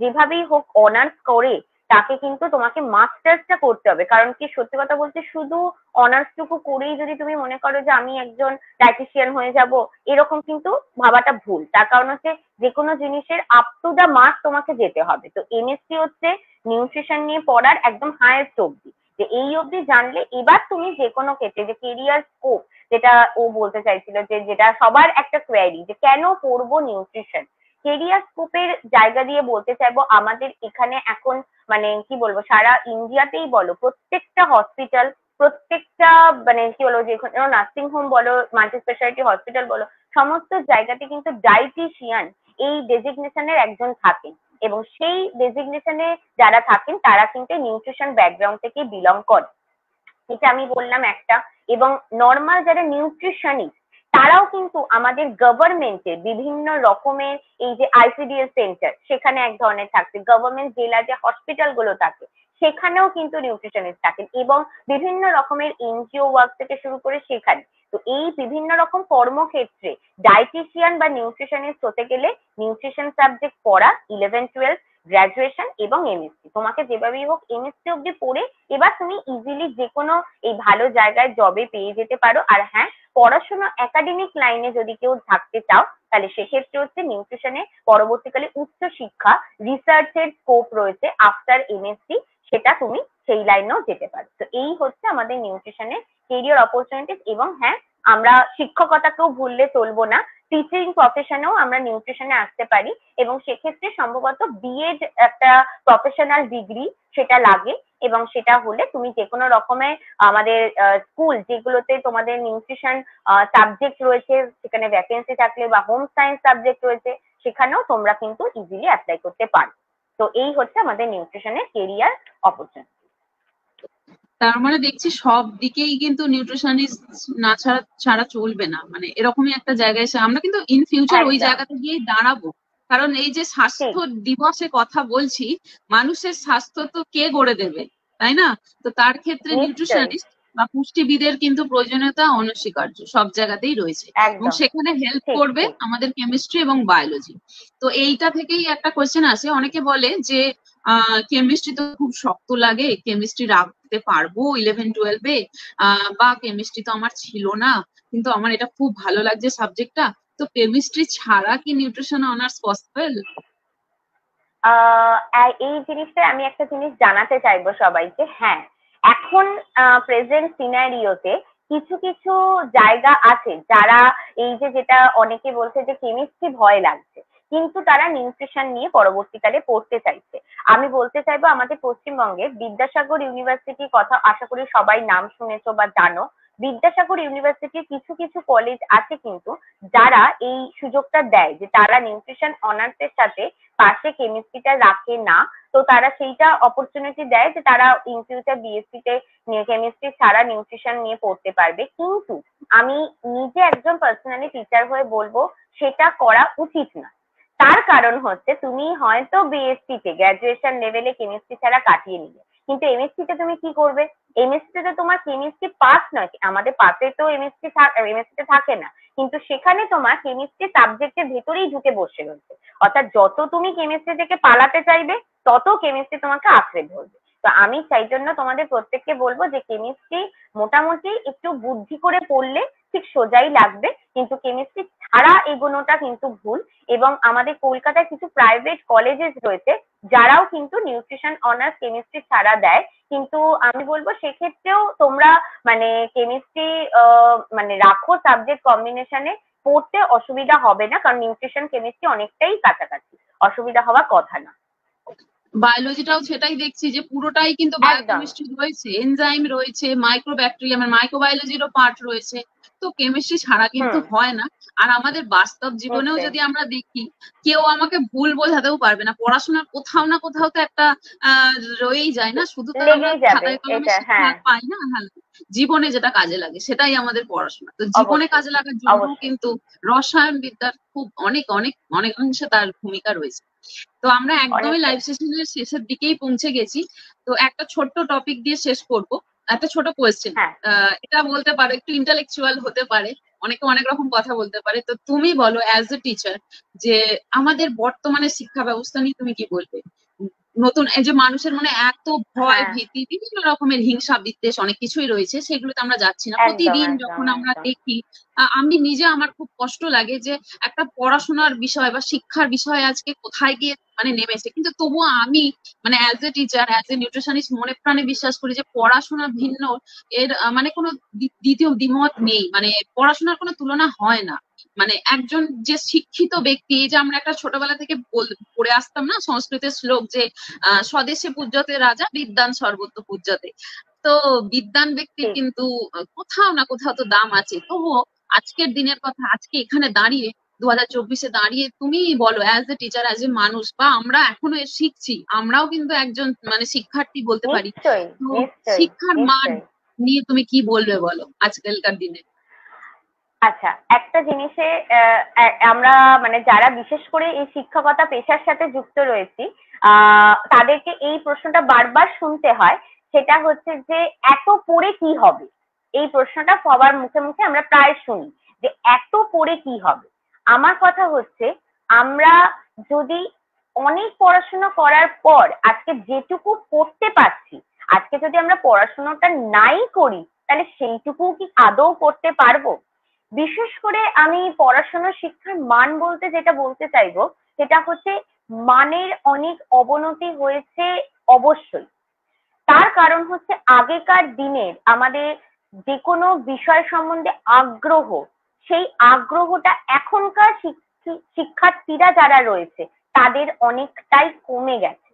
Speaker 2: যেভাবেই হোক অনার্স করে, তাকে কিন্তু তোমাকে মাস্টার্সটা করতে হবে। কারণ কি সত্যি কথা বলতে শুধু অনার্সটুকু করেই যদি তুমি মনে করো যে আমি একজন ডায়েটিশিয়ান হয়ে যাব, এরকম কিন্তু ভাবাটা ভুল। তার কারণ হচ্ছে যে কোনো জিনিসের আপ টু দা মার্ক তোমাকে যেতে হবে। তো এমএসসি হচ্ছে নিউট্রিশন নিয়ে পড়ার একদম হায়েস্ট অবধি, যে এই অবধি জানলে এবার তুমি যে কোনো ক্ষেত্রে যে কেরিয়ার স্কোপ, যে যেটা ও বলতে চাইছিল, যে যেটা সবার একটা কোয়ারি, যে কেন পড়বো নিউট্রিশন। কেরিয়ার স্কোপের জায়গা দিয়ে বলতে চাইবো, আমাদের এখানে এখন মানে কি বলবো, সারা ইন্ডিয়াতেই বলো, প্রত্যেকটা হসপিটাল, প্রত্যেকটা মানে কি বলবো, যে নার্সিং হোম বলো, মাল্টি স্পেশালিটি হসপিটাল বলো, সমস্ত জায়গাতে কিন্তু ডায়েটিশিয়ান এই ডেজিগনেশনের একজন থাকেন, এবং সেই ডেজিগনেশনে যারা থাকেন তারা কিন্তু নিউট্রিশন ব্যাকগ্রাউন্ড থেকে বিলং করে। এটা আমি বললাম একটা। এবং নর্মাল যারা নিউট্রিশনিস্ট, তারাও কিন্তু আমাদের গভর্নমেন্টের বিভিন্ন রকমের এই যে আইসিডিএস সেন্টার, সেখানে এক ধরনের থাকছে, গভর্নমেন্ট জেলা যে হসপিটাল গুলো থাকে সেখানেও কিন্তু নিউট্রিশনিস্ট থাকেন, এবং বিভিন্ন রকমের এনজিও ওয়ার্ক থেকে শুরু করে সেখানে। তো এই বিভিন্ন রকম কর্মক্ষেত্রে ডায়েটিশিয়ান বা নিউট্রিশনিস্ট হতে গেলে নিউট্রিশন সাবজেক্ট পড়া 11-12, গ্রাজুয়েশন এবং এমএসসি, তোমাকে যেভাবেই হোক এমএসসি অব্দি পড়ে এবার তুমি ইজিলি যে কোনো এই ভালো জায়গায় জবে পেয়ে যেতে পারো। আর হ্যাঁ, পড়াশোনা একাডেমিক লাইনে যদি কেউ থাকতে চাও, তাহলে সেক্ষেত্রে হচ্ছে নিউট্রিশনে পরবর্তীকালে উচ্চ শিক্ষা, রিসার্চের স্কোপ রয়েছে আফটার এমএসসি, সেটা তুমি সেই লাইনেও যেতে পারো। তো এই হচ্ছে আমাদের নিউট্রিশনের কেরিয়ার অপরচুনিটিস। এবং হ্যাঁ, আমরা শিক্ষকতাকেও ভুললে চলবো না, টিচিং প্রফেশনেও আমরা নিউট্রিশনে আসতে পারি, এবং সেক্ষেত্রে সম্ভবত বিএড একটা প্রফেশনাল ডিগ্রি সেটা লাগে, এবং সেটা হলে তুমি যে কোনো রকমের আমাদের স্কুল যেগুলোতে তোমাদের নিউট্রিশন সাবজেক্ট রয়েছে সেখানে ভ্যাকেন্সি থাকলে, বা হোম সায়েন্স সাবজেক্ট রয়েছে সেখানেও তোমরা কিন্তু ইজিলি অ্যাপ্লাই করতে পারো। তো এই হচ্ছে আমাদের নিউট্রিশনের কেরিয়ার অপরচুনিটি।
Speaker 1: তার মানে দেখছি সব দিকেই কিন্তু নিউট্রিশনিস্ট না ছাড়া ছাড়া চলবে না, মানে এরকমই একটা জায়গায় এসে আমরা কিন্তু ইন ফিউচার ওই
Speaker 2: একদম
Speaker 1: জায়গাতে গিয়ে দাঁড়াবো। কারণ এই যে
Speaker 2: ঠিক।
Speaker 1: স্বাস্থ্য দিবসে কথা বলছি, মানুষের স্বাস্থ্য তো কে গড়ে দেবে, তাই না? তো তার ক্ষেত্রে
Speaker 2: নিশ্চয়ই।
Speaker 1: নিউট্রিশনিস্ট বা পুষ্টিবিদের কিন্তু প্রয়োজনীয়তা অনস্বীকার্য, সব জায়গাতেই রয়েছে। এবং
Speaker 2: একদম
Speaker 1: সেখানে হেল্প
Speaker 2: ঠিক
Speaker 1: করবে
Speaker 2: ঠিক।
Speaker 1: আমাদের কেমিস্ট্রি এবং বায়োলজি। তো এইটা থেকেই একটা কোয়েশ্চেন আসে, অনেকে বলে যে কেমিস্ট্রি তো খুব শক্ত লাগে, কেমিস্ট্রি রাখতে পারবো 11-12-এ, বা কেমিস্ট্রি তো আমার ছিল না, কিন্তু আমার এটা খুব ভালো লাগছে সাবজেক্টটা। তো কেমিস্ট্রি ছাড়া কি নিউট্রিশন অনার্স পসিবল?
Speaker 2: এই জিনিসটা আমি একটা জিনিস জানাতে চাইবো সবাইকে। হ্যাঁ, এখন প্রেজেন্ট সিনারিওতে কিছু কিছু জায়গা আছে যারা এই যে যেটা অনেকে বলছে যে কেমিস্ট্রি ভয় লাগছে, কিন্তু তারা নিউট্রিশন নিয়ে পরবর্তীকালে পড়তে চাইছে। আমি বলতে চাইবো, আমাদের পশ্চিমবঙ্গে বিদ্যাসাগর ইউনিভার্সিটির কথা আশা করি সবাই নাম শুনেছো বা জানো। বিদ্যাসাগর ইউনিভার্সিটির কিছু কিছু কলেজ আছে কিন্তু যারা এই সুযোগটা দেয়, যে তারা নিউট্রিশন অনার্স এর সাথে পাশে কেমিস্ট্রিটা রাখে না। তো তারা সেইটা অপরচুনিটি দেয় যে তারা ইন ফিউচার বিএসসি তে কেমিস্ট্রি ছাড়া নিউট্রিশন নিয়ে পড়তে পারবে। কিন্তু আমি নিজে একজন পার্সোনালি টিচার হয়ে বলবো সেটা করা উচিত না। তার কারণ হচ্ছে, তুমি হয়তো বিএসসি তে গ্রাজুয়েশন লেভেলে কেমিস্ট্রি ছাড়া কাটিয়ে নিলে, কিন্তু এমএসসি তে তুমি কি করবে? এমএসসি তে তোমার কেমিস্ট্রি পাস নয়, আমাদের পাসে তো এমএসসি এমএসসি তে থাকে না, কিন্তু সেখানে তোমার কেমিস্ট্রি সাবজেক্টের ভেতরেই ঢুকে বসে রয়েছে। অর্থাৎ যত তুমি কেমিস্ট্রি থেকে পালাতে চাইবে, তত কেমিস্ট্রি তোমাকে আঁকড়ে ধরবে। তো আমি সেই জন্য তোমাদের প্রত্যেককে বলবো যে কেমিস্ট্রি মোটামুটি একটু বুদ্ধি করে পড়লে ঠিক সোজাই লাগবে, কিন্তু কেমিস্ট্রি ছাড়া এগোনোটা কিন্তু ভুল। এবং আমাদের কলকাতায় কিছু প্রাইভেট কলেজেস রয়েছে যারাও কিন্তু নিউট্রিশন অনার্স কেমিস্ট্রি ছাড়া দেয়, কিন্তু আমি বলবো সেক্ষেত্রেও তোমরা মানে কেমিস্ট্রি মানে রাখো সাবজেক্ট কম্বিনেশনে, পড়তে অসুবিধা হবে না, কারণ নিউট্রিশন কেমিস্ট্রি অনেকটাই কাছাকাছি, অসুবিধা হওয়ার কথা না।
Speaker 1: বায়োলজিটাও সেটাই দেখছি যে পুরোটাই কিন্তু
Speaker 2: একদম
Speaker 1: বায়োকেমিস্ট্রি রয়েছে, এনজাইম রয়েছে, মাইক্রোব্যাকটেরিয়াম আর মাইক্রোবায়োলজিরও পার্ট রয়েছে। তো কেমিস্ট্রি ছাড়া কিন্তু
Speaker 2: হুম।
Speaker 1: হয় না। আর আমাদের বাস্তব জীবনেও
Speaker 2: নিশ্চয়ই।
Speaker 1: যদি আমরা দেখি, কেউ আমাকে ভুল বোঝাতেও পারবে না, পড়াশোনার কোথাও না কোথাও তো একটা আহ রয়েই যায় না, শুধু তো আমরা
Speaker 2: লেগেই যাবে
Speaker 1: খাতায় কলমে
Speaker 2: এটা,
Speaker 1: শিক্ষা
Speaker 2: হ্যাঁ।
Speaker 1: পাই না। হ্যাঁ, জীবনে যেটা কাজে লাগে সেটাই আমাদের পড়াশোনা। তো জীবনে
Speaker 2: অবশ্যই
Speaker 1: কাজে লাগার জন্য
Speaker 2: অবশ্যই।
Speaker 1: কিন্তু রসায়ন বিদ্যার খুব অনেক অনেক অনেক অংশে তার ভূমিকা রয়েছে। তো আমরা একদমই
Speaker 2: অনেকটাই।
Speaker 1: লাইভ সেশনের শেষের দিকেই পৌঁছে গেছি। তো একটা ছোট্ট টপিক দিয়ে শেষ করব। একটা ছোট কোয়েশ্চেন,
Speaker 2: হ্যাঁ।
Speaker 1: এটা বলতে পারো, একটু ইন্টালেকচুয়াল হতে পারে, অনেকে অনেক রকম কথা বলতে পারে। তো তুমি বলো অ্যাজ এ টিচার, যে আমাদের বর্তমানে শিক্ষা ব্যবস্থা নিয়ে তুমি কি বলবে? নতুন এই যে মানুষের মনে এত ভয়
Speaker 2: হ্যাঁ,
Speaker 1: ভীতি বিভিন্ন রকমের হিংসা বিদ্বেষ অনেক কিছুই রয়েছে, সেগুলোতে আমরা যাচ্ছি না।
Speaker 2: একদম
Speaker 1: প্রতিদিন
Speaker 2: একদম
Speaker 1: যখন আমরা
Speaker 2: একদম।
Speaker 1: দেখি, আমি নিজে আমার খুব কষ্ট লাগে যে একটা পড়াশোনার বিষয় বা শিক্ষার বিষয় আজকে কোথায় গিয়ে মানে নেমেছে। কিন্তু তবুও আমি মানে as a teacher, as a nutritionist মনে প্রাণে বিশ্বাস করি যে পড়াশোনা ভিন্ন, এর মানে কোনো দ্বিতীয় দ্বিমত নেই, মানে পড়াশোনার কোনো তুলনা হয় না। মানে একজন যে শিক্ষিত ব্যক্তি, এই যে আমরা একটা ছোটবেলা থেকে পড়ে আসতাম না সংস্কৃতের শ্লোক যে স্বদেশে পূজ্যতে রাজা, বিদ্বান সর্বত্র পূজ্যতে। তো বিদ্বান ব্যক্তির
Speaker 2: ঠিক।
Speaker 1: কিন্তু কোথাও না কোথাও তো দাম আছে। তবুও আজকের দিনের কথা, আজকে এখানে দাঁড়িয়ে 2024-এ দাঁড়িয়ে তুমি বলো as a teacher, as a মানুষ, বা আমরা এখনো শিখছি, আমরাও কিন্তু একজন মানে শিক্ষার্থী বলতে পারি।
Speaker 2: নিশ্চয়ই
Speaker 1: তো
Speaker 2: নিশ্চয়ই
Speaker 1: শিক্ষার মান
Speaker 2: নিশ্চয়ই।
Speaker 1: নিয়ে তুমি কি বলবে বলো আজকালকার দিনে?
Speaker 2: আচ্ছা, একটা জিনিসে আমরা মানে যারা বিশেষ করে এই শিক্ষকতা পেশার সাথে যুক্ত রয়েছি, তাদেরকে এই প্রশ্নটা বারবার শুনতে হয়। সেটা হচ্ছে যে এত পড়ে কি হবে? এই প্রশ্নটা সবার মুখে মুখে আমরা প্রায় শুনি যে এত পড়ে কি হবে? আমার কথা হচ্ছে, আমরা যদি অনেক পড়াশোনা করার পর আজকে যেটুকু পড়তে পারছি, আজকে যদি আমরা পড়াশোনাটা নাই করি, তাহলে সেইটুকু কি আদৌ করতে পারবো? বিশেষ করে আমি পড়াশোনা শিক্ষার মান বলতে যেটা বলতে চাইবো, সেটা হচ্ছে মানের অনেক অবনতি হয়েছে অবশ্যই। তার কারণ হচ্ছে আগেকার দিনের আমাদের যে কোনো বিষয় সম্বন্ধে আগ্রহ, সেই আগ্রহটা এখনকার শিক্ষার্থীরা যারা রয়েছে তাদের অনেকটাই কমে গেছে।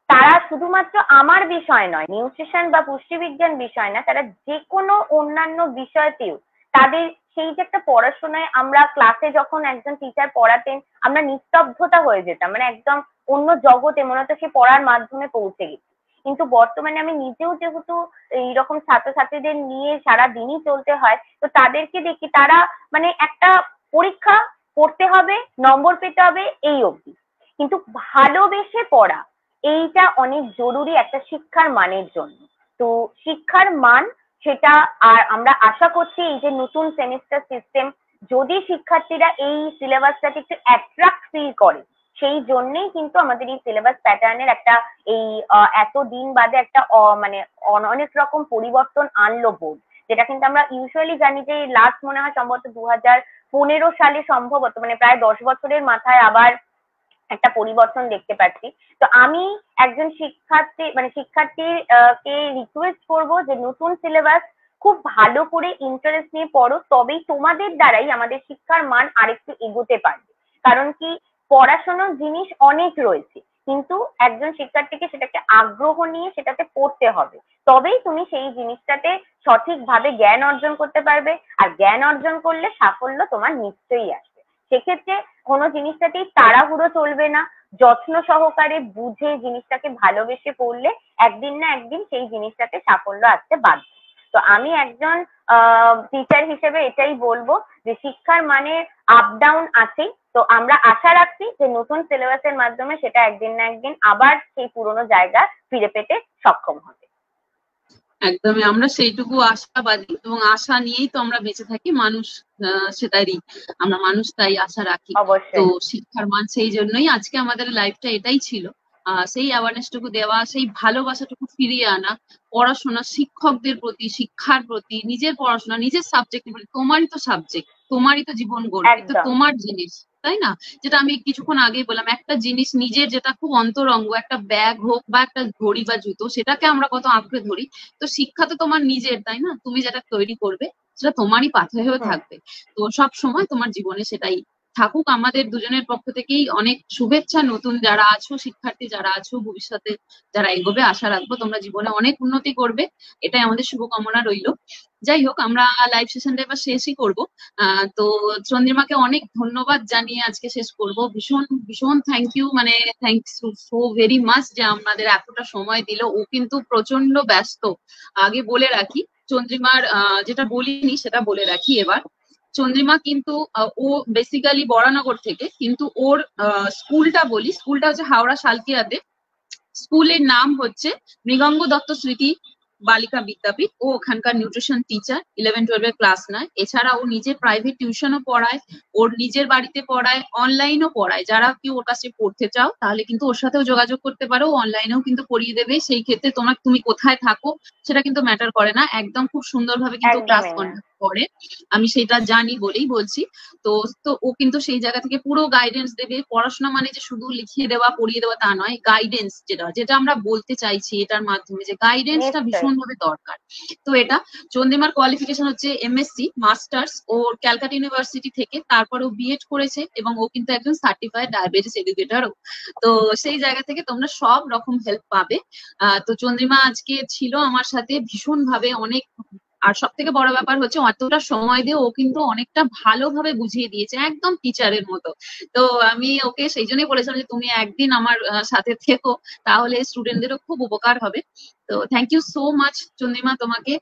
Speaker 2: তারা শুধুমাত্র আমার বিষয় নয়, নিউট্রিশন বা পুষ্টিবিজ্ঞান বিষয় না, তারা যে কোনো অন্যান্য বিষয়তেও তাদের সেই যে একটা পড়াশোনায় আমরা ক্লাসে যখন একজন টিচার পড়াতেন আমরা নিস্তব্ধতা হয়ে যেতাম, মানে একদম অন্য জগতে মনে হতো সে পড়ার মাধ্যমে পৌঁছে গেছে। কিন্তু বর্তমানে আমি নিজেও যেহেতু এইরকম ছাত্রছাত্রীদের নিয়ে সারা দিনই চলতে হয়, তো তাদেরকে দেখি তারা মানে একটা পরীক্ষা পড়তে হবে, নম্বর পেতে হবে, এই অবধি। কিন্তু ভালোবেসে পড়া, এইটা অনেক জরুরি একটা শিক্ষার মানের জন্য। তো শিক্ষার মান সেটা, আর আমরা আশা করছি এই যে নতুন সেমিস্টার সিস্টেম, যদি শিক্ষার্থীরা এই সিলেবাসটাকে একটু অ্যাট্রাক্ট ফিল করে, সেই জন্যেই কিন্তু আমাদের এই সিলেবাস প্যাটার্নের একটা এই এত দিন বাদে একটা মানে অনেক রকম পরিবর্তন আনলো বোর্ড। যেটা কিন্তু আমরা ইউজুয়ালি জানি যে লাস্ট মনে হয় সম্ভবত 2015 সালে সম্ভবত, মানে প্রায় 10 বছরের মাথায় আবার একটা পরিবর্তন দেখতে পাচ্ছি। তো আমি একজন শিক্ষার্থী মানে শিক্ষার্থীর কে রিকোয়েস্ট করব যে নতুন সিলেবাস খুব ভালো করে ইন্টারেস্ট নিয়ে পড়ো, তবেই তোমাদের দ্বারাই আমাদের শিক্ষার মান আরেকটু এগোতে পারবে। কারণ কি, পড়াশোনার জিনিস অনেক রয়েছে, কিন্তু একজন শিক্ষার্থীকে সেটাকে আগ্রহ নিয়ে সেটাতে পড়তে হবে, তবেই তুমি সেই জিনিসটাতে সঠিকভাবে জ্ঞান অর্জন করতে পারবে। আর জ্ঞান অর্জন করলে সাফল্য তোমার নিশ্চয়ই আসবে। সেক্ষেত্রে কোনো জিনিসটাতেই তাড়াহুড়ো চলবে না, যত্ন সহকারে বুঝে জিনিসটাকে ভালোবেসে পড়লে একদিন না একদিন সেই জিনিসটাতে সাফল্য আসতে বাধ্য। তো আমি একজন টিচার হিসেবে এটাই বলবো যে শিক্ষার মানে আপ ডাউন আছেই। তো আমরা আশা রাখছি যে নতুন সিলেবাসের মাধ্যমে সেটা একদিন না একদিন আবার সেই পুরোনো জায়গা ফিরে পেতে সক্ষম হবে।
Speaker 1: একদমই, আমরা সেইটুকু আশাবাদী এবং আশা নিয়েই তো আমরা বেঁচে থাকি মানুষ। সেটারই আমরা মানুষ, তাই আশা রাখি। তো
Speaker 2: অবশ্যই।
Speaker 1: শিক্ষার মান সেই জন্যই আজকে আমাদের লাইফটা এটাই ছিল, সেই অ্যাওয়ারনেসটুকু দেওয়া, সেই ভালোবাসাটুকু ফিরিয়ে আনা পড়াশোনা, শিক্ষকদের প্রতি, শিক্ষার প্রতি, নিজের পড়াশোনা, নিজের সাবজেক্টের প্রতি। তোমারই তো সাবজেক্ট, তোমারই তো জীবন গড়বে, তো
Speaker 2: একদম।
Speaker 1: তোমার জিনিস, তাই না? যেটা আমি কিছুক্ষণ আগেই বললাম, একটা জিনিস নিজের যেটা খুব অন্তরঙ্গ, একটা ব্যাগ হোক বা একটা ঘড়ি বা জুতো, সেটাকে আমরা কত আঁকড়ে ধরি। তো শিক্ষা তো তোমার নিজের, তাই না? তুমি যেটা তৈরি করবে সেটা তোমারই পাথে হয়ে
Speaker 2: হুম।
Speaker 1: থাকবে। তো সব সময় তোমার জীবনে সেটাই থাকুক। আমাদের দুজনের পক্ষ থেকেই অনেক শুভেচ্ছা। নতুন যারা আছো, শিক্ষার্থী যারা আছো, ভবিষ্যতে যারা এগোবে, আশা রাখবো তোমরা জীবনে অনেক উন্নতি করবে, এটাই আমাদের শুভকামনা রইলো। যাই হোক, আমরা লাইভ সেশনটা এবার শেষই করবো। তো চন্দ্রিমাকে অনেক ধন্যবাদ জানিয়ে আজকে শেষ করব। ভীষণ ভীষণ থ্যাংক ইউ, মানে থ্যাংকস সো ভেরি মাচ যে আমাদের এতটা সময় দিল। ও কিন্তু প্রচন্ড ব্যস্ত, আগে বলে রাখি। চন্দ্রিমার যেটা বলিনি সেটা বলে রাখি এবার। চন্দ্রিমা কিন্তু ও বেসিক্যালি বরানগর থেকে, কিন্তু ওর স্কুলটা বলি, স্কুলটা হচ্ছে হাওড়া শালকিয়াতে। স্কুলের নাম হচ্ছে মৃগাঙ্গ দত্ত স্মৃতি বালিকা বিদ্যাপীঠ, ও ওখানকার নিউট্রিশন টিচার, 11-12 এর ক্লাস নেয়। এছাড়া ও নিজে প্রাইভেট টিউশনও পড়ায়, ওর নিজের বাড়িতে পড়ায়, অনলাইনও পড়ায়। যারা কি ওর কাছে পড়তে চাও তাহলে কিন্তু ওর সাথেও যোগাযোগ করতে পারো, অনলাইনেও কিন্তু পড়িয়ে দেবে। সেই ক্ষেত্রে তুমি কোথায় থাকো সেটা কিন্তু ম্যাটার করে না, একদম খুব সুন্দরভাবে কিন্তু ক্লাস
Speaker 2: একদমই না।
Speaker 1: কন্ডাক্ট করে। আমি সেটা জানি বলেই বলছি। তো তো ও কিন্তু সেই জায়গা থেকে পুরো গাইডেন্স দেবে। পড়াশোনা মানে যে শুধু লিখিয়ে দেওয়া পড়িয়ে দেওয়া তা নয়, গাইডেন্স যেটা যেটা আমরা বলতে চাইছি এটার মাধ্যমে, যে গাইডেন্সটা
Speaker 2: নিশ্চয়ই।
Speaker 1: ভীষণভাবে দরকার। তো এটা চন্দ্রিমার কোয়ালিফিকেশন হচ্ছে এমএসসি মাস্টার্স, ও ক্যালকাটা ইউনিভার্সিটি থেকে। তারপর ও বিএড করেছে এবং ও কিন্তু একজন সার্টিফাইড ডায়াবেটিস এডুকেটরও। তো সেই জায়গা থেকে তোমরা সব রকম হেল্প পাবে। তো চন্দ্রিমা আজকে ছিল আমার সাথে ভীষণ ভাবে অনেক। আর সব থেকে বড় ব্যাপার হচ্ছে অতটা সময় দিয়ে ও কিন্তু অনেকটা ভালোভাবে বুঝিয়ে দিয়েছে, একদম টিচারের মতো। তো আমি ওকে সেই জন্যই বলেছিলাম যে তুমি একদিন আমার সাথে থেকো, তাহলে স্টুডেন্টদেরও খুব উপকার হবে। তো thank you so much Chandrima তোমাকে।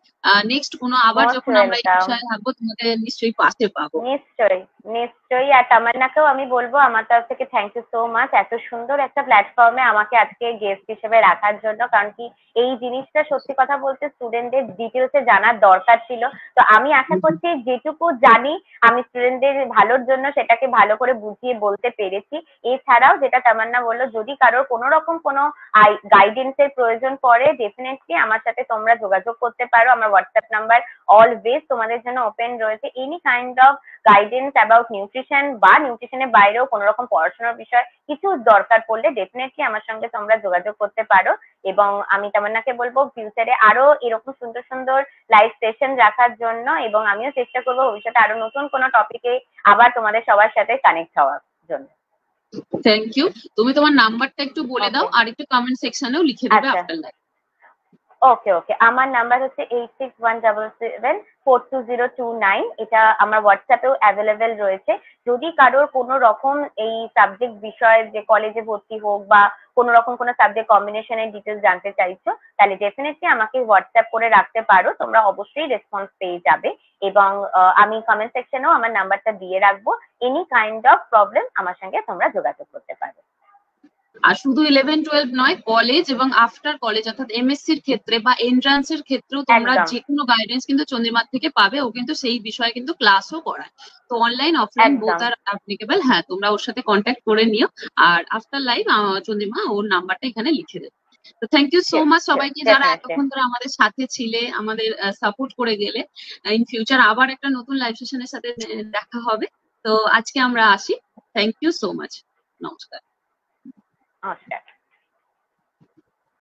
Speaker 1: নেক্সট কোনো আবার
Speaker 2: মোস্ট
Speaker 1: যখন আমরা এই
Speaker 2: ওয়েলকাম।
Speaker 1: বিষয়ে থাকবো তোমাকে নিশ্চয়ই পাশে পাবো।
Speaker 2: নিশ্চয়ই, নিশ্চয়ই। আর তামান্নাকেও আমি বলবো আমার তরফ থেকে থ্যাংক ইউ সো মাচ এত সুন্দর একটা প্ল্যাটফর্মে আমাকে আজকে গেস্ট হিসেবে রাখার জন্য। কারণ কি, এই জিনিসটা সত্যি কথা বলতে স্টুডেন্টদের ডিটেলসে জানার দরকার ছিল। তো আমি আশা করছি যেটুকু জানি আমি স্টুডেন্টদের ভালোর জন্য সেটাকে ভালো করে বুঝিয়ে বলতে পেরেছি। এছাড়াও যেটা তামান্না বললো, যদি কারোর কোনো রকম কোনো গাইডেন্সের প্রয়োজন পড়ে ডেফিনেটলি আমার সাথে তোমরা যোগাযোগ করতে পারো। আমার হোয়াটসঅ্যাপ নাম্বার অলওয়েজ তোমাদের জন্য ওপেন রয়েছে। Any kind of guidance about nutrition বা নিউট্রিশনের বাইরেও কোনো রকম পড়াশোনার বিষয় কিছু দরকার পড়লে ডেফিনেটলি আমার সঙ্গে তোমরা যোগাযোগ করতে পারো। এবং আমি তামান্নাকে বলবো ফিউচারে আরো এরকম সুন্দর সুন্দর লাইভ সেশন রাখার জন্য, এবং আমিও চেষ্টা করবো ভবিষ্যতে আরো নতুন কোনো টপিকে আবার তোমাদের সবার সাথে কানেক্ট হওয়ার জন্য।
Speaker 1: Thank you. তুমি তোমার নাম্বারটা একটু বলে দাও
Speaker 2: ওকে।
Speaker 1: আর একটু কমেন্ট সেকশনেও লিখে দেবে
Speaker 2: আচ্ছা।
Speaker 1: After live.
Speaker 2: ওকে ওকে, আমার নাম্বার হচ্ছে 8617720209। এটা আমার হোয়াটসঅ্যাপেও অ্যাভেলেবেল রয়েছে। যদি কারোর কোনো রকম এই সাবজেক্ট বিষয়ে, যে কলেজে ভর্তি হোক বা কোনো রকম কোনো সাবজেক্ট কম্বিনেশনের ডিটেলস জানতে চাইছো, তাহলে ডেফিনেটলি আমাকে হোয়াটসঅ্যাপ করে রাখতে পারো। তোমরা অবশ্যই রেসপন্স পেয়ে যাবে। এবং আমি কমেন্ট সেকশনেও আমার নাম্বারটা দিয়ে রাখবো। এনি কাইন্ড অফ প্রবলেম আমার সঙ্গে তোমরা যোগাযোগ করতে পারো।
Speaker 1: আর শুধু 11-12 নয়, কলেজ এবং আফটার কলেজ অর্থাৎ এমএসসির ক্ষেত্রে বা এন্ট্রান্স এর ক্ষেত্রেও তোমরা
Speaker 2: একদম।
Speaker 1: যে কোনো গাইডেন্স কিন্তু চন্দ্রিমার থেকে পাবে। ও কিন্তু সেই বিষয়ে কিন্তু ক্লাসও করায়। তো অনলাইন অফলাইন বোথ
Speaker 2: একদম।
Speaker 1: আর অ্যাপ্লিকেবল। হ্যাঁ, তোমরা ওর সাথে কন্ট্যাক্ট করে নিও। আর আফটার লাইভ চন্দ্রিমা ওর নাম্বারটা এখানে লিখে দেবে। তো thank you so
Speaker 2: sure
Speaker 1: much
Speaker 2: sure,
Speaker 1: সবাইকে যারা
Speaker 2: ডেফিনেটলি।
Speaker 1: এতক্ষণ ধরে আমাদের সাথে ছিলে, আমাদের সাপোর্ট করে গেলে। ইন ফিউচার আবার একটা নতুন লাইভ সেশনের সাথে দেখা হবে। তো আজকে আমরা আসি। Thank you so much. নমস্কার।
Speaker 2: নমস্কার।